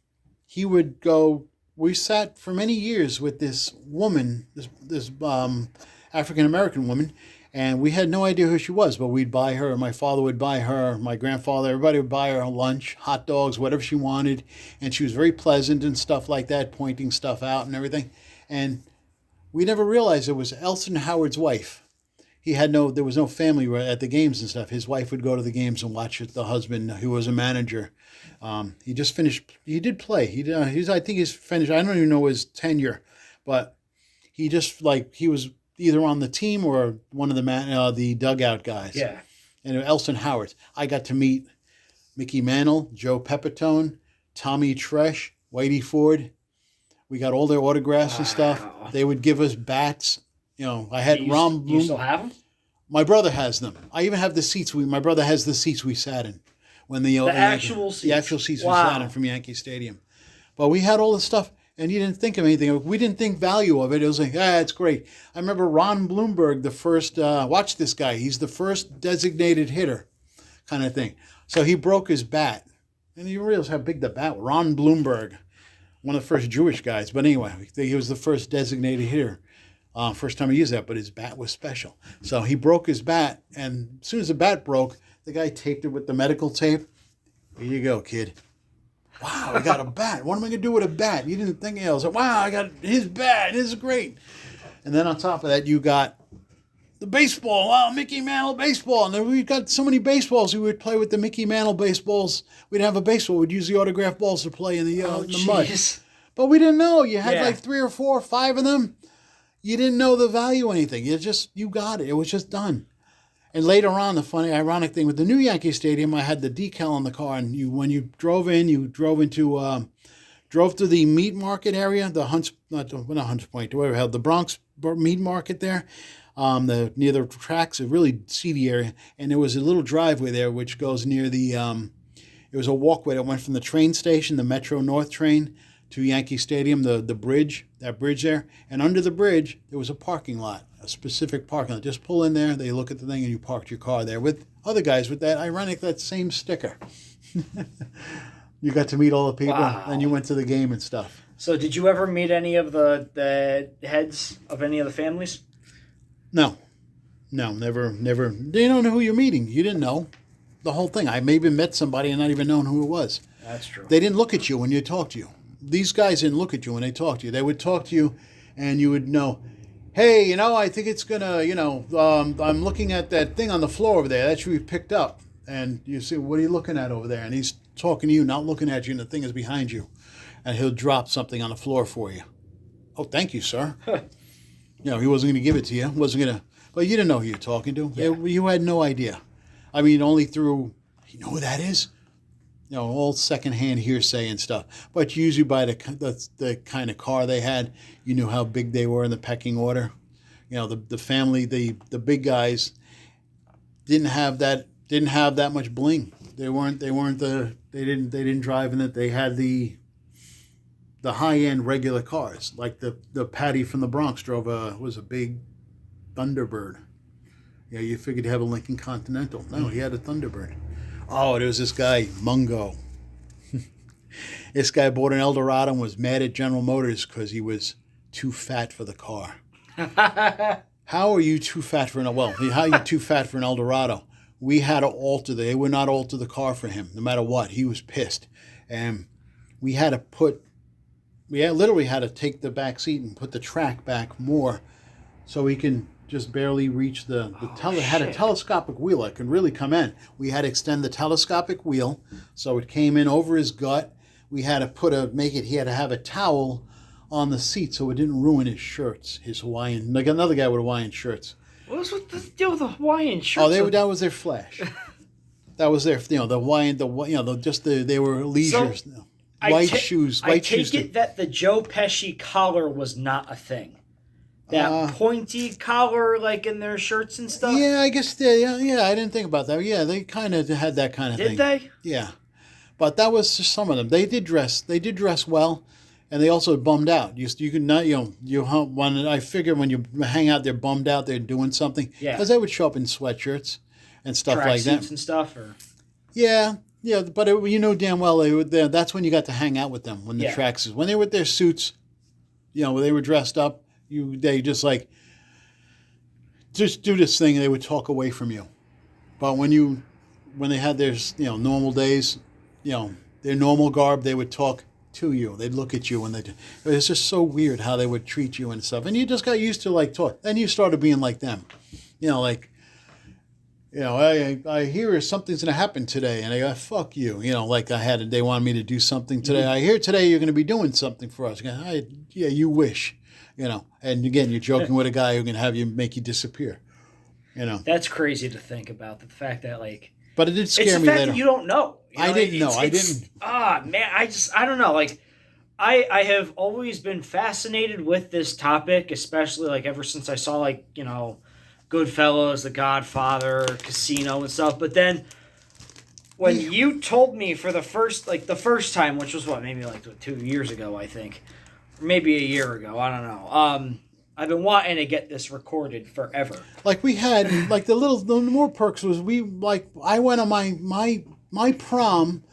he would go. We sat for many years with this woman, this African American woman. And we had no idea who she was, but we'd buy her. My father would buy her. My grandfather, everybody would buy her lunch, hot dogs, whatever she wanted. And she was very pleasant and stuff like that, pointing stuff out and everything. And we never realized it was Elson Howard's wife. There was no family at the games and stuff. His wife would go to the games and watch it. The husband, who was a manager, he just finished. He did play. I think he's finished. I don't even know his tenure, but he was either on the team or one of the dugout guys. Yeah. And Elson Howard. I got to meet Mickey Mantle, Joe Pepitone, Tommy Tresh, Whitey Ford. We got all their autographs and stuff. They would give us bats. I had Rom Bloom. You still have them? My brother has them. I even have the seats. My brother has the seats we sat in when the actual seats. The actual seats we sat in from Yankee Stadium. But we had all this stuff, and you didn't think of anything. We didn't think value of it. It was like, it's great. I remember Ron Bloomberg, the first, watch this guy. He's the first designated hitter kind of thing. So he broke his bat. And you realize how big the bat was. Ron Bloomberg, one of the first Jewish guys. But anyway, he was the first designated hitter. First time he used that, but his bat was special. So he broke his bat, and as soon as the bat broke, the guy taped it with the medical tape. Here you go, kid. Wow, I got a bat. What am I going to do with a bat? You didn't think else. Wow, I got his bat. This is great. And then on top of that, you got the baseball. Wow, Mickey Mantle baseball. And then we got so many baseballs. We would play with the Mickey Mantle baseballs. We'd have a baseball. We'd use the autograph balls to play in the mud. But we didn't know. You had like 3 or 4 or 5 of them. You didn't know the value of anything. You got it. It was just done. And later on, the funny, ironic thing with the new Yankee Stadium, I had the decal on the car, and when you drove in, you drove to the meat market area, the Hunts Point, whatever hell, the Bronx meat market there, near the tracks, a really seedy area, and there was a little driveway there which goes near the. It was a walkway that went from the train station, the Metro North train, to Yankee Stadium, the bridge, that bridge there, and under the bridge there was a parking lot. A specific parking lot. Just pull in there, they look at the thing, and you parked your car there with other guys with that same sticker. You got to meet all the people, and you went to the game and stuff. So did you ever meet any of the heads of any of the families? No, never. You don't know who you're meeting. You didn't know the whole thing. I maybe met somebody and not even known who it was. That's true. They didn't look at you when you talked to you. These guys didn't look at you when they talked to you. They would talk to you, and you would know, hey, I think it's going to, I'm looking at that thing on the floor over there. That should be picked up. And you say, what are you looking at over there? And he's talking to you, not looking at you, and the thing is behind you. And he'll drop something on the floor for you. Oh, thank you, sir. He wasn't going to give it to you. But you didn't know who you're talking to. Yeah. You had no idea. I mean, only through, you know who that is? All secondhand hearsay and stuff. But usually by the kind of car they had, you knew how big they were in the pecking order. The family, the big guys didn't have that much bling. They didn't drive in it. They had the high end regular cars, like the Patty from the Bronx drove a big Thunderbird. You figured he'd have a Lincoln Continental. No, he had a Thunderbird. Oh, there was this guy, Mungo. This guy bought an Eldorado and was mad at General Motors because he was too fat for the car. How are you too fat for how are you too fat for an Eldorado? We had to alter they would not alter the car for him, no matter what. He was pissed. And we literally had to take the back seat and put the track back more so we can just barely reach had a telescopic wheel that could really come in. We had to extend the telescopic wheel so it came in over his gut. We had to he had to have a towel on the seat so it didn't ruin his shirts, his Hawaiian, like another guy with Hawaiian shirts. What was with the deal with the Hawaiian shirts? Oh, that was their flash. That was their, the Hawaiian, they were leisures. So, white shoes. I take it that the Joe Pesci collar was not a thing. That pointy collar, like in their shirts and stuff? Yeah, I guess I didn't think about that. Yeah, they kind of had that kind of thing. Did they? Yeah. But that was just some of them. They did dress well, and they also bummed out. You could not, I figure when you hang out, they're bummed out, they're doing something. Yeah. Because they would show up in sweatshirts and stuff like that. Suits and stuff, or? Yeah, but damn well that's when you got to hang out with them, when the tracksuits. When they were with their suits, when they were dressed up, they just do this thing, and they would talk away from you. But when they had their normal days, their normal garb, they would talk to you. They'd look at you, and it's just so weird how they would treat you and stuff. And you just got used to talk. Then you started being like them, I hear something's gonna happen today, and I go, fuck you, they wanted me to do something today. Mm-hmm. I hear today you're gonna be doing something for us. You wish. And again, you're joking with a guy who can make you disappear. That's crazy to think about, the fact that But it did scare me later. It's the fact that you don't know. I didn't know. I didn't. Man, I don't know. I have always been fascinated with this topic, especially ever since I saw Goodfellas, The Godfather, Casino and stuff. But then when you told me for the first time, which was maybe 2 years ago, I think, or maybe a year ago, I don't know. I've been wanting to get this recorded forever. Like we had, the more perks was I went on my prom.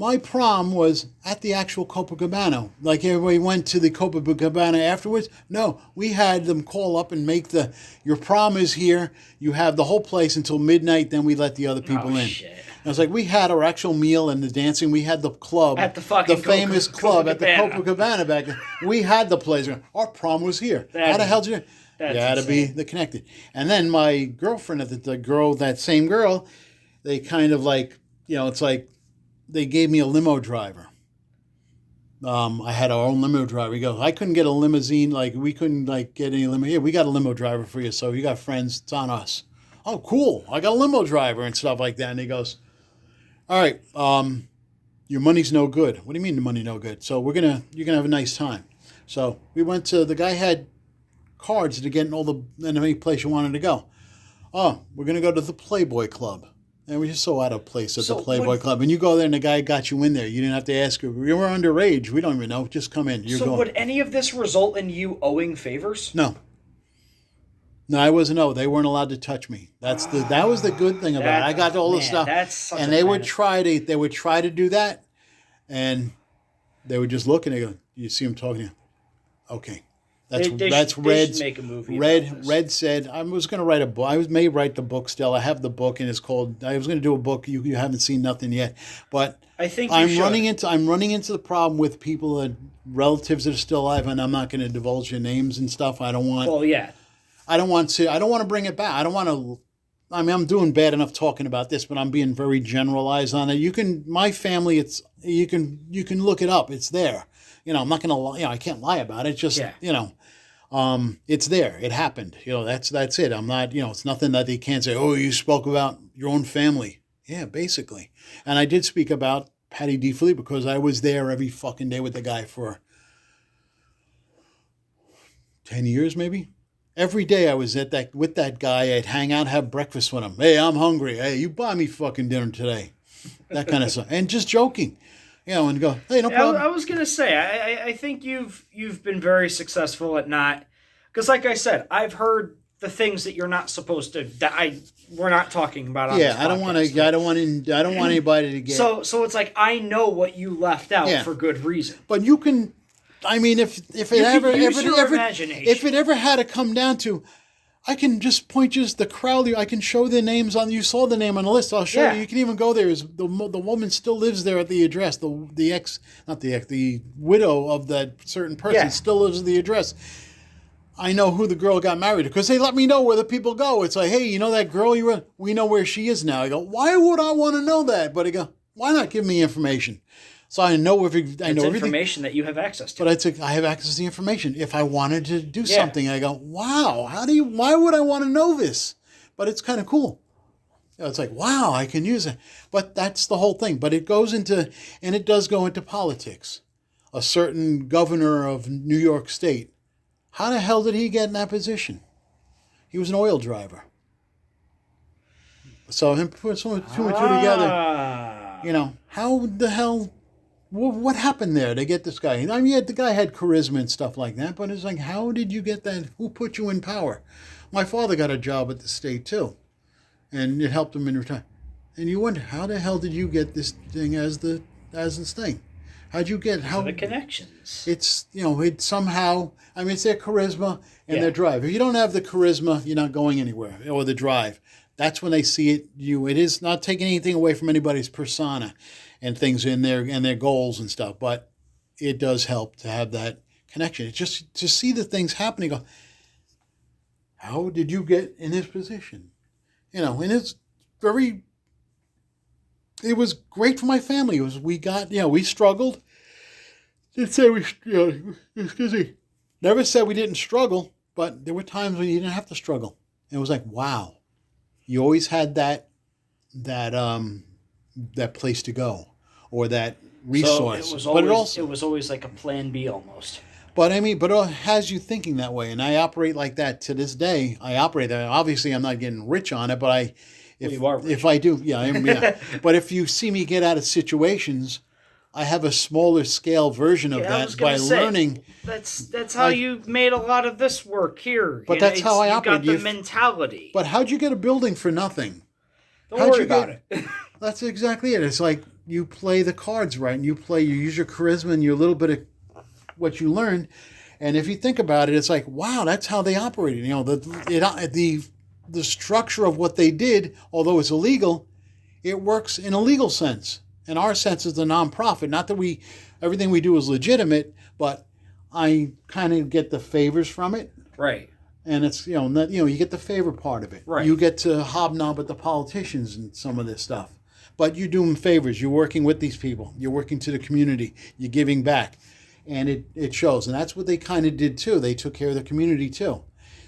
My prom was at the actual Copacabana. Like everybody went to the Copacabana afterwards. No, we had them call up and make your prom is here. You have the whole place until midnight. Then we let the other people in. Shit. I was like, we had our actual meal and the dancing. We had the club at the famous club at the Copacabana back then. We had the place. Our prom was here. How the hell did you? You had to be the connected. And then my girlfriend that same girl, they kind of it's like. They gave me a limo driver. I had our own limo driver. He goes, I couldn't get a limousine. We couldn't get any limo. Yeah, we got a limo driver for you. So you got friends. It's on us. Oh, cool. I got a limo driver and stuff like that. And he goes, all right, your money's no good. What do you mean the money no good? So you're gonna have a nice time. So we went to, the guy had cards to get in any place you wanted to go. Oh, we're gonna go to the Playboy Club. And we just so out of place at the Playboy Club. And you go there and the guy got you in there. You didn't have to ask her. You were underage. We don't even know. Just come in. You're going. Would any of this result in you owing favors? No. No, I wasn't owed. They weren't allowed to touch me. That was the good thing about it. I got all the stuff. And they would try to do that. And they would just look and they go, you see them talking to you. Okay. That's Red's. Make a movie Red said I was going to write a book. I may write the book still. I have the book and it's called. I was going to do a book. You haven't seen nothing yet, but I think I'm running into the problem with people relatives that are still alive, and I'm not going to divulge your names and stuff. I don't want. Well, yeah. I don't want to bring it back. I don't want to. I mean, I'm doing bad enough talking about this, but I'm being very generalized on it. My family. You can look it up. It's there. I'm not going to lie. I can't lie about it. It's just it's there. It happened. That's it. I'm not. It's nothing that they can't say. Oh, you spoke about your own family. Yeah, basically. And I did speak about Patty D. Philly because I was there every fucking day with the guy for 10 years, maybe. Every day I was with that guy. I'd hang out, have breakfast with him. Hey, I'm hungry. Hey, you buy me fucking dinner today. That kind of stuff. And just joking. And go, hey, no problem. I was gonna say, I think you've been very successful at not, because like I said, I've heard the things that you're not supposed to. We're not talking about. On this I don't want to. I don't want anybody to get. So it's like I know what you left out for good reason. But you can. I mean, if it ever had to come down to, I can just point you the crowd. I can show their names on. You saw the name on the list. I'll show you. You can even go there. The woman still lives there at the address. The widow of that certain person still lives at the address. I know who the girl got married to because they let me know where the people go. It's like, hey, you know that girl you were? We know where she is now. I go, why would I want to know that? But I go, why not give me information? So I know everything. Information that you have access to. But I have access to the information. If I wanted to do something, I go, wow, why would I want to know this? But it's kind of cool. It's like, wow, I can use it. But that's the whole thing. But it does go into politics. A certain governor of New York State. How the hell did he get in that position? He was an oil driver. So him put two and two together. How the hell... What happened there to get this guy? I mean, the guy had charisma and stuff like that, but it's like, how did you get that? Who put you in power? My father got a job at the state too, and it helped him in retirement. And you wonder, how the hell did you get this thing as this thing? How'd you get the connections? It's it's somehow. I mean, it's their charisma and their drive. If you don't have the charisma, you're not going anywhere, or the drive. That's when they see it. It is not taking anything away from anybody's persona and things in their goals and stuff, but it does help to have that connection. It's just to see the things happening. Go, how did you get in this position? And it's very. It was great for my family. We struggled. Didn't say excuse me. Never said we didn't struggle, but there were times when you didn't have to struggle. And it was like, wow. You always had that place to go, or that resource. So it was always like a plan B almost. But I mean, but it has you thinking that way, and I operate like that to this day. I operate that. Obviously, I'm not getting rich on it, but If Well, you are if I do, yeah, I am. Yeah. But if you see me get out of situations, I have a smaller scale version of that by learning. That's how you made a lot of this work here. But that's how I operate. You got the mentality. But how'd you get a building for nothing? Don't worry about it. That's exactly it. It's like you play the cards right, and you use your charisma and your little bit of what you learned. And if you think about it, it's like, wow, that's how they operated. You know, the structure of what they did, although it's illegal, it works in a legal sense. And our sense is the nonprofit. Not that everything we do is legitimate, but I kind of get the favors from it. Right. And it's, you get the favor part of it. Right. You get to hobnob with the politicians and some of this stuff. But you're doing favors. You're working with these people. You're working to the community. You're giving back. And it shows. And that's what they kind of did too. They took care of the community too.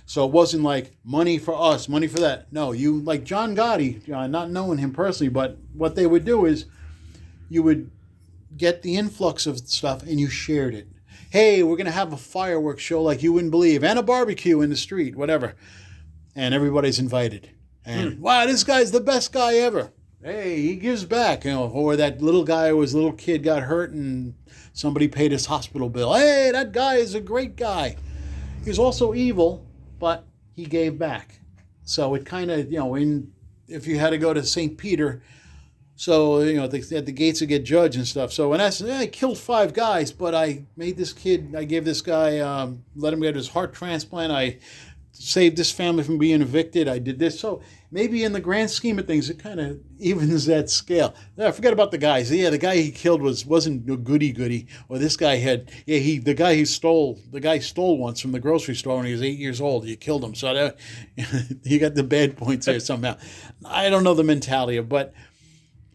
So it wasn't like money for us, money for that. No, you, like John Gotti, not knowing him personally, but what they would do is you would get the influx of stuff and you shared it. Hey, we're going to have a fireworks show like you wouldn't believe, and a barbecue in the street, whatever. And everybody's invited. And, wow, this guy's the best guy ever. Hey, he gives back. Or that little kid got hurt and somebody paid his hospital bill. Hey, that guy is a great guy. He's also evil, but he gave back. So it kind of, if you had to go to St. Peter, so, at the gates to get judged and stuff. So in essence, I killed 5 guys, but I gave this guy, let him get his heart transplant. I saved this family from being evicted. I did this. So maybe in the grand scheme of things, it kind of evens that scale. I forget about the guys. Yeah, the guy he killed wasn't a goody. Or this guy the guy stole once from the grocery store when he was 8 years old. You killed him. So you got the bad points there somehow. I don't know the mentality of, but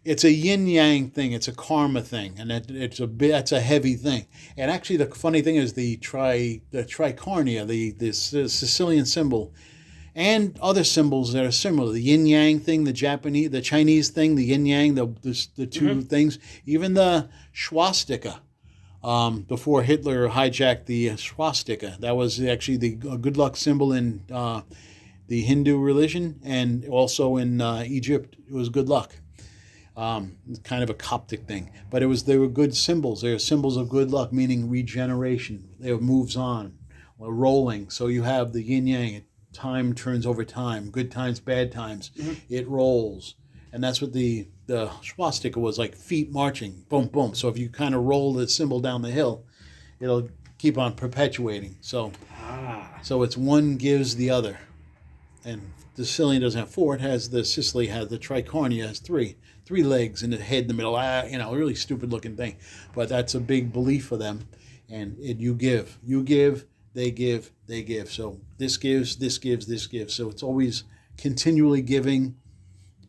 it's a yin-yang thing. It's a karma thing, and that's a heavy thing. And actually, the funny thing is the tricornia, the Sicilian symbol, and other symbols that are similar. The yin-yang thing, the Chinese thing, the yin-yang, the two things. Even the swastika. Before Hitler hijacked the swastika, that was actually the good luck symbol in the Hindu religion, and also in Egypt, it was good luck. Kind of a Coptic thing, but they were good symbols. They were symbols of good luck, meaning regeneration. They moves on, or rolling. So you have the yin yang. Time turns over time. Good times, bad times. It rolls, and that's what the swastika was like. Feet marching, boom, boom. So if you kind of roll the symbol down the hill, it'll keep on perpetuating. So it's one gives the other, and the Sicilian doesn't have 4. Sicily has the tricornia has 3 legs and a head in the middle. A really stupid looking thing, but that's a big belief for them. And you give, they give. So this gives, this gives, this gives. So it's always continually giving,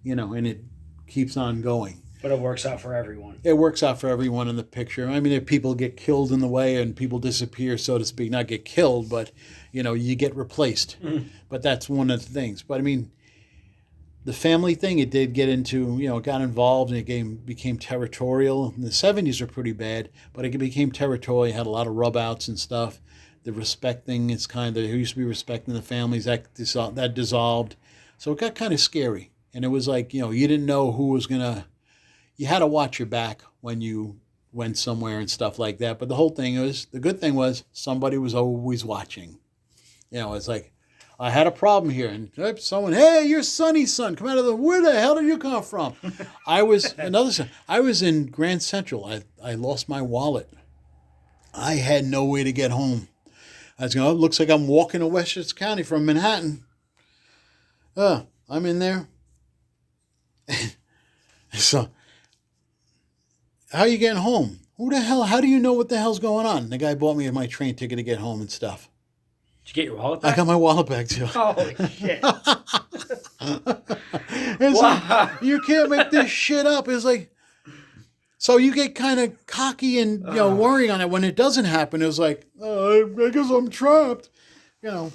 and it keeps on going. But it works out for everyone. It works out for everyone in the picture. I mean, if people get killed in the way and people disappear, so to speak, not get killed, but, you get replaced. But that's one of the things. But, I mean, the family thing, it did get into, it got involved and it became territorial. In the 70s were pretty bad, but it became territorial. It had a lot of rub-outs and stuff. The respect thing is kind of, who used to be respecting the families, that dissolved. So it got kind of scary. And it was like, you didn't know who was going to, you had to watch your back when you went somewhere and stuff like that. But the good thing was somebody was always watching. It's like, I had a problem here, and someone, hey, you're Sonny's son, come out of where the hell did you come from? I was in Grand Central. I lost my wallet. I had no way to get home. I was going, it looks like I'm walking to Westchester County from Manhattan. I'm in there. So, how are you getting home? How do you know what the hell's going on? The guy bought me my train ticket to get home and stuff. Did you get your wallet back? I got my wallet back too. Holy shit. It's like, you can't make this shit up. It's like, so you get kind of cocky and worrying on it. When it doesn't happen, it's like, I guess I'm trapped. And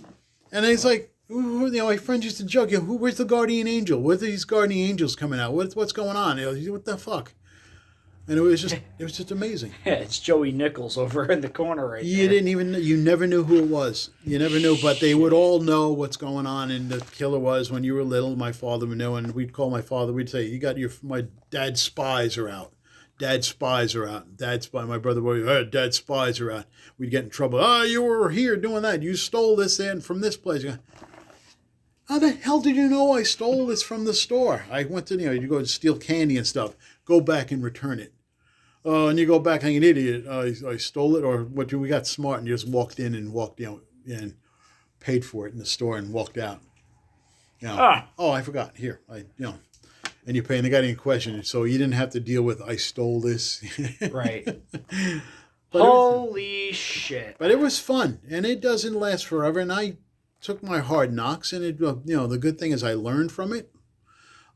it's like, my friends used to joke, where's the guardian angel? Where's these guardian angels coming out? What's going on? What the fuck? And it was just amazing. Yeah, it's Joey Nichols over in the corner right You there. you never knew who it was. You never knew, but they would all know what's going on. And the killer was, when you were little, my father would know, and we'd call my father. We'd say, my dad's spies are out. Dad's spies are out. My brother would, dad's spies are out. We'd get in trouble. Oh, you were here doing that. You stole this in from this place. How the hell did you know I stole this from the store? I went to, you go and steal candy and stuff. Go back and return it. Oh, and you go back like an idiot. I stole it, or what? We got smart and just walked in and and paid for it in the store and walked out. Oh, I forgot. Here, and you pay, and they got any question, so you didn't have to deal with I stole this. Right. Holy shit! But it was fun, and it doesn't last forever. And I took my hard knocks, and the good thing is I learned from it.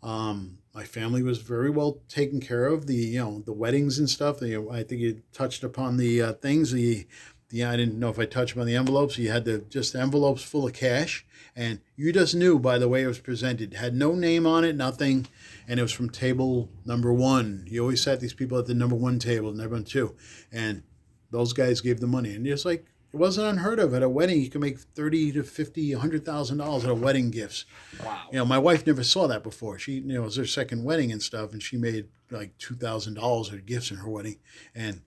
My family was very well taken care of. The weddings and stuff. I think you touched upon the things. I didn't know if I touched upon the envelopes. You had just envelopes full of cash, and you just knew by the way it was presented. It had no name on it, nothing, and it was from table number 1. You always sat these people at the number 1 table, number 2, and those guys gave the money, and it's like. It wasn't unheard of at a wedding. You could make $30,000 to $50,000, $100,000 at a wedding gifts. Wow. My wife never saw that before. She, it was her second wedding and stuff, and she made like $2,000 of gifts in her wedding. And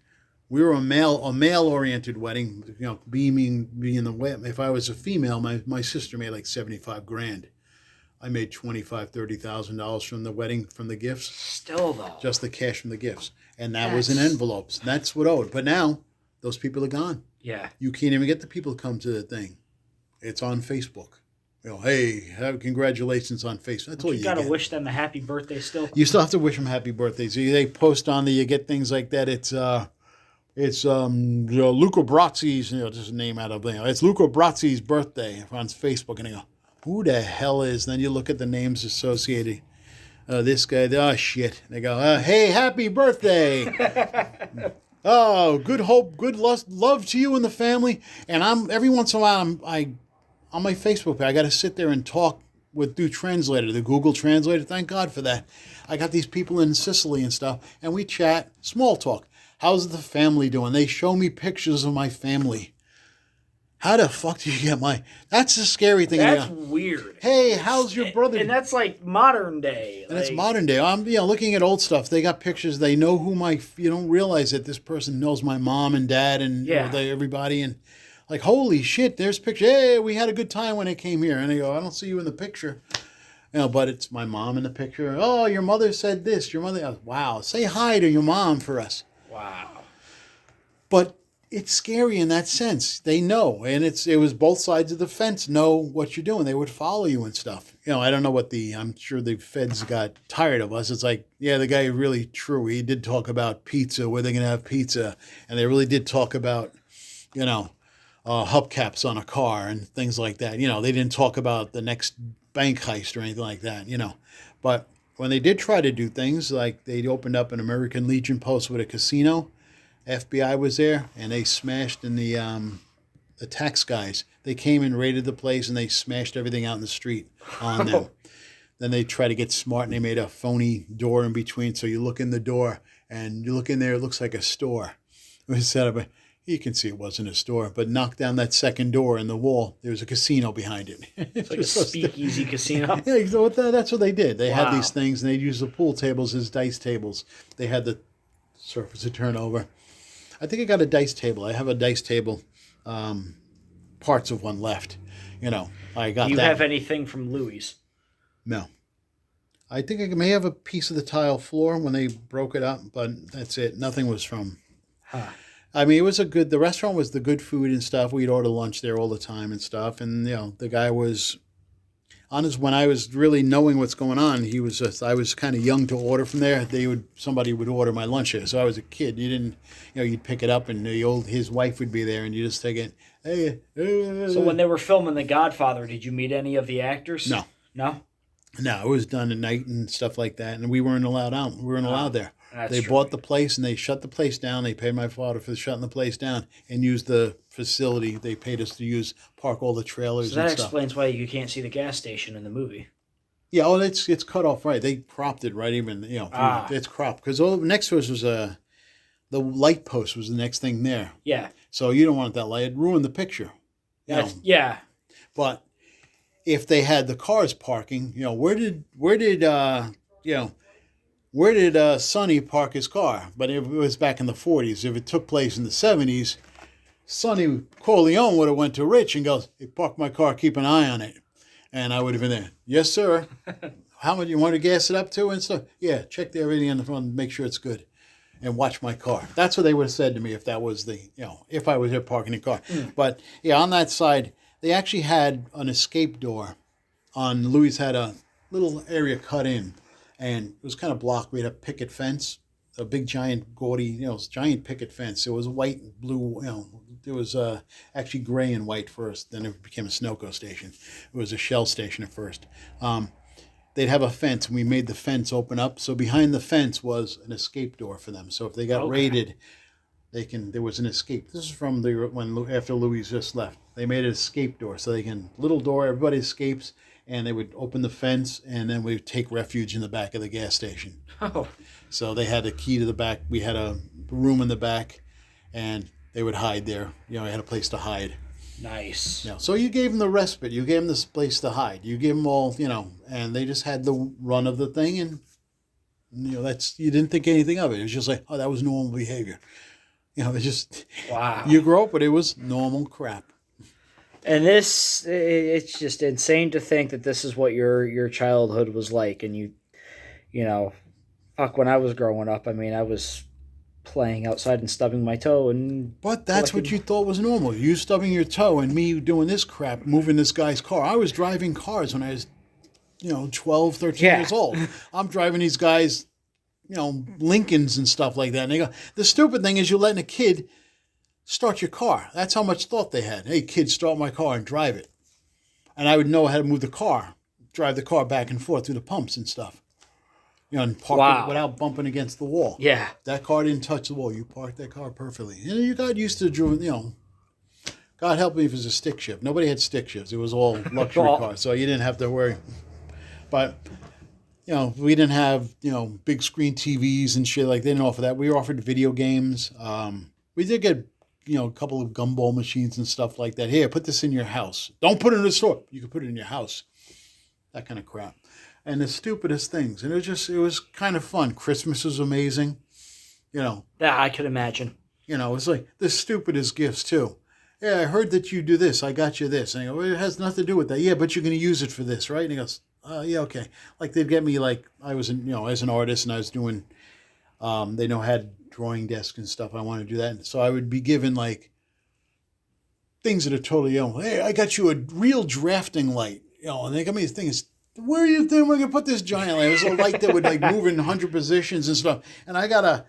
we were a male-oriented wedding. Being the way. If I was a female, my sister made like $75,000. I made $25,000-$30,000 from the wedding, from the gifts. Still though. Just the cash from the gifts, and that was in envelopes. That's what owed. But now those people are gone. Yeah. You can't even get the people to come to the thing. It's on Facebook. Hey, congratulations on Facebook. That's all you got to get. wish them a happy birthday still. You still have to wish them happy birthdays. They post on you get things like that. It's Luca Brazzi's, just a name out of, it's Luca Brazzi's birthday on Facebook. And they go, who the hell is? And then you look at the names associated. This guy, oh shit. They go, hey, happy birthday. Oh, good hope, good love to you and the family. And every once in a while, on my Facebook page, I got to sit there and talk do translator, the Google Translator. Thank God for that. I got these people in Sicily and stuff, and we chat, small talk. How's the family doing? They show me pictures of my family. How the fuck do you get that's the scary thing. That's weird. Hey, how's your brother? And that's like modern day. And it's modern day. I'm looking at old stuff. They got pictures. They know who you don't realize that this person knows my mom and dad and everybody. And like, holy shit, there's pictures. Hey, we had a good time when they came here. And they go, I don't see you in the picture. But it's my mom in the picture. Oh, your mother said this. Your mother, wow. Say hi to your mom for us. Wow. But it's scary in that sense. They know, and it was both sides of the fence know what you're doing. They would follow you and stuff. I don't know I'm sure the feds got tired of us. It's like, yeah, the guy really true. He did talk about pizza, where they're going to have pizza. And they really did talk about, hubcaps on a car and things like that. They didn't talk about the next bank heist or anything like that, But when they did try to do things, like they opened up an American Legion post with a casino, FBI was there, and they smashed in the tax guys. They came and raided the place, and they smashed everything out in the street on them. Then they tried to get smart, and they made a phony door in between. So you look in the door, and you look in there, it looks like a store. It was set up. You can see it wasn't a store, but knock down that second door in the wall. There was a casino behind it. It's like a speakeasy casino. Yeah, so that's what they did. They had these things, and they'd use the pool tables as dice tables. They had the surface to turn over. I think I got a dice table. I have a dice table, parts of one left. I got that. Do you have anything from Louis? No. I think I may have a piece of the tile floor when they broke it up, but that's it. Nothing was from. Huh. I mean, it was the restaurant was the good food and stuff. We'd order lunch there all the time and stuff. And, the guy was honest. When I was really knowing what's going on, I was kind of young to order from there. Somebody would order my lunch there. So I was a kid. You didn't, you'd pick it up and his wife would be there and you just take it. Hey. So when they were filming The Godfather, did you meet any of the actors? No. No? No, it was done at night and stuff like that. And we weren't allowed out. We weren't allowed there. They true. Bought the place and they shut the place down. They paid my father for shutting the place down and used the facility they paid us to use, park all the trailers So that and stuff. explains why you can't see the gas station in the movie. Yeah, oh, it's cut off right. They cropped it right even, it's cropped. Because all next to us was the light post was the next thing there. Yeah. So you don't want that light. It ruined the picture. Yeah. But if they had the cars parking, where did Sonny park his car? But it was back in the 40s. If it took place in the 70s, Sonny Corleone would have went to Rich and goes, "Hey, park my car, keep an eye on it." And I would have been there. "Yes, sir." "How much you want to gas it up to?" And stuff. "Yeah, check everything on the front, make sure it's good. And watch my car." That's what they would have said to me if that was if I was there parking the car. But yeah, on that side, they actually had an escape door. On Louis had a little area cut in, and it was kind of blocked. We had a picket fence, a big giant gaudy, giant picket fence. It was white and blue, it was actually gray and white first. Then it became a Sunoco station. It was a Shell station at first. They'd have a fence, and we made the fence open up. So behind the fence was an escape door for them. So if they got raided, there was an escape. This is from after Louis just left. They made an escape door, so little door, everybody escapes, and they would open the fence, and then we would take refuge in the back of the gas station. Oh. So they had a key to the back. We had a room in the back, and they would hide there. They had a place to hide. Nice. So you gave them the respite. You gave them this place to hide. You gave them all, and they just had the run of the thing, and you didn't think anything of it. It was just like, oh, that was normal behavior. It's just wow. You grow up, but it was normal crap. And it's just insane to think that this is what your childhood was like, and when I was growing up, I mean, I was playing outside and stubbing my toe, but that's what you thought was normal. You stubbing your toe and me doing this crap, moving this guy's car. I was driving cars when I was 12, 13 years old. I'm driving these guys, Lincolns and stuff like that. And they go, the stupid thing is you're letting a kid start your car. That's how much thought they had. "Hey, kid, start my car and drive it." And I would know how to move the car, drive the car back and forth through the pumps and stuff. And park it without bumping against the wall. Yeah. That car didn't touch the wall. You parked that car perfectly. You got used to, God help me if it was a stick shift. Nobody had stick shifts. It was all luxury cars, so you didn't have to worry. But, we didn't have, big screen TVs and shit. Like, they didn't offer that. We offered video games. We did get, a couple of gumball machines and stuff like that. "Here, put this in your house. Don't put it in the store. You can put it in your house." That kind of crap. And the stupidest things. And it was kind of fun. Christmas was amazing. Yeah, I could imagine. It's like the stupidest gifts too. "Yeah, I heard that you do this. I got you this." And I go, "Well, it has nothing to do with that." "Yeah, but you're going to use it for this, right?" And he goes, "Yeah, okay." Like they'd get me I was, as an artist, and I was doing, they had drawing desks and stuff. I wanted to do that. And so I would be given things that are totally, "Hey, I got you a real drafting light." And they got me this thing. "Where are you thinking we're going to put this giant light?" It was a light that would move in 100 positions and stuff. And I got a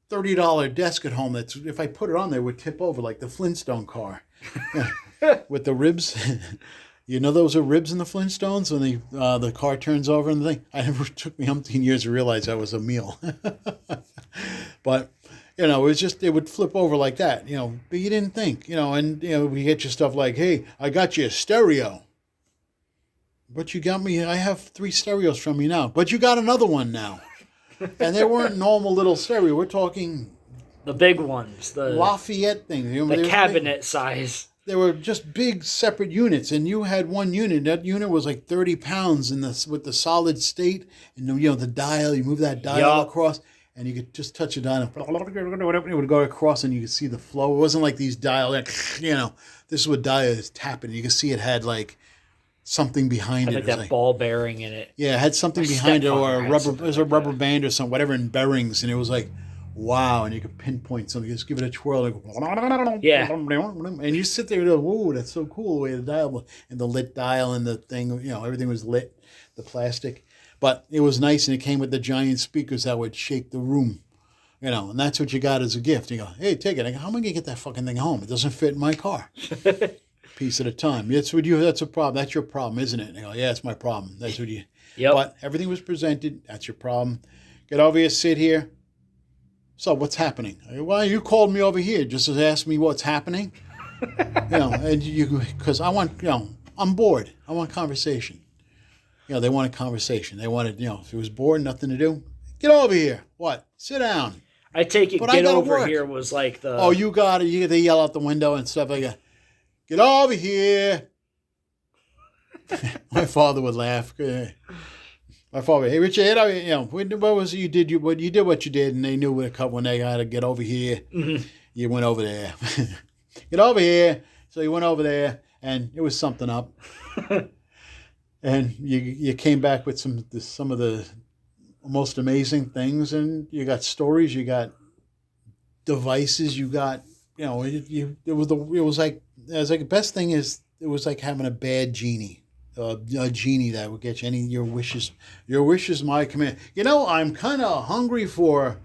$30 desk at home that if I put it on there would tip over like the Flintstone car with the ribs. Those are ribs in the Flintstones when the car turns over and the thing. It took me umpteen years to realize that was a meal. But, it was just, it would flip over like that, but you didn't think, and, we get you stuff like, "Hey, I got you a stereo." "But you got me, I have 3 stereos from you now." "But you got another one now." And they weren't normal little stereo. We're talking the big ones, the Lafayette things. The cabinet size. They were just big separate units, and you had one unit. That unit was like 30 pounds with the solid state, and the dial. You move that dial across, and you could just touch a dial, and it would go across, and you could see the flow. It wasn't like these dials. This is what dial is tapping. You could see it had something behind it. Like that ball bearing in it. Yeah, it had something behind it, or it was a rubber band or something, whatever, in bearings, and it was like, wow, and you could pinpoint something. Just give it a twirl. And you sit there and go, whoa, that's so cool the way the dial, and the lit dial and the thing, everything was lit, the plastic. But it was nice, and it came with the giant speakers that would shake the room. And that's what you got as a gift. You go, "Hey, take it." I go, "How am I going to get that fucking thing home? It doesn't fit in my car." Piece at a time. That's a problem. That's your problem, isn't it? And I go, "Yeah, it's my problem." That's what you... Yep. But everything was presented. That's your problem. Get over here, sit here. "So what's happening?" I go, "Well, you called me over here just to ask me what's happening." And because I want, I'm bored. I want conversation. they wanted conversation. They wanted, if it was bored, nothing to do, get over here. What? Sit down. I take it. But Get I gotta over work. here was like the. Oh, you got it. They yell out the window and stuff like that. Get over here. My father would laugh. My father, hey Richard, what was it you did? You did what you did, and they knew when they had to get over here. Mm-hmm. You went over there. Get over here. So you went over there, and it was something up. And you came back with some of the most amazing things, and you got stories, you got devices, you got it was like the best thing is it was like having a bad genie. A genie that would get you any your wishes. Your wish is my command. I'm kind of hungry for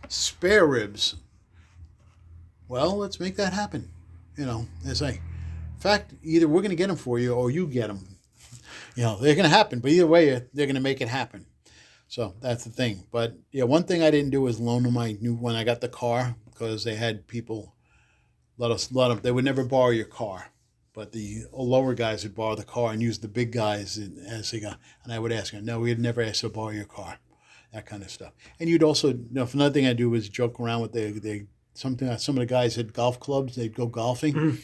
spare ribs. Well, let's make that happen. It's like, in fact, either we're going to get them for you or you get them. They're going to happen, but either way, they're going to make it happen. So that's the thing. But one thing I didn't do was loan them when I got the car, because they had people they would never borrow your car. But the lower guys would borrow the car and use the big guys as they got. And I would ask them, no, we'd never ask to borrow your car, that kind of stuff. And you'd also, another thing I do was joke around with some of the guys had golf clubs. They'd go golfing,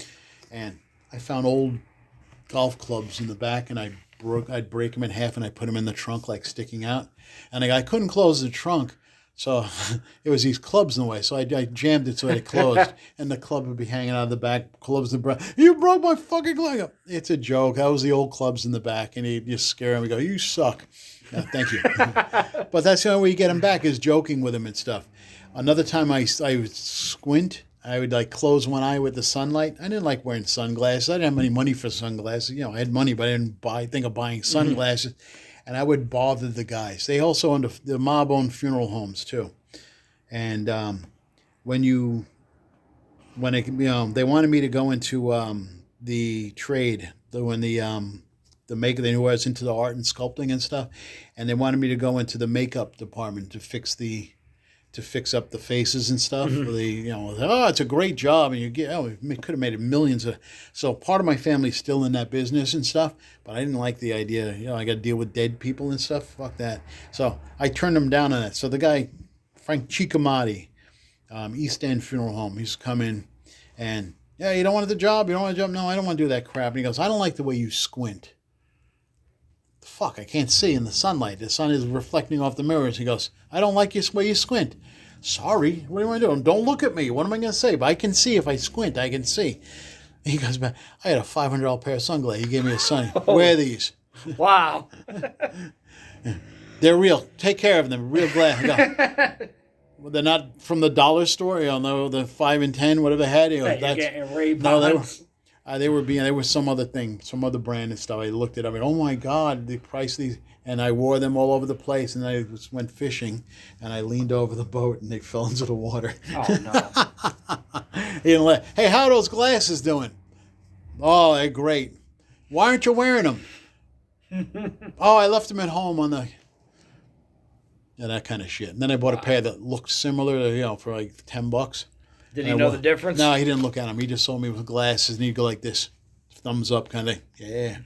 and I found old golf clubs in the back, and I'd break them in half, and I put them in the trunk, like sticking out. And I couldn't close the trunk, so it was these clubs in the way. So I jammed it so it closed, and the club would be hanging out of the back. Clubs you broke my fucking leg up. It's a joke. That was the old clubs in the back, and he'd just scare him and go, "You suck." Thank you. But that's the only way you get him back, is joking with him and stuff. Another time I would squint. I would close one eye with the sunlight. I didn't like wearing sunglasses. I didn't have any money for sunglasses. I had money, but I didn't think of buying sunglasses. And I would bother the guys. They also owned the mob owned funeral homes too. And they wanted me to go into the trade. They knew I was into the art and sculpting and stuff, and they wanted me to go into the makeup department to fix up the faces and stuff. It's a great job, and we could have made it millions of. So part of my family's still in that business and stuff, but I didn't like the idea. I got to deal with dead people and stuff. Fuck that. So I turned them down on that. So the guy, Frank Cicamati, East End Funeral Home, he's come in, and you don't want the job. You don't want a job. No, I don't want to do that crap. And he goes, I don't like the way you squint. Fuck, I can't see in the sunlight. The sun is reflecting off the mirrors. He goes, I don't like the way you squint. Sorry, what do you want to do? Don't look at me. What am I going to say? But I can see if I squint. I can see. He goes back, I had a $500 pair of sunglasses. He gave me a sun. Wear these. Wow. They're real. Take care of them. Real glass. Well, they're not from the dollar store. The 5 and 10, whatever they had. You're getting Ray-Bans. No, they were some other thing, some other brand and stuff. I looked at them and, oh my God, the price of these. And I wore them all over the place, and I went fishing, and I leaned over the boat, and they fell into the water. Oh, no. Hey, how are those glasses doing? Oh, they're great. Why aren't you wearing them? Oh, I left them at home on the... that kind of shit. And then I bought a pair that looked similar, for like $10. Did he know the difference? No, he didn't look at them. He just saw me with glasses, and he'd go like this. Thumbs up, kind of, yeah.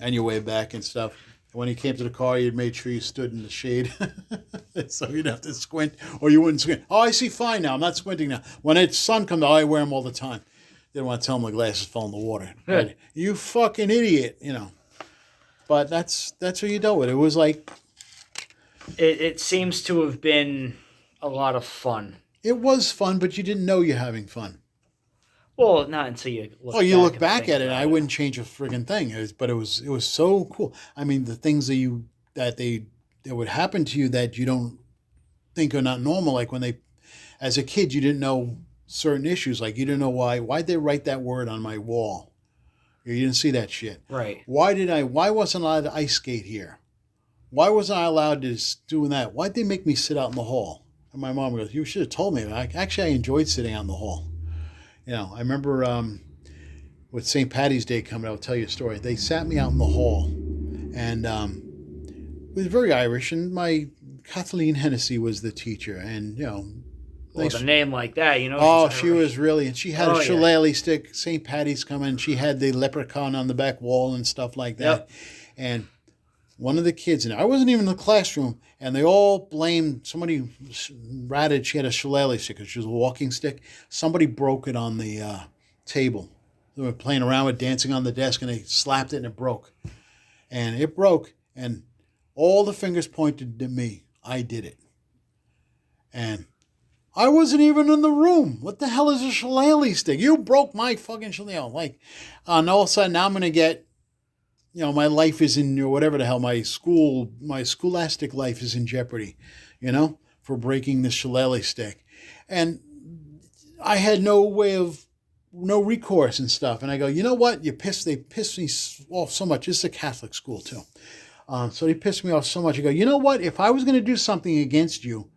And you wave back and stuff. When he came to the car, he had made sure you stood in the shade. So you'd have to squint, or you wouldn't squint. Oh, I see fine now. I'm not squinting now. When the sun comes out, I wear them all the time. Didn't want to tell him the glasses fell in the water. But, you fucking idiot, But that's what you dealt with. It was like... It seems to have been a lot of fun. It was fun, but you didn't know you're having fun. Well, not until you look back at it. I wouldn't change a friggin' thing. But it was so cool. I mean, the things that would happen to you that you don't think are not normal. Like when as a kid, you didn't know certain issues. Like you didn't know why'd they write that word on my wall. You didn't see that shit. Right. Why wasn't I allowed to ice skate here? Why wasn't I allowed to do that? Why'd they make me sit out in the hall? And my mom goes, you should have told me. I enjoyed sitting out in the hall. I remember with St. Patty's Day coming, I'll tell you a story. They sat me out in the hall, and it was very Irish, and my Kathleen Hennessy was the teacher, and, with a name like that, Oh, she was really, and she had a shillelagh stick, St. Patty's coming, she had the leprechaun on the back wall and stuff like that. Yep. And one of the kids, and I wasn't even in the classroom, and they all blamed somebody ratted. She had a shillelagh stick, which was a walking stick. Somebody broke it on the table. They were playing around with dancing on the desk, and they slapped it, and it broke. And it broke, and all the fingers pointed to me. I did it. And I wasn't even in the room. What the hell is a shillelagh stick? You broke my fucking shillelagh. Like, and all of a sudden, now I'm going to get, my life is in, or whatever the hell, my scholastic life is in jeopardy, for breaking the shillelagh stick. And I had no recourse and stuff. And I go, you know what? They pissed me off so much. This is a Catholic school too. So they pissed me off so much. I go, you know what? If I was going to do something against you,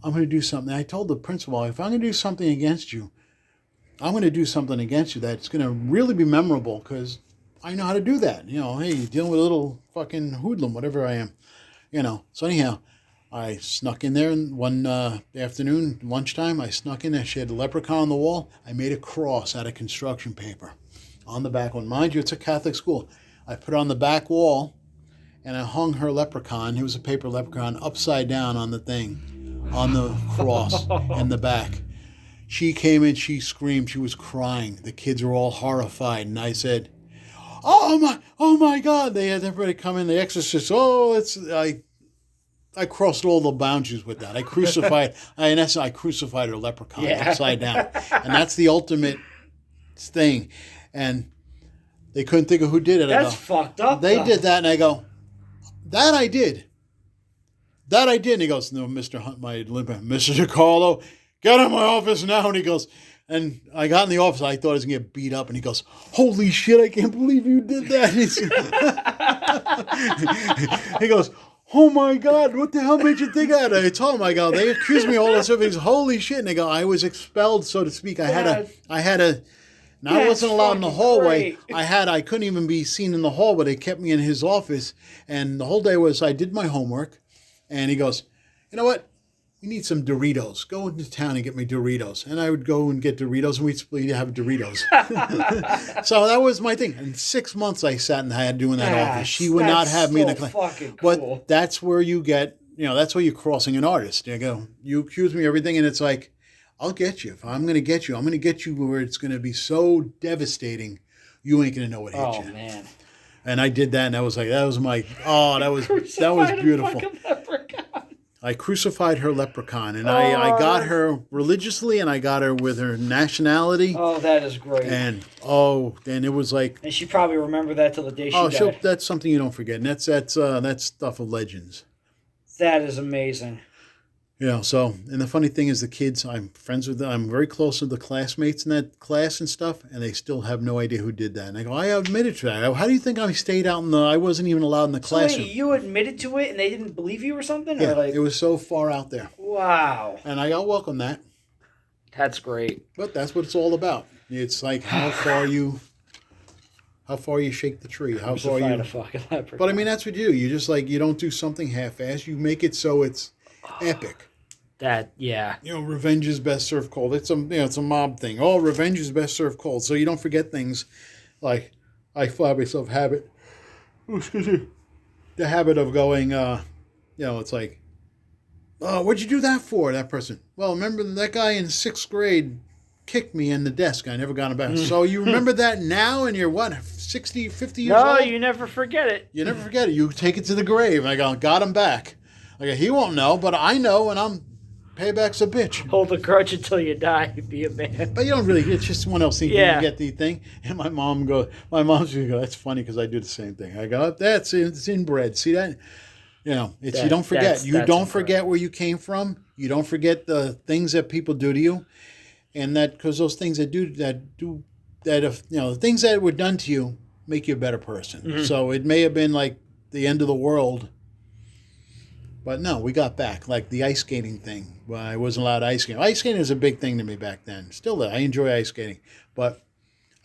I'm going to do something. I told the principal, if I'm going to do something against you, I'm going to do something against you that's going to really be memorable because I know how to do that. Hey, you're dealing with a little fucking hoodlum, whatever I am. So anyhow, I snuck in there one afternoon, lunchtime. I snuck in there. She had a leprechaun on the wall. I made a cross out of construction paper on the back one. Mind you, it's a Catholic school. I put it on the back wall, and I hung her leprechaun. It was a paper leprechaun upside down on the thing, on the cross in the back. She came in. She screamed. She was crying. The kids were all horrified, and I said, "Oh my God!" They had everybody come in. The exorcist. I crossed all the boundaries with that. I crucified her leprechaun upside down. And that's the ultimate thing. And they couldn't think of who did it. That's fucked up. They did that, and I go, that I did. And he goes, no, Mr. DiCarlo, get in my office now. And he goes, and I got in the office. I thought I was going to get beat up. And he goes, holy shit, I can't believe you did that. He goes, oh my God, what the hell made you think of that? I told him, I go, they accused me of all this stuff. He goes, holy shit. And they go, I was expelled, so to speak. I wasn't allowed in the hallway. Great. I couldn't even be seen in the hall, but they kept me in his office. And the whole day I did my homework. And he goes, you know what? We need some Doritos. Go into town and get me Doritos. And I would go and get Doritos, and we'd split have Doritos. So that was my thing. In 6 months, I sat and had doing that office. She would not have me in the class. Fucking but cool. that's where you get, that's where you're crossing an artist. You go, you accuse me of everything, and it's like, I'll get you. If I'm going to get you, I'm going to get you where it's going to be so devastating, you ain't going to know what hit you. Oh, man. And I did that, and that was that was beautiful. I crucified her leprechaun, and I got her religiously, and I got her with her nationality. Oh, that is great. And it was like, and she probably remembered that till the day she died. That's something you don't forget, and that's stuff of legends. That is amazing. So, and the funny thing is the kids, I'm friends with them. I'm very close with the classmates in that class and stuff, and they still have no idea who did that. And I go, I admitted to that. How do you think I stayed out I wasn't even allowed in the classroom. Wait, you admitted to it and they didn't believe you or something? Yeah, or it was so far out there. Wow. And I welcome that. That's great. But that's what it's all about. It's like how far you shake the tree. How far you... a fucking leprechaun. But I mean, that's what you do. You just you don't do something half-assed. You make it so it's epic. That, yeah. Revenge is best served cold. It's a mob thing. Oh, revenge is best served cold. So you don't forget things like I find myself the habit of going, it's like, oh, what'd you do that for, that person? Well, remember that guy in 6th grade kicked me in the desk. I never got him back. So you remember that now and you're 50 years old? No, you never forget it. You never forget it. You take it to the grave. I got him back. He won't know, but I know, and payback's a bitch. Hold a grudge until you die. Be a man. But you don't really. It's just one else thing. Yeah. You get the thing. And my mom's going to go, that's funny because I do the same thing. I go, it's inbred. See that? You don't forget. You don't forget where you came from. You don't forget the things that people do to you. And because those things the things that were done to you make you a better person. Mm-hmm. So it may have been like the end of the world. But no, we got back. Like the ice skating thing. Well, I wasn't allowed ice skating. Ice skating was a big thing to me back then. Still, I enjoy ice skating. But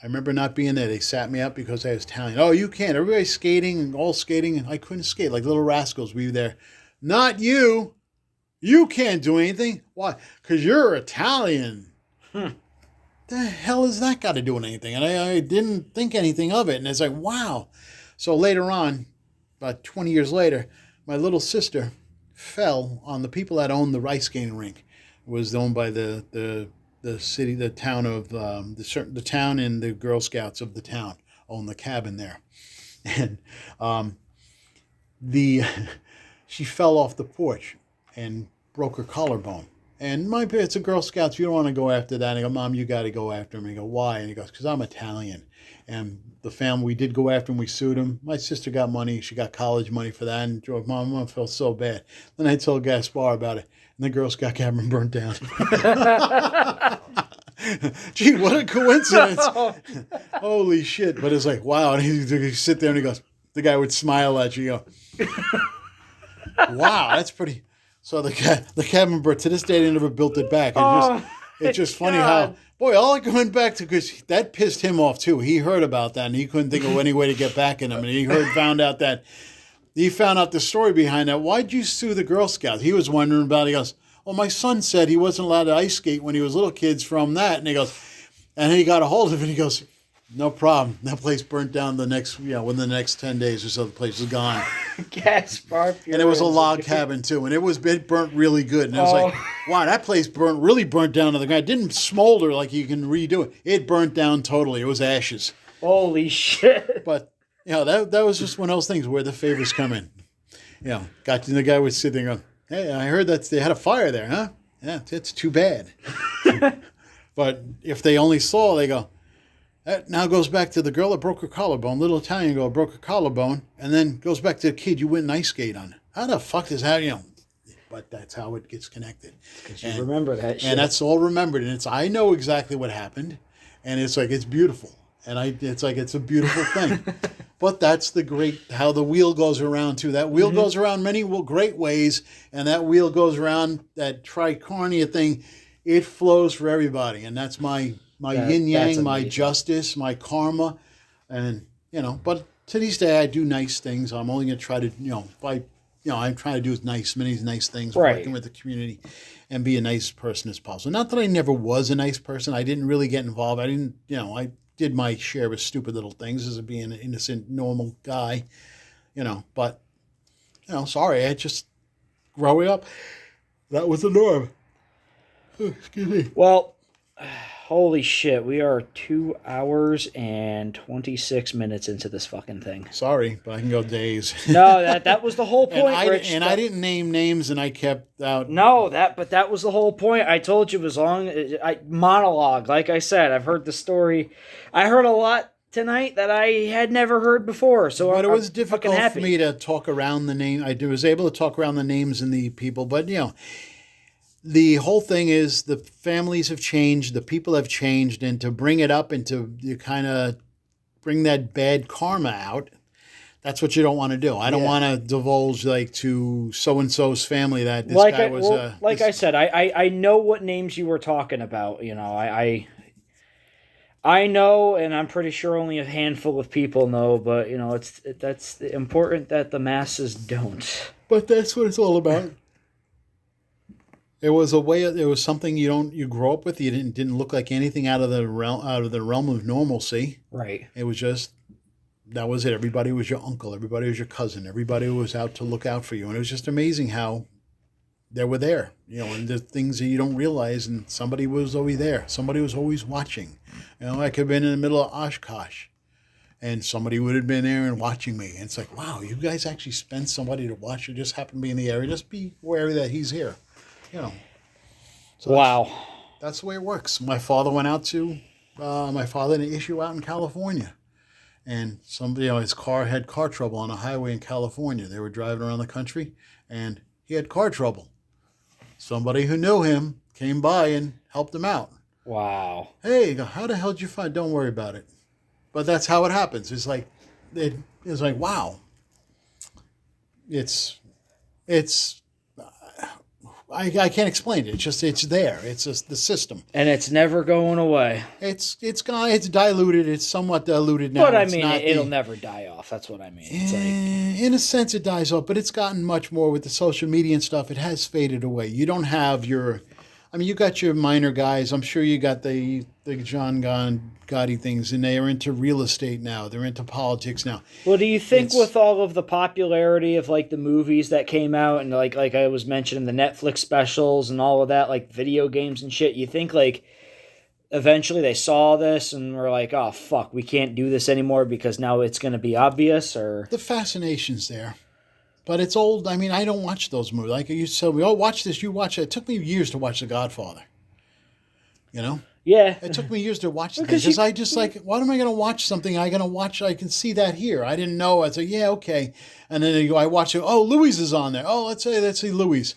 I remember not being there. They sat me up because I was Italian. Oh, you can't. Everybody's skating, all skating. And I couldn't skate. Like little rascals. We were there. Not you. You can't do anything. Why? Because you're Italian. The hell has that got to do with anything? And I didn't think anything of it. And it's like, wow. So later on, about 20 years later, my little sister fell on the people that owned the ice skating rink. It was owned by the city, the town of the town, and the Girl Scouts of the town owned the cabin there, and she fell off the porch and broke her collarbone. And my parents are Girl Scouts. You don't want to go after that. And I go, Mom, you got to go after him. And I go, why? And he goes, because I'm Italian. And the family, we did go after him. We sued him. My sister got money. She got college money for that. And Mom felt so bad. Then I told Gaspar about it. And the Girl Scout cabin burnt down. Gee, what a coincidence. Holy shit. But it's like, wow. And he'd sit there and he goes, the guy would smile at you. You go, wow, that's pretty. So the cabin burnt. To this day, they never built it back. It's just funny how, boy, all I went back to, because that pissed him off too. He heard about that and he couldn't think of any way to get back in him. And he found out the story behind that. Why'd you sue the Girl Scouts? He was wondering about it. He goes, well, my son said he wasn't allowed to ice skate when he was little kids from that. And he goes, and he got a hold of it. And he goes, no problem. That place burnt down within the next 10 days or so. The place was gone. Gaspar. And it was a log cabin too, and it burnt really good. And I was like, wow, that place really burnt down to the ground. It didn't smolder like you can redo it. It burnt down totally. It was ashes. Holy shit! But that was just one of those things where the favors come in. The guy was sitting there going, hey, I heard that they had a fire there, huh? Yeah, it's too bad. But if they only saw, they go. That now goes back to the girl that broke her collarbone, little Italian girl broke her collarbone, and then goes back to the kid you went and ice skate on. How the fuck does that, But that's how it gets connected. Because you remember that shit. And that's all remembered. And I know exactly what happened, and it's like, it's beautiful. And it's a beautiful thing. But that's how the wheel goes around too. That wheel goes around many great ways, and that wheel goes around that tricornia thing. It flows for everybody, and that's my yin yang, my justice, my karma, and But to this day, I do nice things. I'm only going to try to, I'm trying to do many nice things, working with the community, and be a nice person as possible. Not that I never was a nice person. I didn't really get involved. I didn't, I did my share of stupid little things as being an innocent, normal guy, But, sorry, I just growing up, that was the norm. Excuse me. Well. Holy shit, we are 2 hours and 26 minutes into this fucking thing. Sorry, but I can go days. No, that was the whole point, Rich. I didn't name names, and I kept out. No, but that was the whole point. I told you monologue. Like I said, I've heard the story. I heard a lot tonight that I had never heard before. But it was difficult for me to talk around the name. I was able to talk around the names and the people, but the whole thing is the families have changed, the people have changed, and to bring it up and to kind of bring that bad karma out, that's what you don't want to do. I don't want to divulge to so-and-so's family that this guy was... I said, I know what names you were talking about. I know, and I'm pretty sure only a handful of people know, but, that's important that the masses don't. But that's what it's all about. It was something you grow up with. You didn't look like anything out of the realm of normalcy. Right. It was just, that was it. Everybody was your uncle. Everybody was your cousin. Everybody was out to look out for you. And it was just amazing how they were there. And the things that you don't realize, and somebody was always there. Somebody was always watching. I could have been in the middle of Oshkosh, and somebody would have been there and watching me. And it's like, wow, you guys actually spent somebody to watch you. Just happen to be in the area. Just be aware that he's here. So wow. That's the way it works. My father went out to, had an issue out in California. And somebody, his car had car trouble on a highway in California. They were driving around the country, and he had car trouble. Somebody who knew him came by and helped him out. Wow. Hey, how the hell did you find? Don't worry about it. But that's how it happens. It's like, wow. I can't explain it. It's there. It's just the system, and it's never going away. It's gone. It's diluted. It's somewhat diluted now. But I mean, it'll never die off. That's what I mean. It's in a sense, it dies off, but it's gotten much more with the social media and stuff. It has faded away. You don't have you got your minor guys. I'm sure you got the the John Gotti things, and they are into real estate now. They're into politics now. Well, do you think It's- with all of the popularity of like the movies that came out and like I was mentioning the Netflix specials and all of that, like video games and shit, you think like eventually they saw this and were like, oh fuck, we can't do this anymore because now it's going to be obvious? Or The fascination's there. But it's old. I mean, I don't watch those movies. Like you said, we all watch this. You watch it. It took me years to watch The Godfather. You know? yeah, It took me years to watch it Because because you- I just like, why am I going to watch something I can see that here. I didn't know. I said, yeah, okay. And then I watch it. Oh, Louis is on there. Oh, let's see Louis.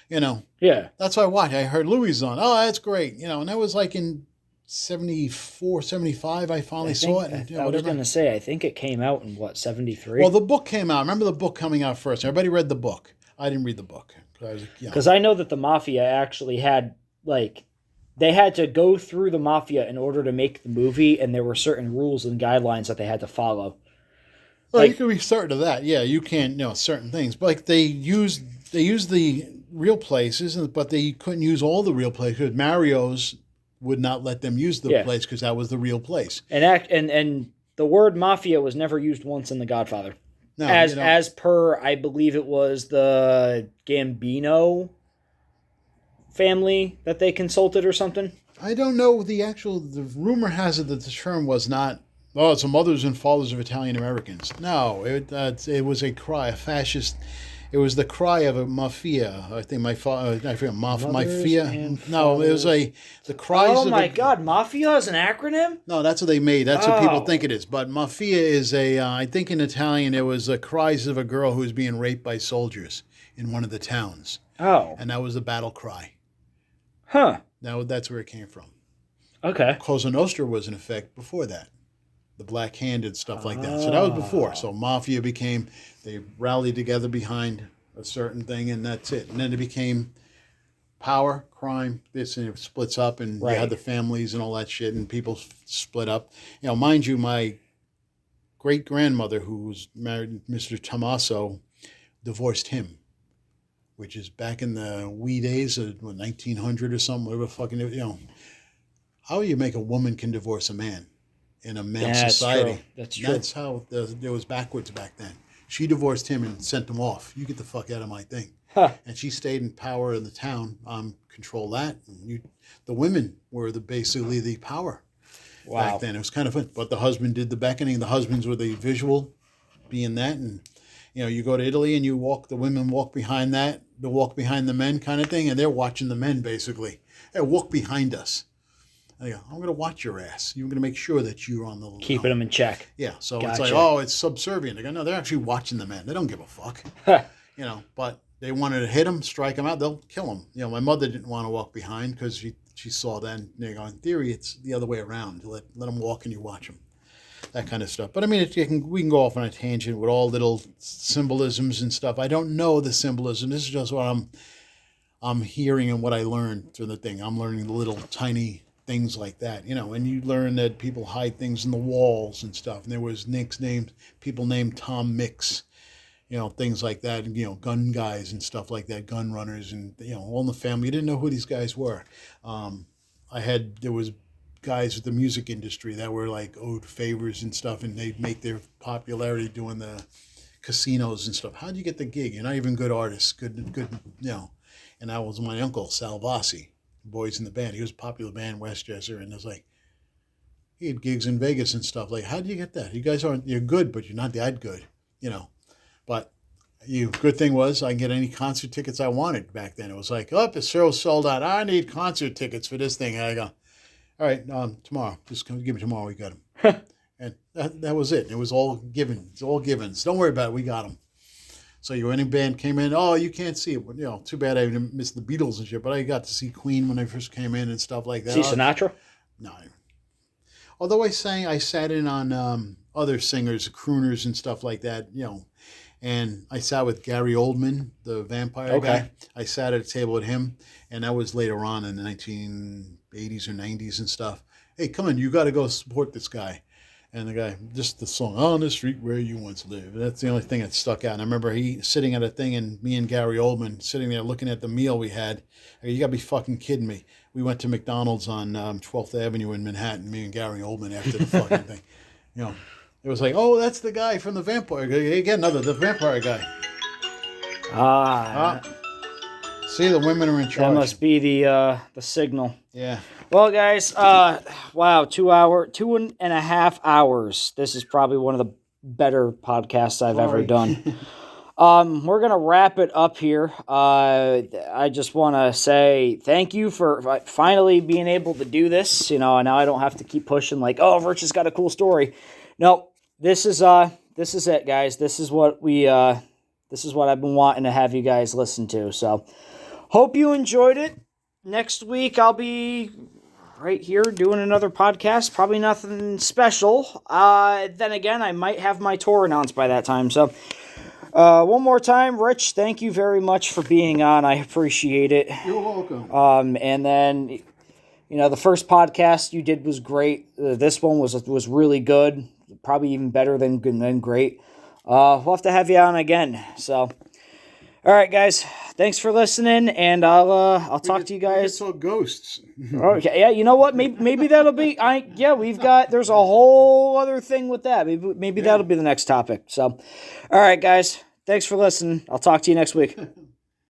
You know, yeah. that's what I watched. I heard Louis is on. Oh, that's great. You know, and that was like in 74, 75, I finally saw it. And, I was going to say, I think it came out in what, 73? Well, the book came out. Remember the book coming out first. Everybody read the book. I didn't read the book. Because I know that the Mafia actually had, like, they had to go through the Mafia in order to make the movie, and there were certain rules and guidelines that they had to follow. Well, Like- you could be certain of that. Yeah, you can't, certain things. But like they used the real places, but they couldn't use all the real places. Mario's would not let them use the Yeah. place because that was the real place. And the word Mafia was never used once in The Godfather. No, As per, I believe it was the Gambino family that they consulted or something. I don't know the rumor has it that the term was not, oh, it's the mothers and fathers of Italian Americans. No, it was a cry, a fascist. It was the cry of a mafia. I think I forget, mafia. and No, it was the cries Oh of my a, God, Mafia is an acronym? No, that's what they made. That's what people Oh. think it is. But mafia is I think in Italian, it was the cries of a girl who was being raped by soldiers in one of the towns. Oh. And that was the battle cry. Huh. That's where it came from. Okay. Cosa Nostra was in effect before that. The Black Hand and stuff like that. So that was before. So mafia they rallied together behind a certain thing, and that's it. And then it became power, crime, this, and it splits up, and you Right. had the families and all that shit, and people split up. Mind you, my great-grandmother, who was married to Mr. Tommaso, divorced him, which is back in the wee days of 1900 or something, whatever fucking, how you make a woman can divorce a man in a male Yeah, that's society. true. That's true. That's how it was backwards back then. She divorced him and sent him off. You get the fuck out of my thing. Huh. And she stayed in power in the town, control that. And the women were basically the power Wow. back then. It was kind of fun. But the husband did the beckoning. The husbands were the visual, being that. And, you go to Italy and the women walk behind that, they walk behind the men kind of thing. And they're watching the men basically. Hey, walk behind us. I go, I'm going to watch your ass. You're going to make sure that you're on the... Keeping them in check. Yeah, so it's Gotcha. like, oh, it's subservient. They go, no, they're actually watching the men. They don't give a fuck. Huh. But they wanted to hit him, strike him out, they'll kill him. My mother didn't want to walk behind because she saw that. And they go, in theory, it's the other way around. You let them walk and you watch them. That kind of stuff. But I mean, we can go off on a tangent with all little symbolisms and stuff. I don't know the symbolism. This is just what I'm hearing and what I learned through the thing. I'm learning the little tiny things like that, and you learn that people hide things in the walls and stuff. And there was people named Tom Mix, things like that, and, gun guys and stuff like that, gun runners, and, all in the family. You didn't know who these guys were. There was guys with the music industry that were like owed favors and stuff, and they'd make their popularity doing the casinos and stuff. How'd you get the gig? You're not even good artists, good, and that was my uncle, Salvasi. Boys in the band. He was a popular band in Westchester, and it was like he had gigs in Vegas and stuff. Like, how do you get that? You guys you're good, but you're not that good, But good thing was I can get any concert tickets I wanted back then. It was like, the show's sold out. I need concert tickets for this thing. And I go, all right, tomorrow. Just give me tomorrow. We got them. And that was it. It was all given. It's all givens. Don't worry about it. We got them. So any band came in, you can't see it. But, too bad I missed the Beatles and shit. But I got to see Queen when I first came in and stuff like that. See Sinatra? No. Although I sat in on other singers, crooners and stuff like that, and I sat with Gary Oldman, the vampire guy. I sat at a table with him, and that was later on in the 1980s or 90s and stuff. Hey, come on, you got to go support this guy. And the guy, just the song, On the Street Where You Once Lived. That's the only thing that stuck out. And I remember he sitting at a thing, and me and Gary Oldman sitting there looking at the meal we had. You got to be fucking kidding me. We went to McDonald's on 12th Avenue in Manhattan, me and Gary Oldman after the fucking thing. You know, it was like, oh, that's the guy from the Vampire. Again, the Vampire guy. See, the women are in charge. That must be the signal. Yeah. Well, guys, wow, 2.5 hours. This is probably one of the better podcasts I've ever done. We're going to wrap it up here. I just want to say thank you for finally being able to do this. You know, now I don't have to keep pushing like, oh, Rich has got a cool story. No, this is it, guys. This is what I've been wanting to have you guys listen to. So, hope you enjoyed it. Next week, I'll be right here doing another podcast. Probably nothing special. Then again, I might have my tour announced by that time. So, one more time, Rich, thank you very much for being on. I appreciate it. You're welcome. And then, you know, the first podcast you did was great. This one was really good. Probably even better than great. We'll have to have you on again. So, all right, guys. Thanks for listening, and I'll talk to you guys. It's all ghosts. Okay, yeah. You know what? Maybe that'll be. There's a whole other thing with that. Maybe that'll be the next topic. So, all right, guys. Thanks for listening. I'll talk to you next week.